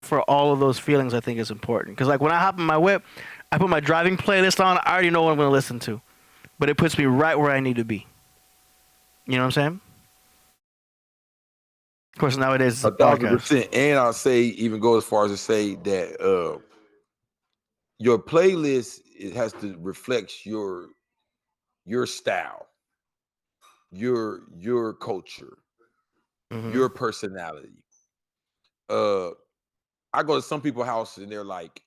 for all of those feelings, I think, is important. Because like when I hop in my whip, I put my driving playlist on. I already know what I'm going to listen to, but it puts me right where I need to be. You know what I'm saying? Of course, nowadays it's a podcast. 1,000%. And I'll say, even go as far as to say that your playlist, it has to reflect your style, your culture, your personality. I go to some people's house and they're like,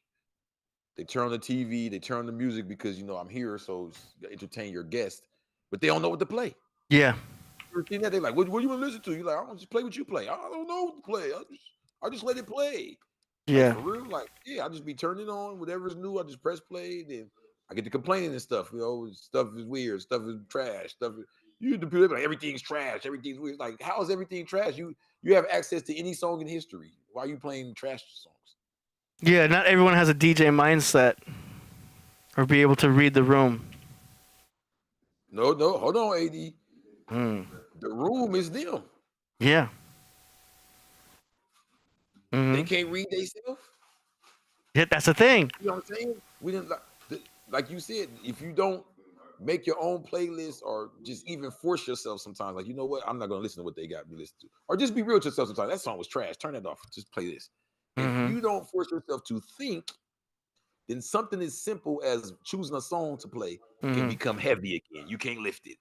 they turn on the TV, they turn on the music because I'm here, so entertain your guest, but they don't know what to play. Yeah. You seen that? They're like, what do you want to listen to? You're like, I don't just play what you play. I don't know what to play. I just let it play. Yeah. Like, for real, like, I just be turning on whatever's new. I just press play, then I get to complaining and stuff. Stuff is weird, stuff is trash, the people like everything's trash, everything's weird. Like, how is everything trash? You have access to any song in history. Why are you playing trash songs? Yeah, not everyone has a DJ mindset or be able to read the room. No, hold on, AD. The room is them. Yeah. They can't read themselves. Yeah, that's the thing. You know what I'm saying? We didn't like you said, if you don't make your own playlist or just even force yourself sometimes, like, you know what, I'm not gonna listen to what they got me listen to. Or just be real to yourself sometimes. That song was trash. Turn that off. Just play this. If you don't force yourself to think, then something as simple as choosing a song to play can become heavy again. You can't lift it.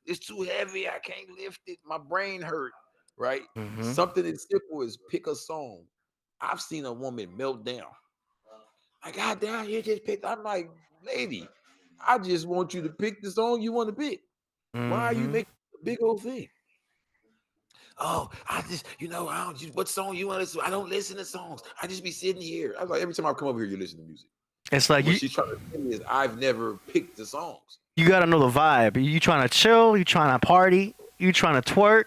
It's too heavy. I can't lift it. My brain hurt. Right? Something as simple as pick a song. I've seen a woman melt down. Like, God damn, you just picked. I'm like, lady, I just want you to pick the song you want to pick. Why are you making a big old thing? Oh, I just, I don't. What song you want to listen to? I don't listen to songs. I just be sitting here. I was like, every time I come over here, you listen to music. It's like what she's trying to tell me is I've never picked the songs. You got to know the vibe. You trying to chill? You trying to party? You trying to twerk?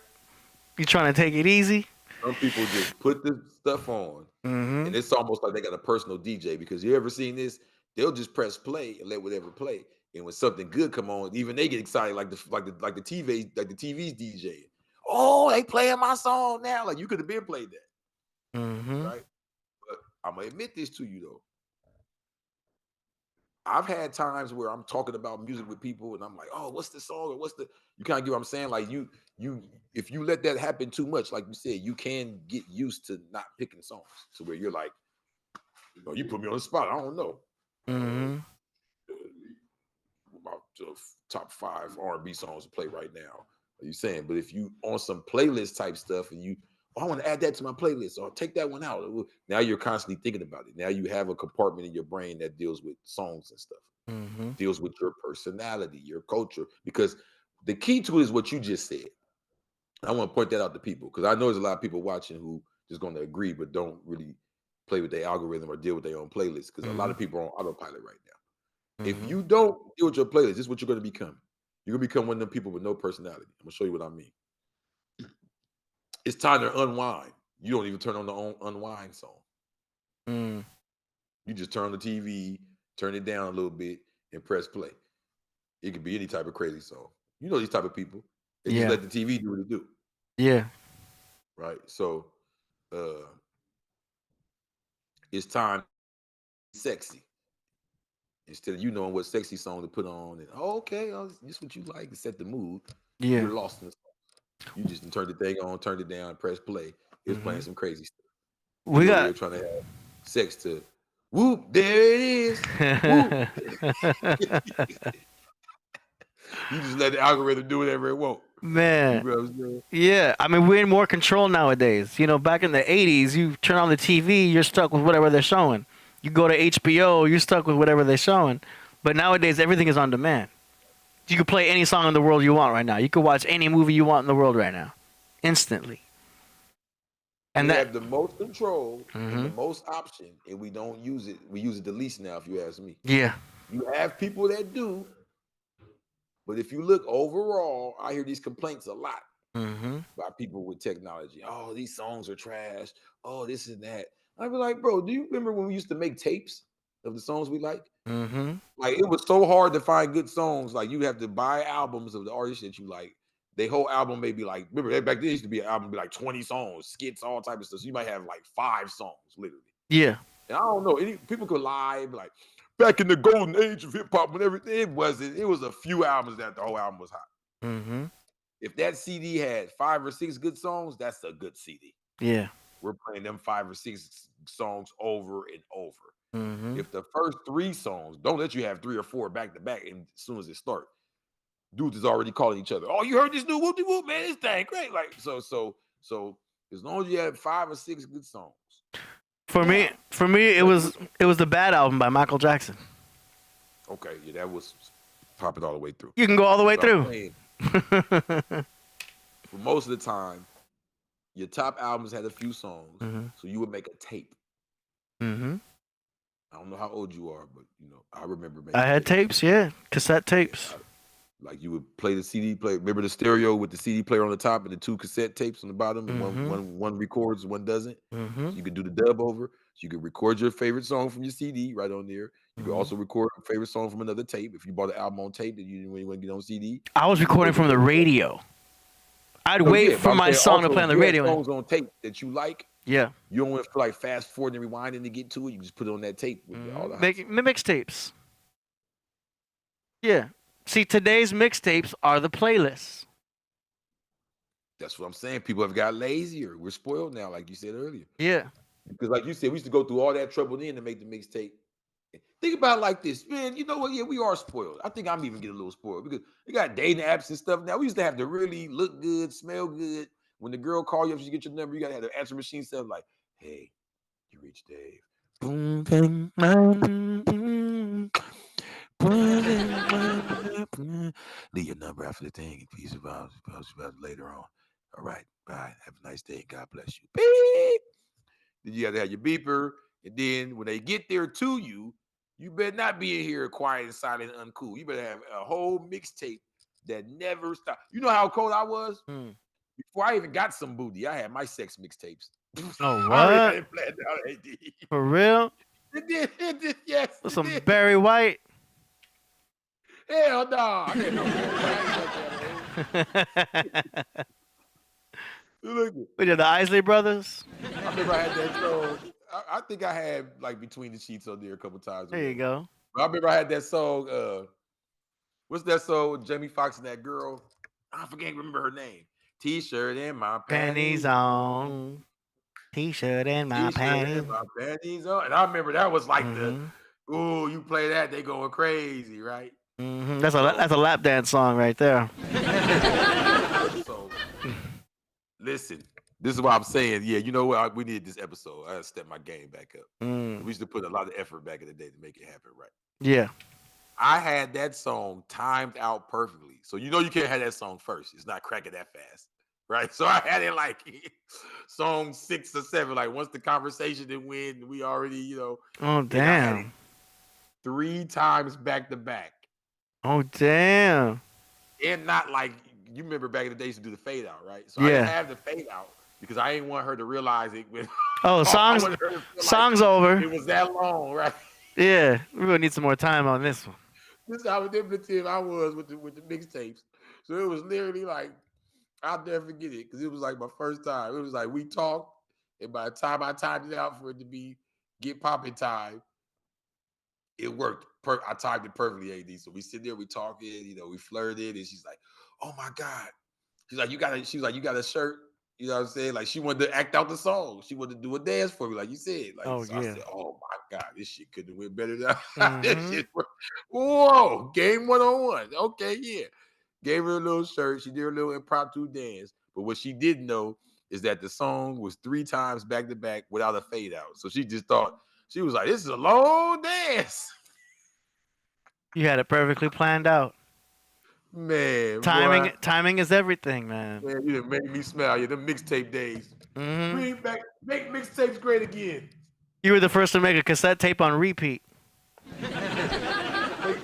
You trying to take it easy? Some people just put the stuff on, and it's almost like they got a personal DJ. Because you ever seen this? They'll just press play and let whatever play. And when something good come on, even they get excited, like the TV's DJ. Oh, they playing my song now. Like, you could have been played that, right? But I'm gonna admit this to you though. I've had times where I'm talking about music with people, and I'm like, "Oh, what's the song? Or what's the?" You kind of get what I'm saying? Like, you, if you let that happen too much, like you said, you can get used to not picking songs to where you're like, Oh, you put me on the spot. I don't know. Mm-hmm. About top 5 R&B songs to play right now. Are you saying? But if you on some playlist type stuff and I want to add that to my playlist or take that one out. Now you're constantly thinking about it. Now you have a compartment in your brain that deals with songs and stuff. Mm-hmm. Deals with your personality, your culture. Because the key to it is what you just said. I want to point that out to people because I know there's a lot of people watching who just going to agree but don't really play with their algorithm or deal with their own playlist because a lot of people are on autopilot right now. If you don't deal with your playlist, this is what you're going to become. You're going to become one of them people with no personality. I'm going to show you what I mean. It's time to unwind. You don't even turn on the unwind song. Mm. You just turn on the TV, turn it down a little bit, and press play. It could be any type of crazy song. You know these type of people. They just let the TV do what it do. Yeah. Right. So it's time to be sexy. Instead of you knowing what sexy song to put on and okay, this is what you like to set the mood. Yeah. You're lost in the song. You just turned the thing on, turned it down, press play. It's playing some crazy stuff. We You're got trying to have sex to whoop, there it is. Whoop. You just let the algorithm do whatever it wants. Man. You know what I'm saying? Yeah, I mean, we're in more control nowadays. You know, back in the 80s, you turn on the TV, you're stuck with whatever they're showing. You go to HBO, you're stuck with whatever they're showing. But nowadays, everything is on demand. You can play any song in the world you want right now. You can watch any movie you want in the world right now, instantly. And we that have the most control and the most option, and we don't use it. We use it the least now, if you ask me. Yeah. You have people that do, but if you look overall, I hear these complaints a lot by people with technology. Oh, these songs are trash. Oh, this and that. I'd be like, bro, do you remember when we used to make tapes of the songs we like? Like, it was so hard to find good songs. Like, you have to buy albums of the artists that you like. Their whole album may be like, remember, back then used to be an album, be like 20 songs, skits, all type of stuff. So you might have like 5 songs, literally. Yeah. And I don't know. People could lie and be like, back in the golden age of hip hop and everything, it wasn't. It was a few albums that the whole album was hot. If that CD had 5 or 6 good songs, that's a good CD. Yeah. We're playing them 5 or 6 songs over and over. If the first 3 songs, don't let you have 3 or 4 back to back, and as soon as it starts, dudes is already calling each other. Oh, you heard this new whoopty whoop, man? This thing great. Like so as long as you have 5 or 6 good songs. For me, it was the Bad album by Michael Jackson. Okay, yeah, that was pop it all the way through. You can go all the way through. For most of the time, your top albums had a few songs, so you would make a tape. I don't know how old you are, but you know, I remember making. I had tapes, yeah, cassette tapes. Like you would play the CD player. Remember the stereo with the CD player on the top and the 2 cassette tapes on the bottom, and one records, one doesn't. So you could do the dub over. So you could record your favorite song from your CD right on there. You could also record a favorite song from another tape. If you bought the album on tape that you didn't really want to get on CD. I was recording from the radio. I'd wait for my song to play on the radio. Songs on tape that you like. Yeah. You don't want to feel like fast forwarding and rewinding to get to it. You just put it on that tape with all the mixtapes. Yeah. See, today's mixtapes are the playlists. That's what I'm saying. People have got lazier. We're spoiled now, like you said earlier. Yeah. Because like you said, we used to go through all that trouble then to make the mixtape. Think about it like this, man. You know what? Yeah, we are spoiled. I think I'm even getting a little spoiled because we got dating apps and stuff now. We used to have to really look good, smell good. When the girl call you up, she get your number, you gotta have the answer machine stuff like, "Hey, you reached Dave." Boom, bang, leave your number after the thing. Peace about later on. All right, bye. Have a nice day. God bless you. Beep. Then you have to have your beeper, and then when they get there to you, you better not be in here quiet and silent and uncool. You better have a whole mixtape that never stops. You know how cold I was? Before I even got some booty, I had my sex mixtapes. Oh, what? For real? It did, yes. With some Barry White? Hell no. I didn't know that. We did the Isley Brothers? I remember I had that song. I think I had like Between the Sheets on there a couple times. There you go. But I remember I had that song. What's that song with Jamie Foxx and that girl? I forget. Remember her name. T-shirt and my Panties on. T-shirt and my T-shirt panties. and my panties on. And I remember that was like Mhm. the, ooh, you play that, they going crazy, right? That's a lap dance song right there. So, listen, this is what I'm saying. Yeah, you know what? We needed this episode. I gotta step my game back up. We used to put a lot of effort back in the day to make it happen right. Yeah. I had that song timed out perfectly. So you know you can't have that song first. It's not cracking that fast. Right. So I had it like song 6 or 7. Like once the conversation did win, we already, you know. Oh damn. 3 times back to back. Oh damn. And not like you remember back in the days to do the fade out, right? So Yeah. I didn't have the fade out because I didn't want her to realize it. Oh, songs over. It was that long, right? Yeah, we're gonna need some more time on this one. This is how manipulative I was with the mixtapes. So it was literally like, I'll never forget it because it was like my first time. It was like we talked, and by the time I timed it out for it to be get popping time, it worked. I timed it perfectly, AD. So we sit there, we talking, you know, we flirted, and she's like, "Oh my God," she's like, "You got a shirt." You know what I'm saying? Like she wanted to act out the song. She wanted to do a dance for me, like you said. Like Oh, so I yeah. said, "Oh my God, this shit couldn't have went better than this shit." Whoa, game 1-on-1. Okay, yeah. Gave her a little shirt. She did a little impromptu dance. But what she didn't know is that the song was 3 times back to back without a fade out. So she just thought, she was like, this is a long dance. You had it perfectly planned out. Man, Timing is everything, man. Man, you done made me smile. Yeah, them mixtape days. Mhm. Bring back, make mixtapes great again. You were the first to make a cassette tape on repeat. Make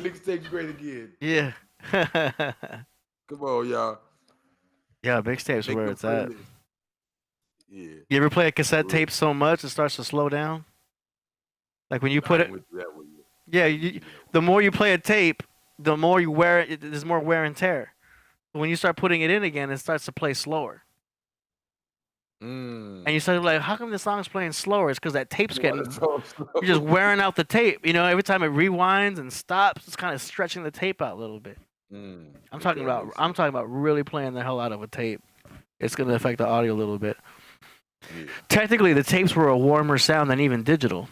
mixtapes great again. Yeah. Come on, y'all. Yeah, mixtapes are Make where them it's at. playlist. Yeah. You ever play a cassette tape so much it starts to slow down? Like when you put it. Yeah, the more you play a tape, the more you wear it. There's more wear and tear. But when you start putting it in again, it starts to play slower. And you start like, how come the song's playing slower? It's because that tape's getting. You're just wearing out the tape. You know, every time it rewinds and stops, it's kind of stretching the tape out a little bit. I'm talking about really playing the hell out of a tape. It's gonna affect the audio a little bit. Yeah. Technically, the tapes were a warmer sound than even digital.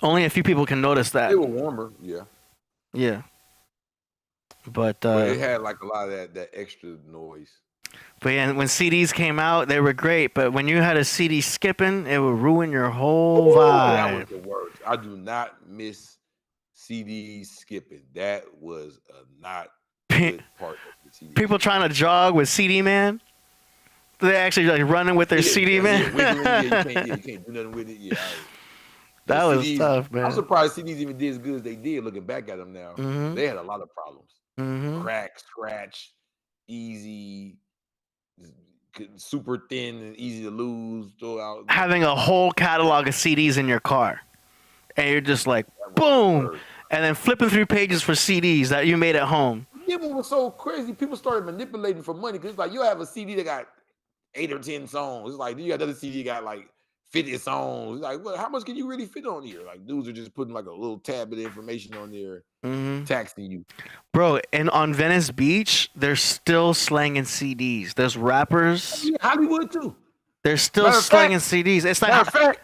Only a few people can notice that. They were warmer, yeah. Yeah. But it had like a lot of that extra noise. But yeah, when CDs came out, they were great. But when you had a CD skipping, it would ruin your whole vibe. That was the worst. I do not miss CD skipping. That was a not good part of the CD. People trying to jog with CD man. They actually like running with their CD man. Yeah, you can't do nothing with it. Yeah, that was CDs, tough, man. I'm surprised CDs even did as good as they did. Looking back at them now, they had a lot of problems. Crack, scratch, easy, super thin and easy to lose. Throw out. Having a whole catalog of CDs in your car, and you're just like, boom, and then flipping through pages for CDs that you made at home. Yeah, what was so crazy? People started manipulating for money because it's like you have a CD that got 8 or 10 songs. It's like you got another CD that got like 50 songs. It's like, well, how much can you really fit on here? Like dudes are just putting like a little tab of information on there, taxing you. Bro, and on Venice Beach, they're still slanging CDs. There's rappers. Yeah, Hollywood too. They're still slanging CDs. It's like,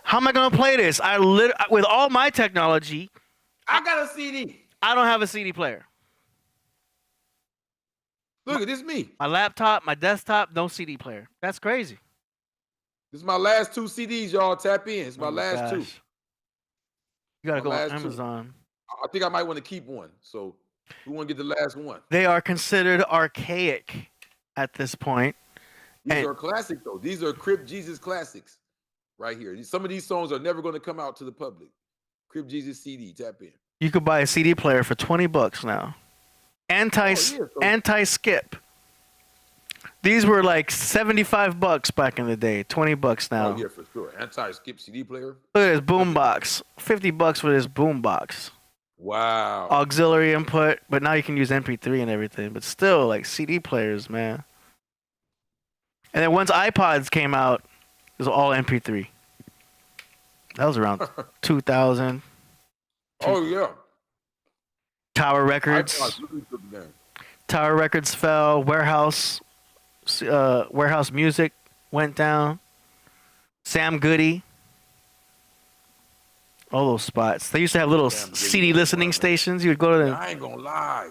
how am I gonna play this? With all my technology, I got a CD. I don't have a CD player. Look at this me. My laptop, my desktop, no CD player. That's crazy. This is my last 2 CDs, y'all. Tap in. It's my last 2. You gotta go on Amazon. I think I might want to keep one. So we want to get the last one. They are considered archaic at this point. These are classic though. These are Crip Jesus classics right here. Some of these songs are never going to come out to the public. Crip Jesus CD. Tap in. You could buy a CD player for $20 now. Anti-skip. These were like $75 back in the day. $20 now. Oh yeah, for sure. Anti-skip CD player. Look at this boombox. $50 for this boombox. Wow. Auxiliary input, but now you can use MP3 and everything. But still, like CD players, man. And then once iPods came out, it was all MP3. That was around 2000. Oh yeah. Tower Records. Tower Records fell. Warehouse Music went down. Sam Goody. All those spots. They used to have little Sam Goody CD was listening fun. stations. You would go to Yeah, them. I ain't gonna lie.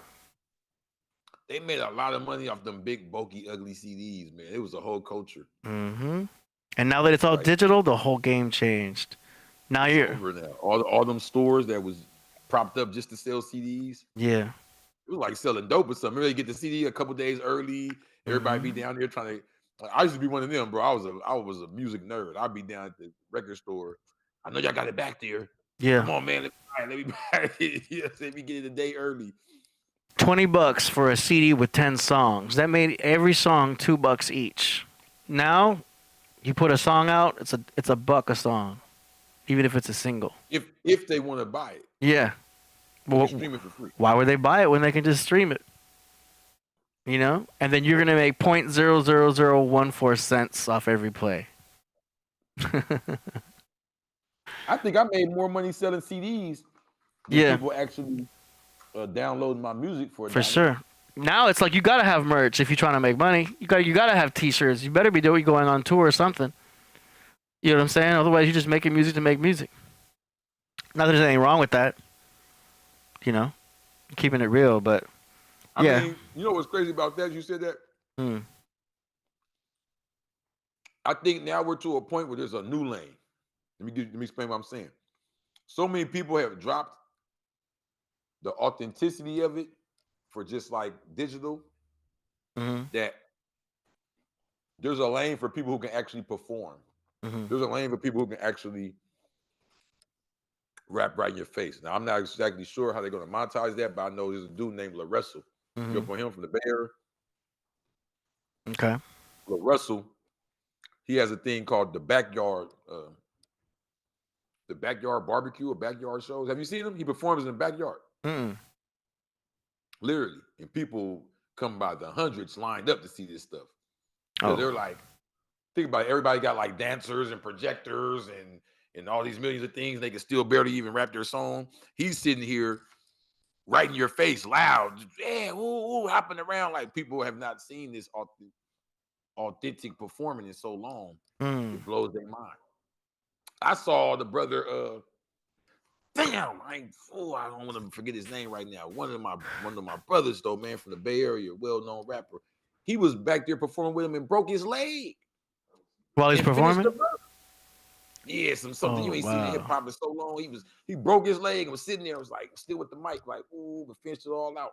They made a lot of money off them big, bulky, ugly CDs, man. It was a whole culture. Mm-hmm. And now that it's all Right. digital, the whole game changed. Now It's you're, over now. All them stores that was propped up just to sell CDs. yeah. It was like selling dope or something. Remember, you get the CD a couple days early. Everybody be down there trying to. I used to be one of them, bro. I was a music nerd. I'd be down at the record store. I know y'all got it back there. Yeah. Come on, man. Let me buy it. Yeah, let me get it a day early. $20 for a CD with 10 songs. That made every song $2 each. Now, you put a song out, it's a buck a song, even if it's a single. If they want to buy it, Yeah. you Well, can stream it for free. why would they buy it when they can just stream it? You know? And then you're gonna make 0.00014 cents off every play. I think I made more money selling CDs than Yeah. people actually downloading my music for. For sure. Now it's like you gotta have merch if you're trying to make money. You gotta have T-shirts. You better be doing going on tour or something. You know what I'm saying? Otherwise, you're just making music to make music. Not that there's anything wrong with that. You know, keeping it real, but yeah. I mean, you know what's crazy about that? You said that. Hmm. I think now we're to a point where there's a new lane. Let me explain what I'm saying. So many people have dropped the authenticity of it for just like digital that there's a lane for people who can actually perform. There's a lane for people who can actually rap right in your face. Now, I'm not exactly sure how they're going to monetize that, but I know there's a dude named La Russell. You up on him from the Bay Area? Okay. La Russell, he has a thing called the backyard barbecue or backyard shows. Have you seen him? He performs in the backyard. Literally. And people come by the hundreds lined up to see this stuff. They're like, think about it, everybody got like dancers and projectors and all these millions of things. They can still barely even rap their song. He's sitting here right in your face, loud, yeah, ooh, hopping around like people have not seen this authentic performing in so long. It blows their mind. I saw the brother, I don't want to forget his name right now. One of my brothers, though, man, from the Bay Area, well-known rapper. He was back there performing with him and broke his leg while he's performing. Yeah, something you ain't seen in hip hop in so long. He broke his leg and was sitting there. Was like still with the mic, like ooh, but finished it all out.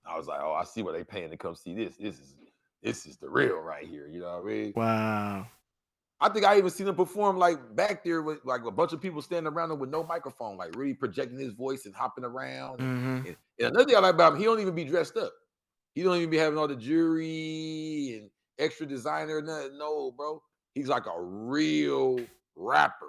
I was like, oh, I see what they paying to come see this. This is the real right here. You know what I mean? Wow. I think I even seen him perform like back there with like a bunch of people standing around him with no microphone, like really projecting his voice and hopping around. And another thing I like about him, he don't even be dressed up. He don't even be having all the jewelry and extra designer. Nothing. No, bro. He's like a real rapper.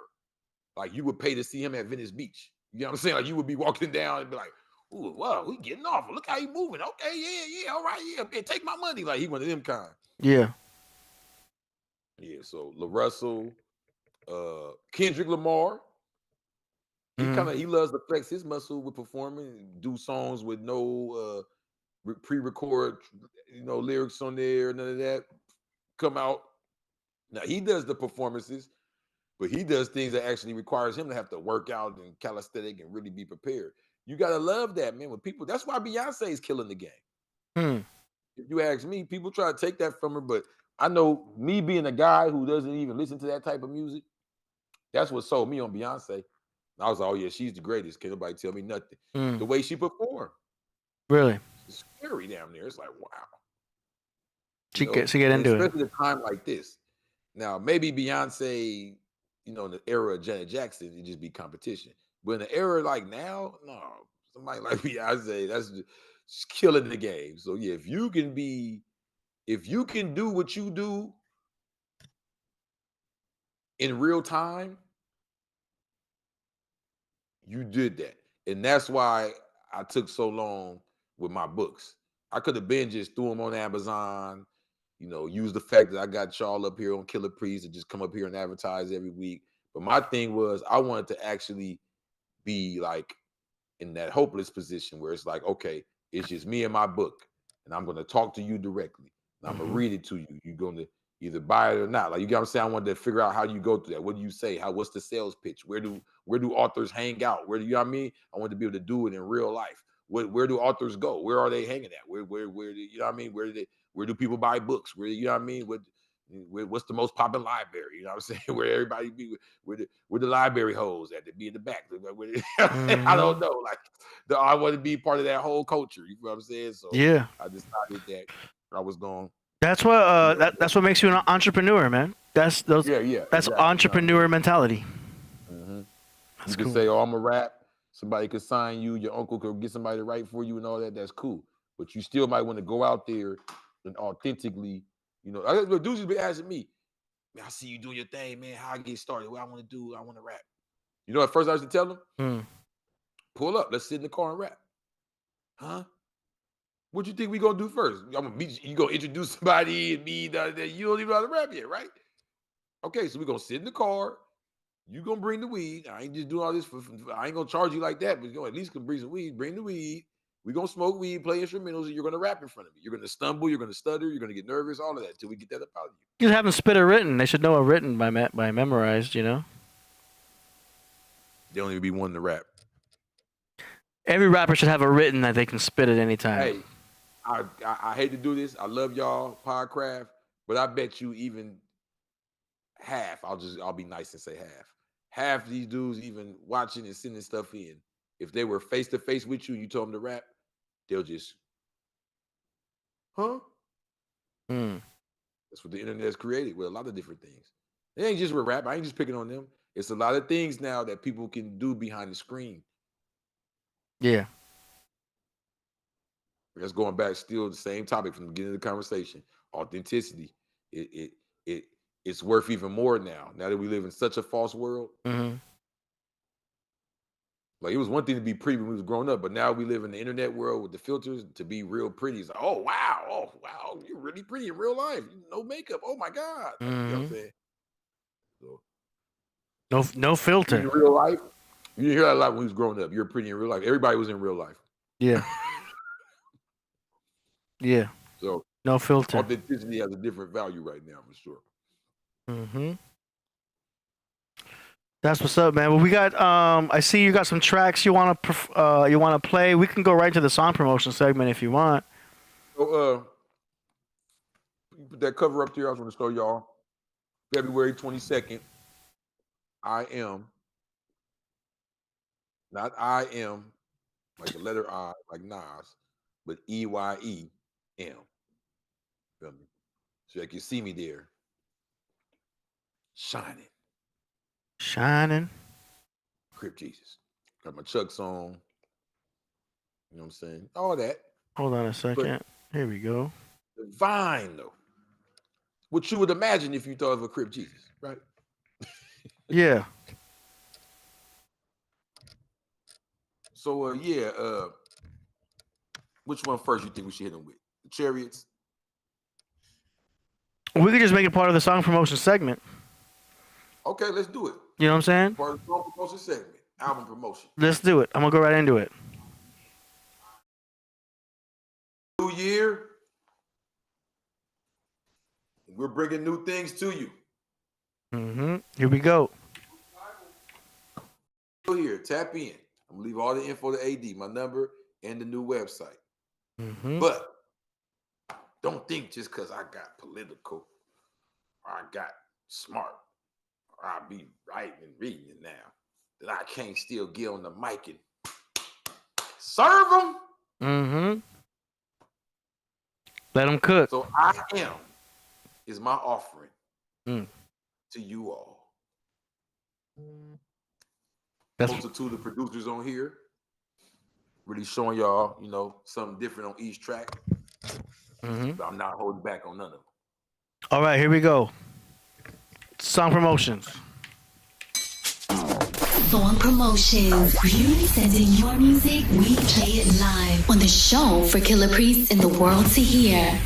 Like you would pay to see him at Venice Beach. You know what I'm saying? Like you would be walking down and be like, ooh, wow, we getting off. Look how he moving. Okay, yeah, all right, yeah. Man, take my money. Like he one of them kind. Yeah. Yeah, so La Russell, Kendrick Lamar. He loves to flex his muscle with performing, do songs with no pre-record, lyrics on there, none of that. Come out. Now he does the performances, but he does things that actually requires him to have to work out and calisthenic and really be prepared. You gotta love that, man. With people, that's why Beyonce is killing the game. If you ask me, people try to take that from her, but I know me being a guy who doesn't even listen to that type of music, that's what sold me on Beyonce. I was like, oh yeah, she's the greatest. Can't nobody tell me nothing. The way she performed. Really? It's scary down there. It's like, wow. She get into it. Especially at a time like this. Now, maybe Beyonce, in the era of Janet Jackson, it'd just be competition. But in the era like now, no, somebody like Beyonce, that's just killing the game. So yeah, if you can do what you do in real time, you did that. And that's why I took so long with my books. I could have been just threw them on Amazon, use the fact that I got y'all up here on Killah Priest and just come up here and advertise every week. But my thing was I wanted to actually be like in that hopeless position where it's like, okay, it's just me and my book, and I'm going to talk to you directly. And I'm going to read it to you. You're going to either buy it or not. Like, you get what I'm saying? I wanted to figure out how you go through that. What do you say? What's the sales pitch? Where do authors hang out? Where do you know what I mean? I wanted to be able to do it in real life. Where do authors go? Where are they hanging at? Where do you know what I mean? Where do people buy books? Where, you know what I mean? What's the most popular library? You know what I'm saying? Where everybody be, where the library hoes at? To be in the back. I don't know. Like, I want to be part of that whole culture. You know what I'm saying? So Yeah. I decided that I was going. That's what that's what makes you an entrepreneur, man. That's Yeah. That's exactly. entrepreneur mentality. Mm-hmm. That's You can cool. say, "Oh, I'm a rap." Somebody could sign you. Your uncle could get somebody to write for you and all that. That's cool. But you still might want to go out there and authentically, you know. Dudes has been asking me, "Man, I see you doing your thing, man. How I get started? What I want to do? I want to rap." You know, at first I used to tell them, "Pull up. Let's sit in the car and rap." Huh? What you think we gonna do first? I'm gonna meet you. You gonna introduce somebody and me that you don't even know how to rap yet, right? Okay, so we're gonna sit in the car. You gonna bring the weed. I ain't just doing all this for I ain't gonna charge you like that, but you know, at least can bring some weed. Bring the weed. We're gonna smoke weed, play instrumentals, and you're gonna rap in front of me. You're gonna stumble, you're gonna stutter, you're gonna get nervous, all of that till we get that up out of you. You have them spit a written. They should know a written by memorized, you know? They don't even be wanting to rap. Every rapper should have a written that they can spit at any time. Hey, I hate to do this. I love y'all, Podcraft, but I bet you even half, I'll be nice and say half of these dudes even watching and sending stuff in, if they were face to face with you and you told them to rap, they'll just, huh? That's what the internet has created with a lot of different things. It ain't just with rap. I ain't just picking on them. It's a lot of things now that people can do behind the screen. Yeah. That's going back still the same topic from the beginning of the conversation. Authenticity. It's worth even more now that we live in such a false world. Like, it was one thing to be pretty when we was growing up, but now we live in the internet world with the filters. To be real pretty is like, oh wow, you're really pretty in real life. No makeup. Oh my God. You know what I'm saying? So, no filter. in real life, you didn't hear that a lot when we was growing up. You're pretty in real life. Everybody was in real life. Yeah. Yeah. So no filter. Authenticity has a different value right now for sure. That's what's up, man. Well, we got I see you got some tracks you want to play. We can go right to the song promotion segment if you want. So you put that cover up there. I just want to show y'all. February 22nd. I am not I am like the letter I, like Nas, but EYEM. Feel me? So you can see me there. Shining. Crip Jesus. Got my Chucks on. You know what I'm saying? All that. Hold on a second. But here we go. divine, though. What you would imagine if you thought of a Crip Jesus, right? Yeah. So, which one first you think we should hit them with? The Chariots? We could just make it part of the song promotion segment. Okay, let's do it. You know what I'm saying? Part of the song promotion segment. Album promotion. Let's do it. I'm going to go right into it. New year. We're bringing new things to you. Here we go. Here, tap in. I'm going to leave all the info to AD, my number, and the new website. But don't think just because I got political or I got smart or I be writing and reading it now that I can't still get on the mic and serve them. Let them cook. So I am is my offering to you all. That's multitude of producers on here, really showing y'all, you know, something different on each track. But I'm not holding back on none of them. All right, here we go. Song promotions. Song promotions. You send in your music, we play it live on the show for Killah Priest and the world to hear.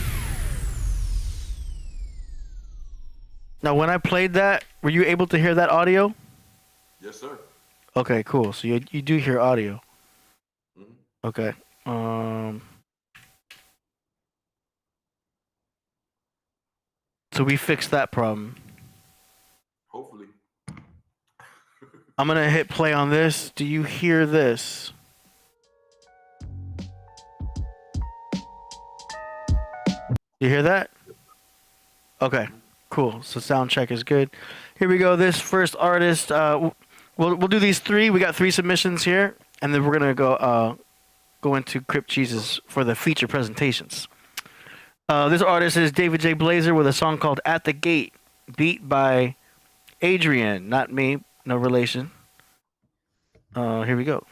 Now, when I played that, were you able to hear that audio? Yes, sir. Okay, cool. So you do hear audio. Okay. So we fixed that problem. Hopefully. I'm gonna hit play on this. Do you hear this? You hear that? Okay, cool. So sound check is good. Here we go. This first artist. We'll do these three. We got 3 submissions here, and then we're gonna go into Crip Jesus for the feature presentations. This artist is David J. Blazer with a song called "At the Gate," beat by Adrian, not me, no relation. Here we go.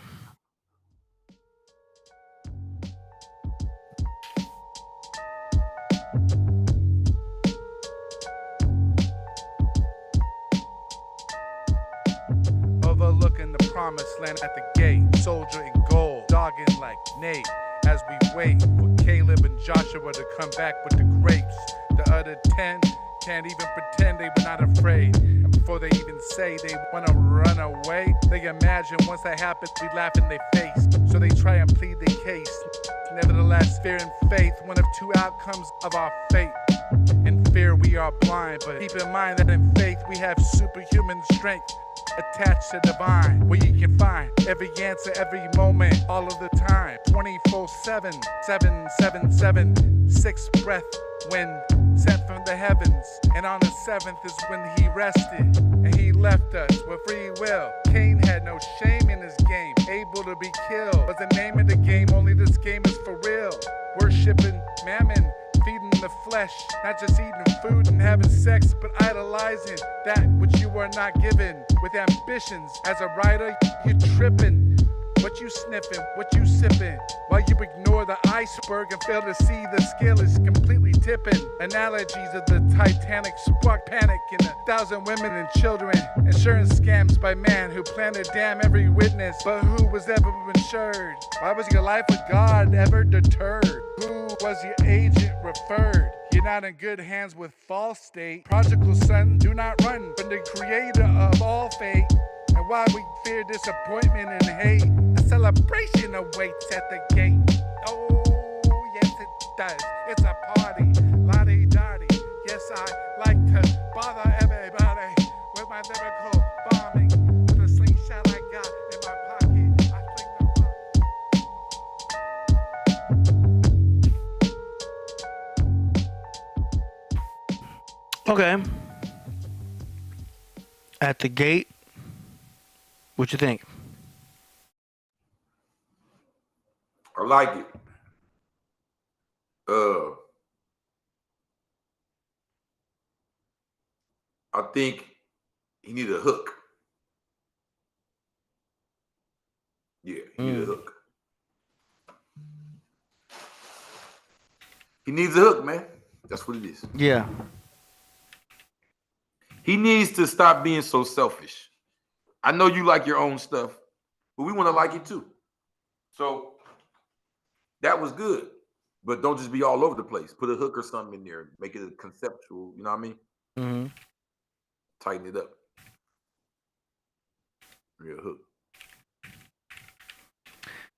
Overlooking the promised land at the gate, soldier in gold, dogging like Nate, as we wait for Caleb and Joshua to come back with the grapes. The other 10 can't even pretend they were not afraid. And before they even say they wanna run away, they imagine once that happens, we laugh in their face. So they try and plead their case. Nevertheless, fear and faith, one of 2 outcomes of our fate. In fear we are blind, but keep in mind that in faith we have superhuman strength attached to divine, where you can find every answer, every moment, all of the time, 24/7, 777, 6th breath, wind sent from the heavens, and on the 7th is when he rested, and he left us with free will. Cain had no shame in his game, able to be killed was the name of the game, only this game is for real. Worshipping mammon, feeding the flesh, not just eating food and having sex, but idolizing that which you are not given. With ambitions, as a writer, you tripping. What you sniffing, what you sipping, while you ignore the iceberg and fail to see the scale is completely tipping. Analogies of the Titanic spark panic in 1,000 women and children. Insurance scams by man who planned to damn every witness, but who was ever insured? Why was your life with God ever deterred? Who was your agent referred? You're not in good hands with false state. Prodigal son, do not run from the creator of all fate. And why we fear disappointment and hate, a celebration awaits at the gate. Oh, yes it does. It's a party, la-di-da-di. Yes, I like to bother everybody with my lyrical bombing. With a slingshot I got in my pocket, I fling the Okay. At the gate. What you think? I like it. I think he needed a hook. Yeah, he needed a hook. He needs a hook, man. That's what it is. Yeah. He needs to stop being so selfish. I know you like your own stuff, but we want to like it too. So that was good. But don't just be all over the place. Put a hook or something in there. Make it a conceptual, you know what I mean? Mm-hmm. Tighten it up. Real hook.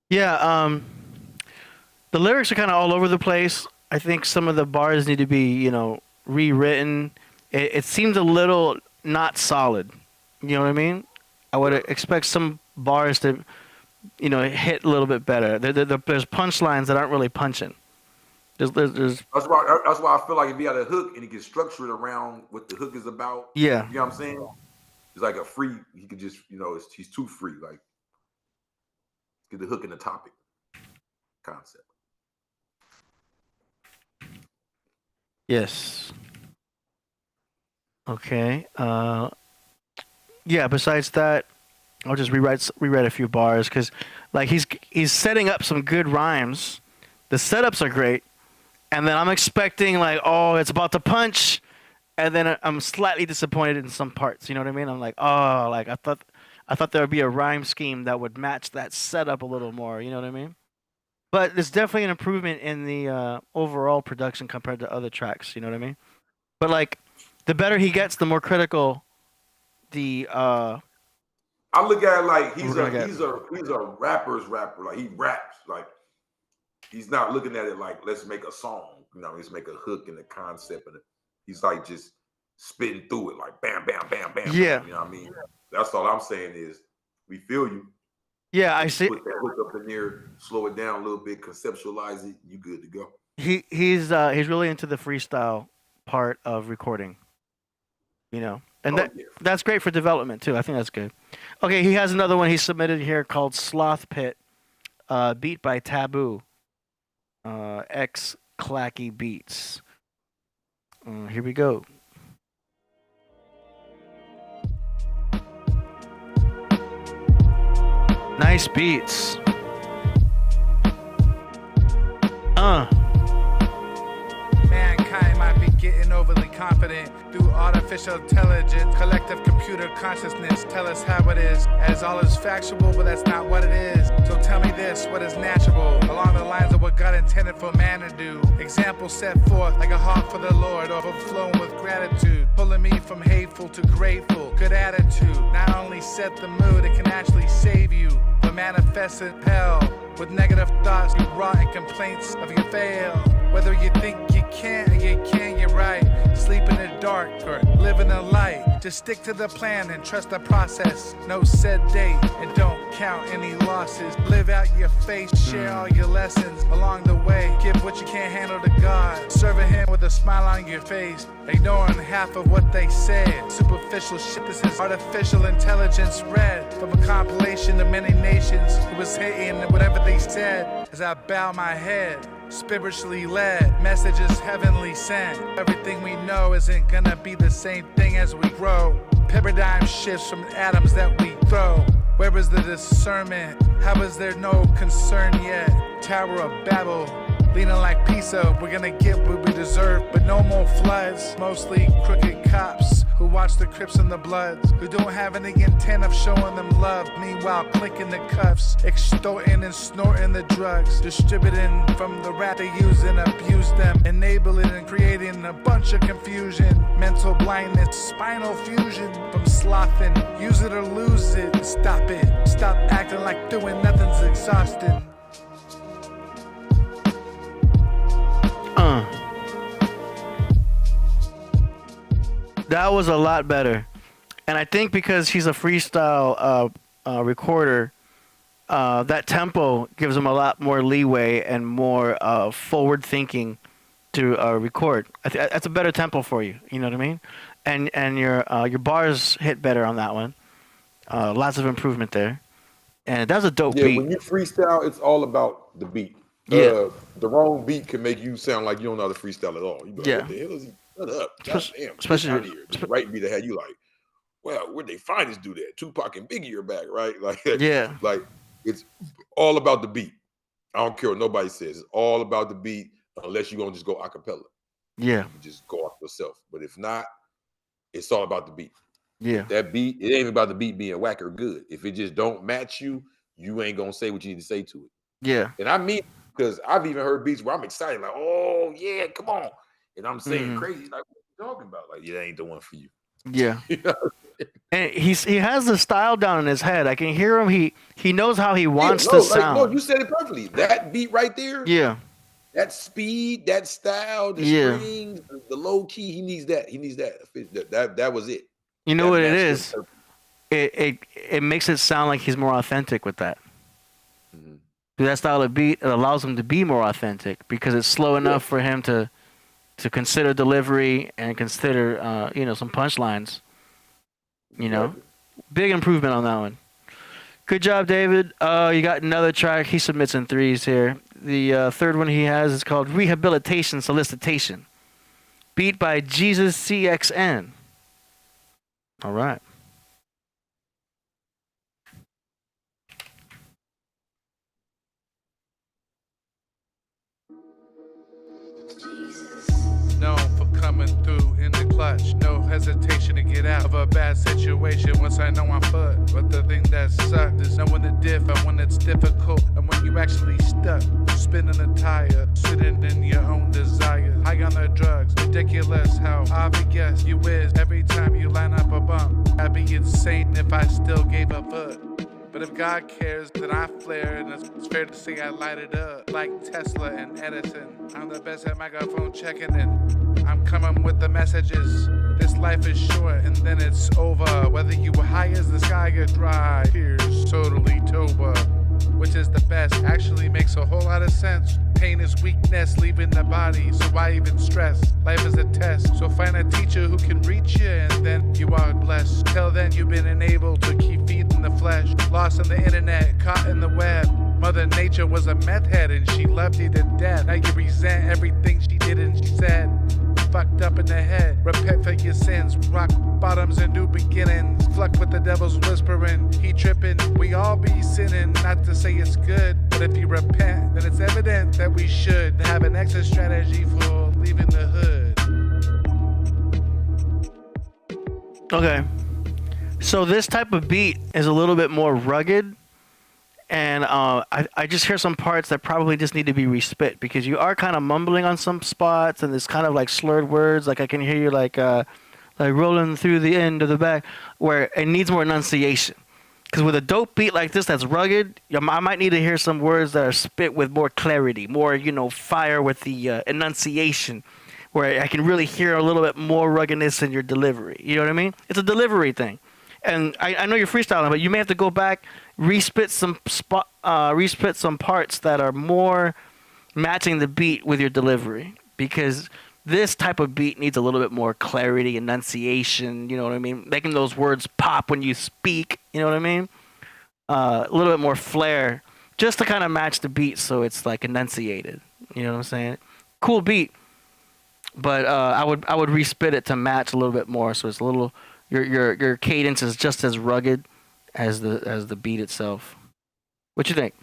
Yeah, the lyrics are kind of all over the place. I think some of the bars need to be, rewritten. It seems a little not solid. You know what I mean? I would expect some bars to, hit a little bit better. There's punchlines that aren't really punching. There's That's why I feel like if he had a hook and he can structure it around what the hook is about. Yeah. You know what I'm saying? It's like a free, he could just, he's too free. Like, get the hook in the topic concept. Yes. Okay. Yeah, besides that, I'll just rewrite a few bars because, like, he's setting up some good rhymes. The setups are great, and then I'm expecting like, oh, it's about to punch, and then I'm slightly disappointed in some parts. You know what I mean? I'm like, oh, like I thought there would be a rhyme scheme that would match that setup a little more. You know what I mean? But there's definitely an improvement in the overall production compared to other tracks. You know what I mean? But like, the better he gets, the more critical the I look at it like he's a rapper's rapper. Like, he raps. Like, he's not looking at it like, let's make a song. Let's make a hook and a concept. And He's like just spitting through it, like bam, bam, bam, bam. Yeah. Bam, you know what I mean? That's all I'm saying is we feel you. Yeah, I see. Put that hook up in there, slow it down a little bit, conceptualize it, you good to go. He's really into the freestyle part of recording. You know, and that's great for development too. I think that's good. Okay, he has another one he submitted here called Sloth Pit, beat by Taboo, X Clacky Beats. Here we go. Nice beats. Mankind might be getting overly confident through artificial intelligence, collective computer consciousness. Tell us how it is, as all is factual, but that's not what it is. So tell me this, what is natural, along the lines of what God intended for man to do. Example set forth like a heart for the Lord, overflowing with gratitude, pulling me from hateful to grateful. Good attitude, not only set the mood, it can actually save you, but manifest in hell. With negative thoughts, you rot in complaints of your fail. Whether you think you can't or you can, you're right. Sleep in the dark or live in the light. Just stick to the plan and trust the process. No set date and don't count any losses. Live out your faith, share all your lessons along the way. Give what you can't handle to God. Serving Him with a smile on your face, ignoring half of what they said. Superficial shit, this is artificial intelligence read from a compilation of many nations who was hating whatever they said. As I bow my head, spiritually led, messages heavenly sent. Everything we know isn't gonna be the same thing as we grow. Paradigm shifts from atoms that we throw. Where is the discernment? How is there no concern yet? Tower of Babel, leaning like Pisa, we're gonna get what we deserve, but no more floods. Mostly crooked cops who watch the Crips and the Bloods, who don't have any intent of showing them love. Meanwhile, clinking the cuffs, extorting and snorting the drugs, distributing from the rat they use and abuse them, enabling and creating a bunch of confusion, mental blindness, spinal fusion from slothing. Use it or lose it. Stop it. Stop acting like doing nothing's exhausting. That was a lot better. And I think because he's a freestyle recorder, that tempo gives him a lot more leeway and more forward thinking to record. That's a better tempo for you. You know what I mean? And your bars hit better on that one. Lots of improvement there. And that's a dope beat. When you freestyle, it's all about the beat. Yeah. The wrong beat can make you sound like you don't know how to freestyle at all. You be like, Yeah. what the hell is he? Shut up. God damn. Especially the right beat that had you like, well, where'd they find this dude at? Tupac and Biggie are back, right? Like, yeah. Like, it's all about the beat. I don't care what nobody says. It's all about the beat, unless you're going to just go a cappella. Yeah. You just go off yourself. But if not, it's all about the beat. Yeah. That beat, it ain't about the beat being whack or good. If it just don't match you, you ain't going to say what you need to say to it. Yeah. And I mean, because I've even heard beats where I'm excited, like, oh, yeah, come on. And I'm saying crazy, like, what are you talking about? Like, yeah, that ain't the one for you. Yeah. And he has the style down in his head. I can hear him. He knows how he wants to sound. No, you said it perfectly. That beat right there. Yeah. That speed, that style, the strings, the low key. He needs that. He needs that. That was it. You know what it is? It makes it sound like he's more authentic with that. Mm-hmm. That style of beat, it allows him to be more authentic because it's slow enough for him to consider delivery and consider some punchlines. You know, big improvement on that one. Good job, David. You got another track. He submits in threes here. The third one he has is called Rehabilitation Solicitation. Beat by Jesus CXN. All right. Known for coming through in the clutch, no hesitation to get out of a bad situation once I know I'm fucked. But the thing that sucked is knowing the diff and when it's difficult and when you actually stuck, spinning a tire, sitting in your own desires, high on the drugs. Ridiculous how obvious you is every time you line up a bump. I'd be insane if I still gave a fuck. But if God cares, then I flare, and it's fair to say I light it up like Tesla and Edison. I'm the best at microphone checking, and I'm coming with the messages. This life is short and then it's over. Whether you were high as the sky or dry, here's totally Toba. Which is the best, actually makes a whole lot of sense. Pain is weakness, leaving the body, so why even stress? Life is a test, so find a teacher who can reach you, and then you are blessed. Till then you've been enabled to keep feeding the flesh. Lost on the internet, caught in the web. Mother Nature was a meth head and she loved you to death. Now you resent everything she did and she said. Fucked up in the head, repent for your sins. Rock bottoms and new beginnings. Fluck with the devil's whispering, he tripping. We all be sinning, not to say it's good, but if you repent, then it's evident that we should have an exit strategy for leaving the hood. Okay. So this type of beat is a little bit more rugged. And I just hear some parts that probably just need to be respit because you are kind of mumbling on some spots and there's kind of like slurred words. Like I can hear you like rolling through the end of the back where it needs more enunciation. Because with a dope beat like this that's rugged, I might need to hear some words that are spit with more clarity, more, fire with the enunciation where I can really hear a little bit more ruggedness in your delivery. You know what I mean? It's a delivery thing. And I know you're freestyling, but you may have to go back, respit some parts that are more matching the beat with your delivery, because this type of beat needs a little bit more clarity, enunciation. You know what I mean? Making those words pop when you speak. You know what I mean? A little bit more flair, just to kind of match the beat, so it's like enunciated. You know what I'm saying? Cool beat, but I would respit it to match a little bit more, so it's a little. Your cadence is just as rugged as the beat itself. What you think?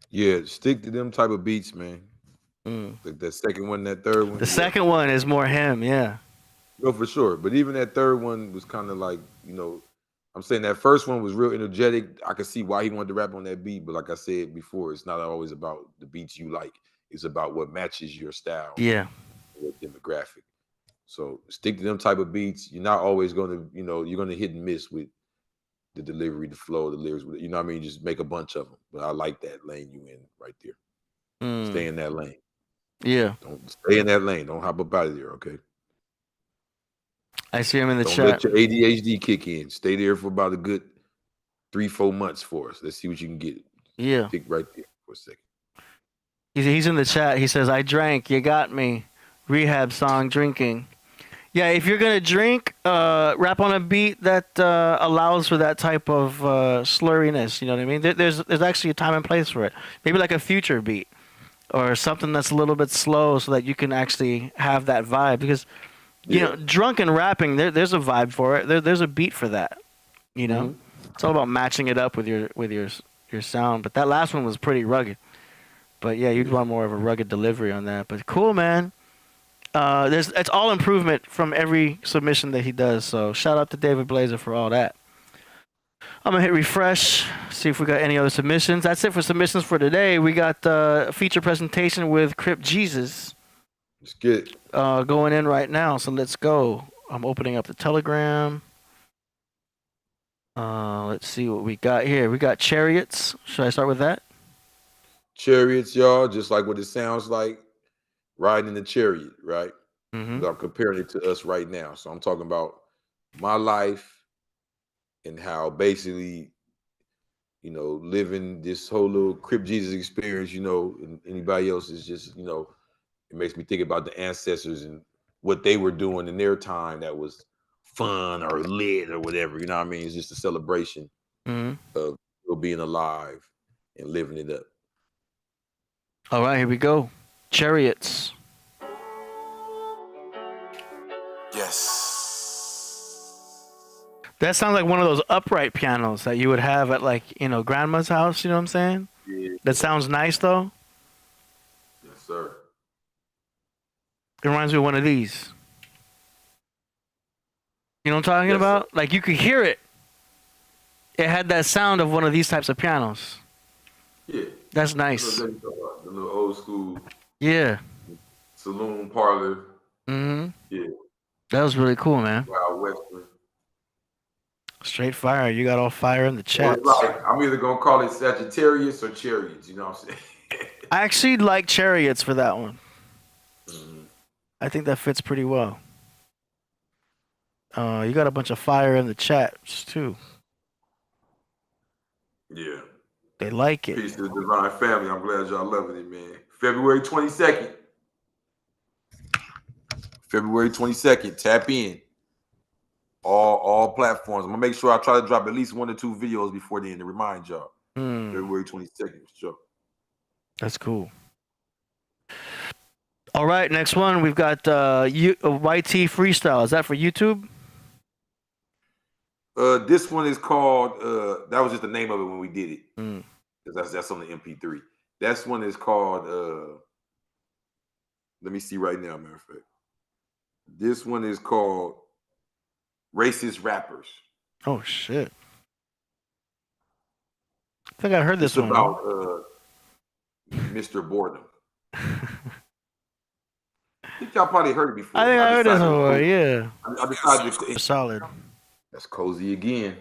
Yeah, stick to them type of beats, man. Like that second one, that third one. The second one is more him, yeah. No, for sure. But even that third one was kind of like, I'm saying that first one was real energetic. I could see why he wanted to rap on that beat, but like I said before, it's not always about the beats you like. It's about what matches your style. Yeah. Your demographic. So stick to them type of beats. You're not always going to, you're going to hit and miss with the delivery, the flow, the lyrics. You know what I mean? Just make a bunch of them. But I like that lane you in right there. Stay in that lane. Yeah. Don't stay in that lane. Don't hop up out of there, okay? I see him in the Don't chat. let your ADHD kick in. Stay there for about a good 3-4 months for us. Let's see what you can get. Yeah. Stick right there for a second. He's in the chat. He says, I drank. You got me. Rehab song, drinking. Yeah, if you're going to drink, rap on a beat that allows for that type of slurriness. You know what I mean? There's actually a time and place for it. Maybe like a future beat or something that's a little bit slow so that you can actually have that vibe. Because, drunk and rapping, there's a vibe for it. There's a beat for that. You know? It's all about matching it up with your sound. But that last one was pretty rugged. But, yeah, you'd want more of a rugged delivery on that. But cool, man. It's all improvement from every submission that he does. So shout out to David Blazer for all that. I'm gonna hit refresh, see if we got any other submissions. That's it for submissions for today. We got a feature presentation with Crip Jesus. Let's get it. Going in right now. So let's go. I'm opening up the Telegram. Let's see what we got here. We got Chariots. Should I start with that? Chariots, y'all, just like what it sounds like. Riding in the chariot, right? I'm comparing it to us right now. So I'm talking about my life and how basically, living this whole little Crip Jesus experience, and anybody else is just, it makes me think about the ancestors and what they were doing in their time that was fun or lit or whatever. You know what I mean? It's just a celebration of still being alive and living it up. All right, here we go. Chariots. Yes. That sounds like one of those upright pianos that you would have at grandma's house, you know what I'm saying? Yeah. That sounds nice though. Yes, sir. It reminds me of one of these. You know what I'm talking about? Like you could hear it. It had that sound of one of these types of pianos. Yeah. That's nice. The little old school. Yeah. Saloon parlor. Yeah. That was really cool, man. Wild Western. Straight fire. You got all fire in the chat. I'm either gonna call it Sagittarius or Chariots. You know what I'm saying? I actually like Chariots for that one. I think that fits pretty well. You got a bunch of fire in the chats too. Yeah. They like it. Peace to the Divine Family. I'm glad y'all loving it, man. February 22nd. February 22nd. Tap in. All platforms. I'm gonna make sure I try to drop at least 1 or 2 videos before then to remind y'all. February 22nd. Sure. That's cool. All right, next one we've got YT Freestyle. Is that for YouTube? This one is called. That was just the name of it when we did it. That's on the MP3. That's one is called. Let me see right now, matter of fact. This one is called Racist Rappers. Oh shit! I think I heard this one. About Mr. Boredom. I think y'all probably heard it before. I think I heard this one. Yeah. I decided solid. That's cozy again.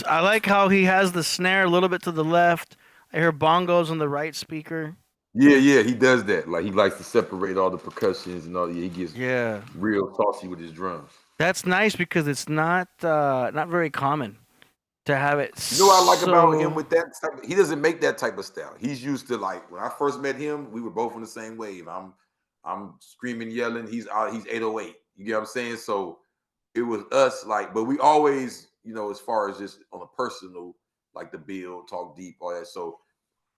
I like how he has the snare a little bit to the left. I hear bongos on the right speaker. Yeah, he does that. Like he likes to separate all the percussions and all. Yeah, he gets real saucy with his drums. That's nice because it's not very common to have it. You know what I like about him with that type? He doesn't make that type of style. He's used to, like, when I first met him, we were both on the same wave. I'm screaming, yelling. He's 808. You get what I'm saying? So it was us, like, but we always, you know, as far as just on a personal, like the build, talk deep, all that. So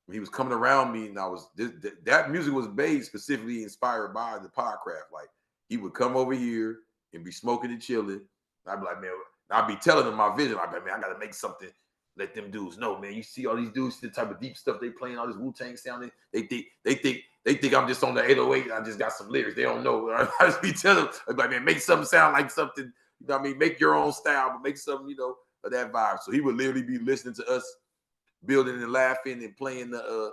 when he was coming around me, and I was that music was made specifically inspired by the Podcraft. Like he would come over here and be smoking and chilling. I'd be like, man, I'd be telling them my vision. I'd be like, man, I gotta make something. Let them dudes know, man. You see all these dudes, the type of deep stuff they playing, all this Wu-Tang sounding. They think I'm just on the 808 and I just got some lyrics. They don't know. I just be telling them, I'd be like, man, make something sound like something. You know what I mean? Make your own style, but make something, you know, of that vibe. So he would literally be listening to us, building and laughing and playing the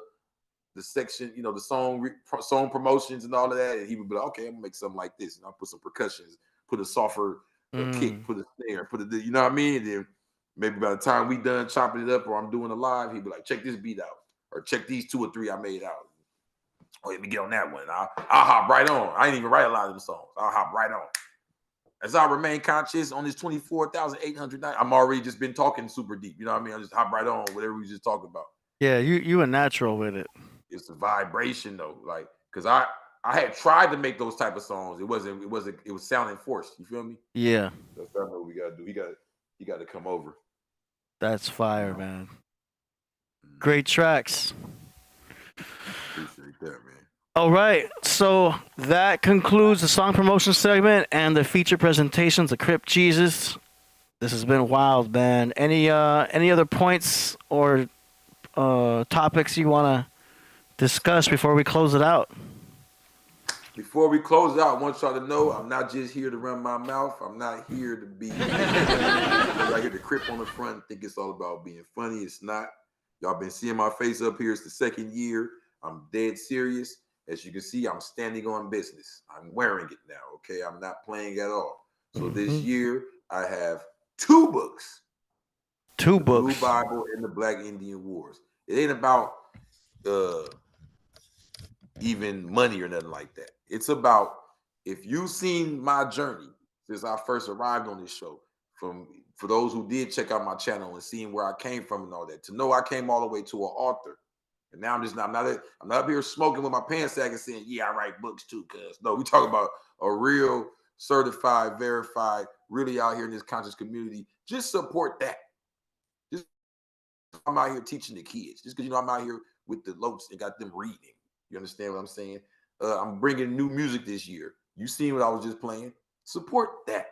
section, you know, the song promotions and all of that. And he would be like, okay, I'm gonna make something like this. And I'll put some percussions, put a softer kick, put a snare, you know what I mean? And then maybe by the time we done chopping it up or I'm doing a live, he'd be like, check this beat out. Or check these 2 or 3 I made out. Oh, let me get on that one. I'll hop right on. I ain't even write a lot of them songs. I'll hop right on. As I remain conscious on this 24,800 night, I'm already just been talking super deep. You know what I mean? I just hop right on whatever we just talking about. Yeah, you a natural with it. It's the vibration though, like because I had tried to make those type of songs. It was sounding forced. You feel me? Yeah. That's what we gotta do. He got to come over. That's fire, man. Great tracks. Appreciate that, man. All right, so that concludes the song promotion segment and the feature presentations of Crip Jesus. This has been wild, man. Any other points or topics you want to discuss before we close it out? Before we close out, I want y'all to know I'm not just here to run my mouth. I'm not here to be right here to Crip on the front and think it's all about being funny. It's not. Y'all been seeing my face up here. It's the 2nd year. I'm dead serious. As you can see, I'm standing on business. I'm wearing it now, okay? I'm not playing at all. So this year, I have 2 books. 2 the books. Blue Bible and the Black Indian Wars. It ain't about even money or nothing like that. It's about, if you've seen my journey since I first arrived on this show, for those who did check out my channel and seeing where I came from and all that, to know I came all the way to an author. And now I'm not up here smoking with my pants sagging saying, yeah, I write books too, cuz. No, we talk about a real certified, verified, really out here in this conscious community. Just support that. Just I'm out here teaching the kids. Just because, you know, I'm out here with the locs and got them reading. You understand what I'm saying? I'm bringing new music this year. You seen what I was just playing? Support that.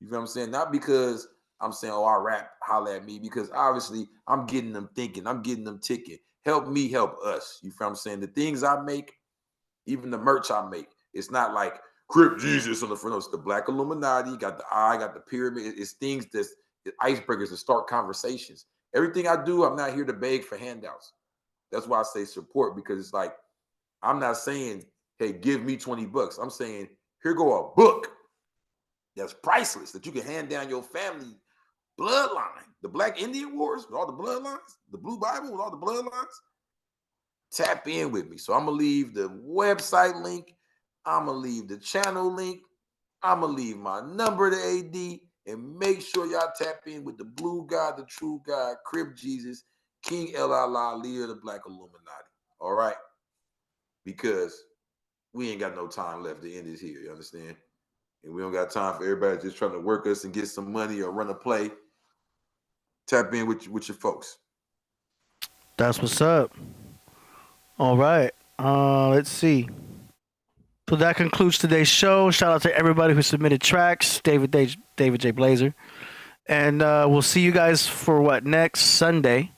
You know what I'm saying? Not because I'm saying, oh, I rap, holla at me, because obviously I'm getting them thinking. I'm getting them ticking. Help me help us. You feel what I'm saying? The things I make, even the merch I make, it's not like Crip Jesus on the front. It's the Black Illuminati, got the eye, got the pyramid. It's things that's icebreakers to start conversations. Everything I do, I'm not here to beg for handouts. That's why I say support, because it's like, I'm not saying, hey, give me 20 bucks. I'm saying, here go a book that's priceless that you can hand down your family bloodline. The Black Indian Wars with all the bloodlines, the Blue Bible with all the bloodlines. Tap in with me. So I'm gonna leave the website link I'm going to leave the channel link. I'm going to leave my number to AD. And make sure y'all tap in with the blue God, the true God, Crip Jesus, King El, leader of the Black Illuminati. All right? Because we ain't got no time left to end this here. You understand? And we don't got time for everybody just trying to work us and get some money or run a play. Tap in with your folks. That's what's up. All right. Let's see. So that concludes today's show. Shout out to everybody who submitted tracks. David J. Blazer. And we'll see you guys for next Sunday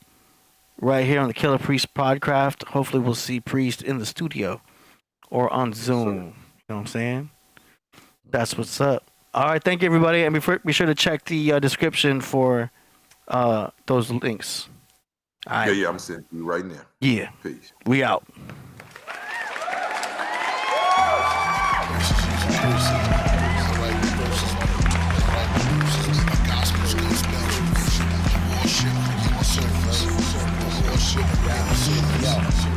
right here on the Killah Priest Podcraft. Hopefully we'll see Priest in the studio or on Zoom. You know what I'm saying? That's what's up. All right. Thank you, everybody. And be sure to check the description for those links. All right. Yeah, I'm sending you right now. Yeah. Peace. We out.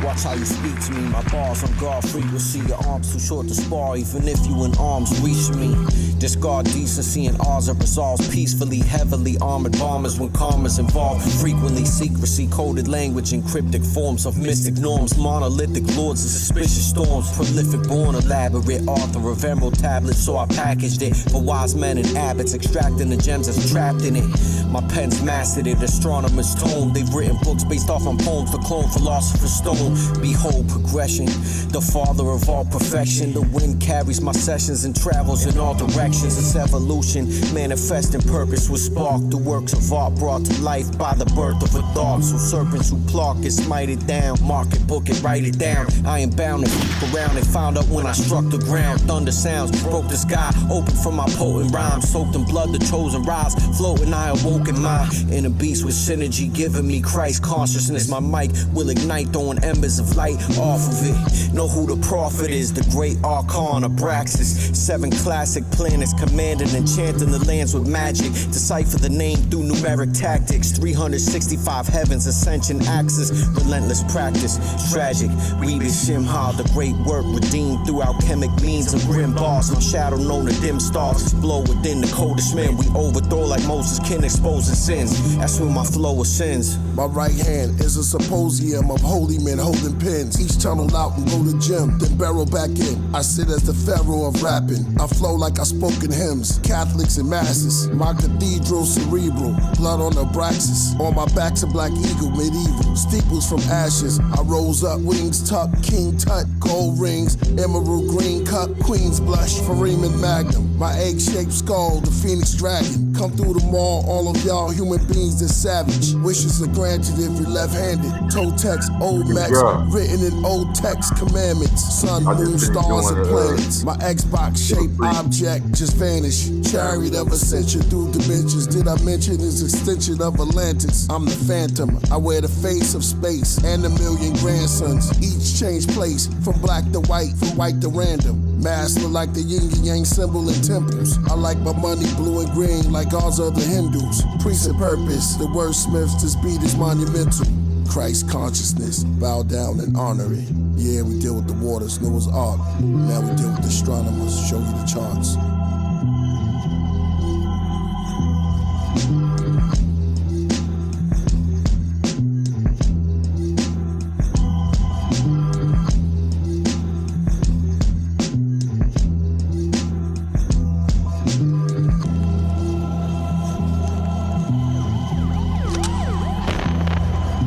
Watch how you speak to me, my bars on guard frequency. Your arms too short to spar, even if you in arms reach me. Discard decency and ours are resolved peacefully. Heavily armored bombers when karma's involved. Frequently secrecy, coded language in cryptic forms of mystic norms. Monolithic lords and suspicious storms. Prolific born elaborate author of emerald tablets. So I packaged it for wise men and abbots, extracting the gems that's trapped in it. My pen's mastered it, astronomer's tone. They've written books based off on poems, the clone philosopher's stone. Behold progression, the father of all perfection. The wind carries my sessions and travels in all directions. It's evolution, manifesting purpose with spark. The works of art brought to life by the birth of a thought. So serpents who pluck get smited down. Mark it, book it, write it down. I am bound to peek around and found out when I struck the ground. Thunder sounds broke the sky, open for my potent rhymes. Soaked in blood, the chosen rise. Floating, I awoke in my inner beast with synergy, giving me Christ consciousness. My mic will ignite, throwing embers of light off of it. Know who the prophet is, the great Archon Abraxas. 7 classic planets commanding and chanting the lands with magic. Decipher the name through numeric tactics. 365 heavens, ascension axis, relentless practice. Tragic, we be Shimha, the great work redeemed through alchemic means of grim boss. My shadow known to dim stars explode within the coldest men. We overthrow like Moses, kin exposing sins. That's when my flow ascends. My right hand is a symposium of holy men holding pens. Each tunnel out and go to gym, then barrel back in. I sit as the pharaoh of rapping. I flow like I spoke in hymns, Catholics and masses. My cathedral cerebral, blood on the Abraxas. On my back's a black eagle, medieval. Steeples from ashes. I rose up, wings tucked, king tut, gold rings, emerald green cup, queen's blush, Fareeman Magnum. My egg-shaped skull, the phoenix dragon. Come through the mall, all of y'all human beings that's savage. Wishes are granted if you're left-handed. Toe text, old Mex, written in old text commandments. Sun, moon, stars, and planets. My Xbox-shaped object just vanished. Chariot of ascension through dimensions. Did I mention his extension of Atlantis? I'm the phantom. I wear the face of space and a million grandsons. Each change place from black to white, from white to random. Masks look like the yin and yang symbol in temples. I like my money blue and green like ours are the Hindus. Priest and purpose, the wordsmiths, this beat is monumental. Christ consciousness, bow down and honor it. Yeah, we deal with the waters, Noah's Ark. Now we deal with astronomers, show you the charts.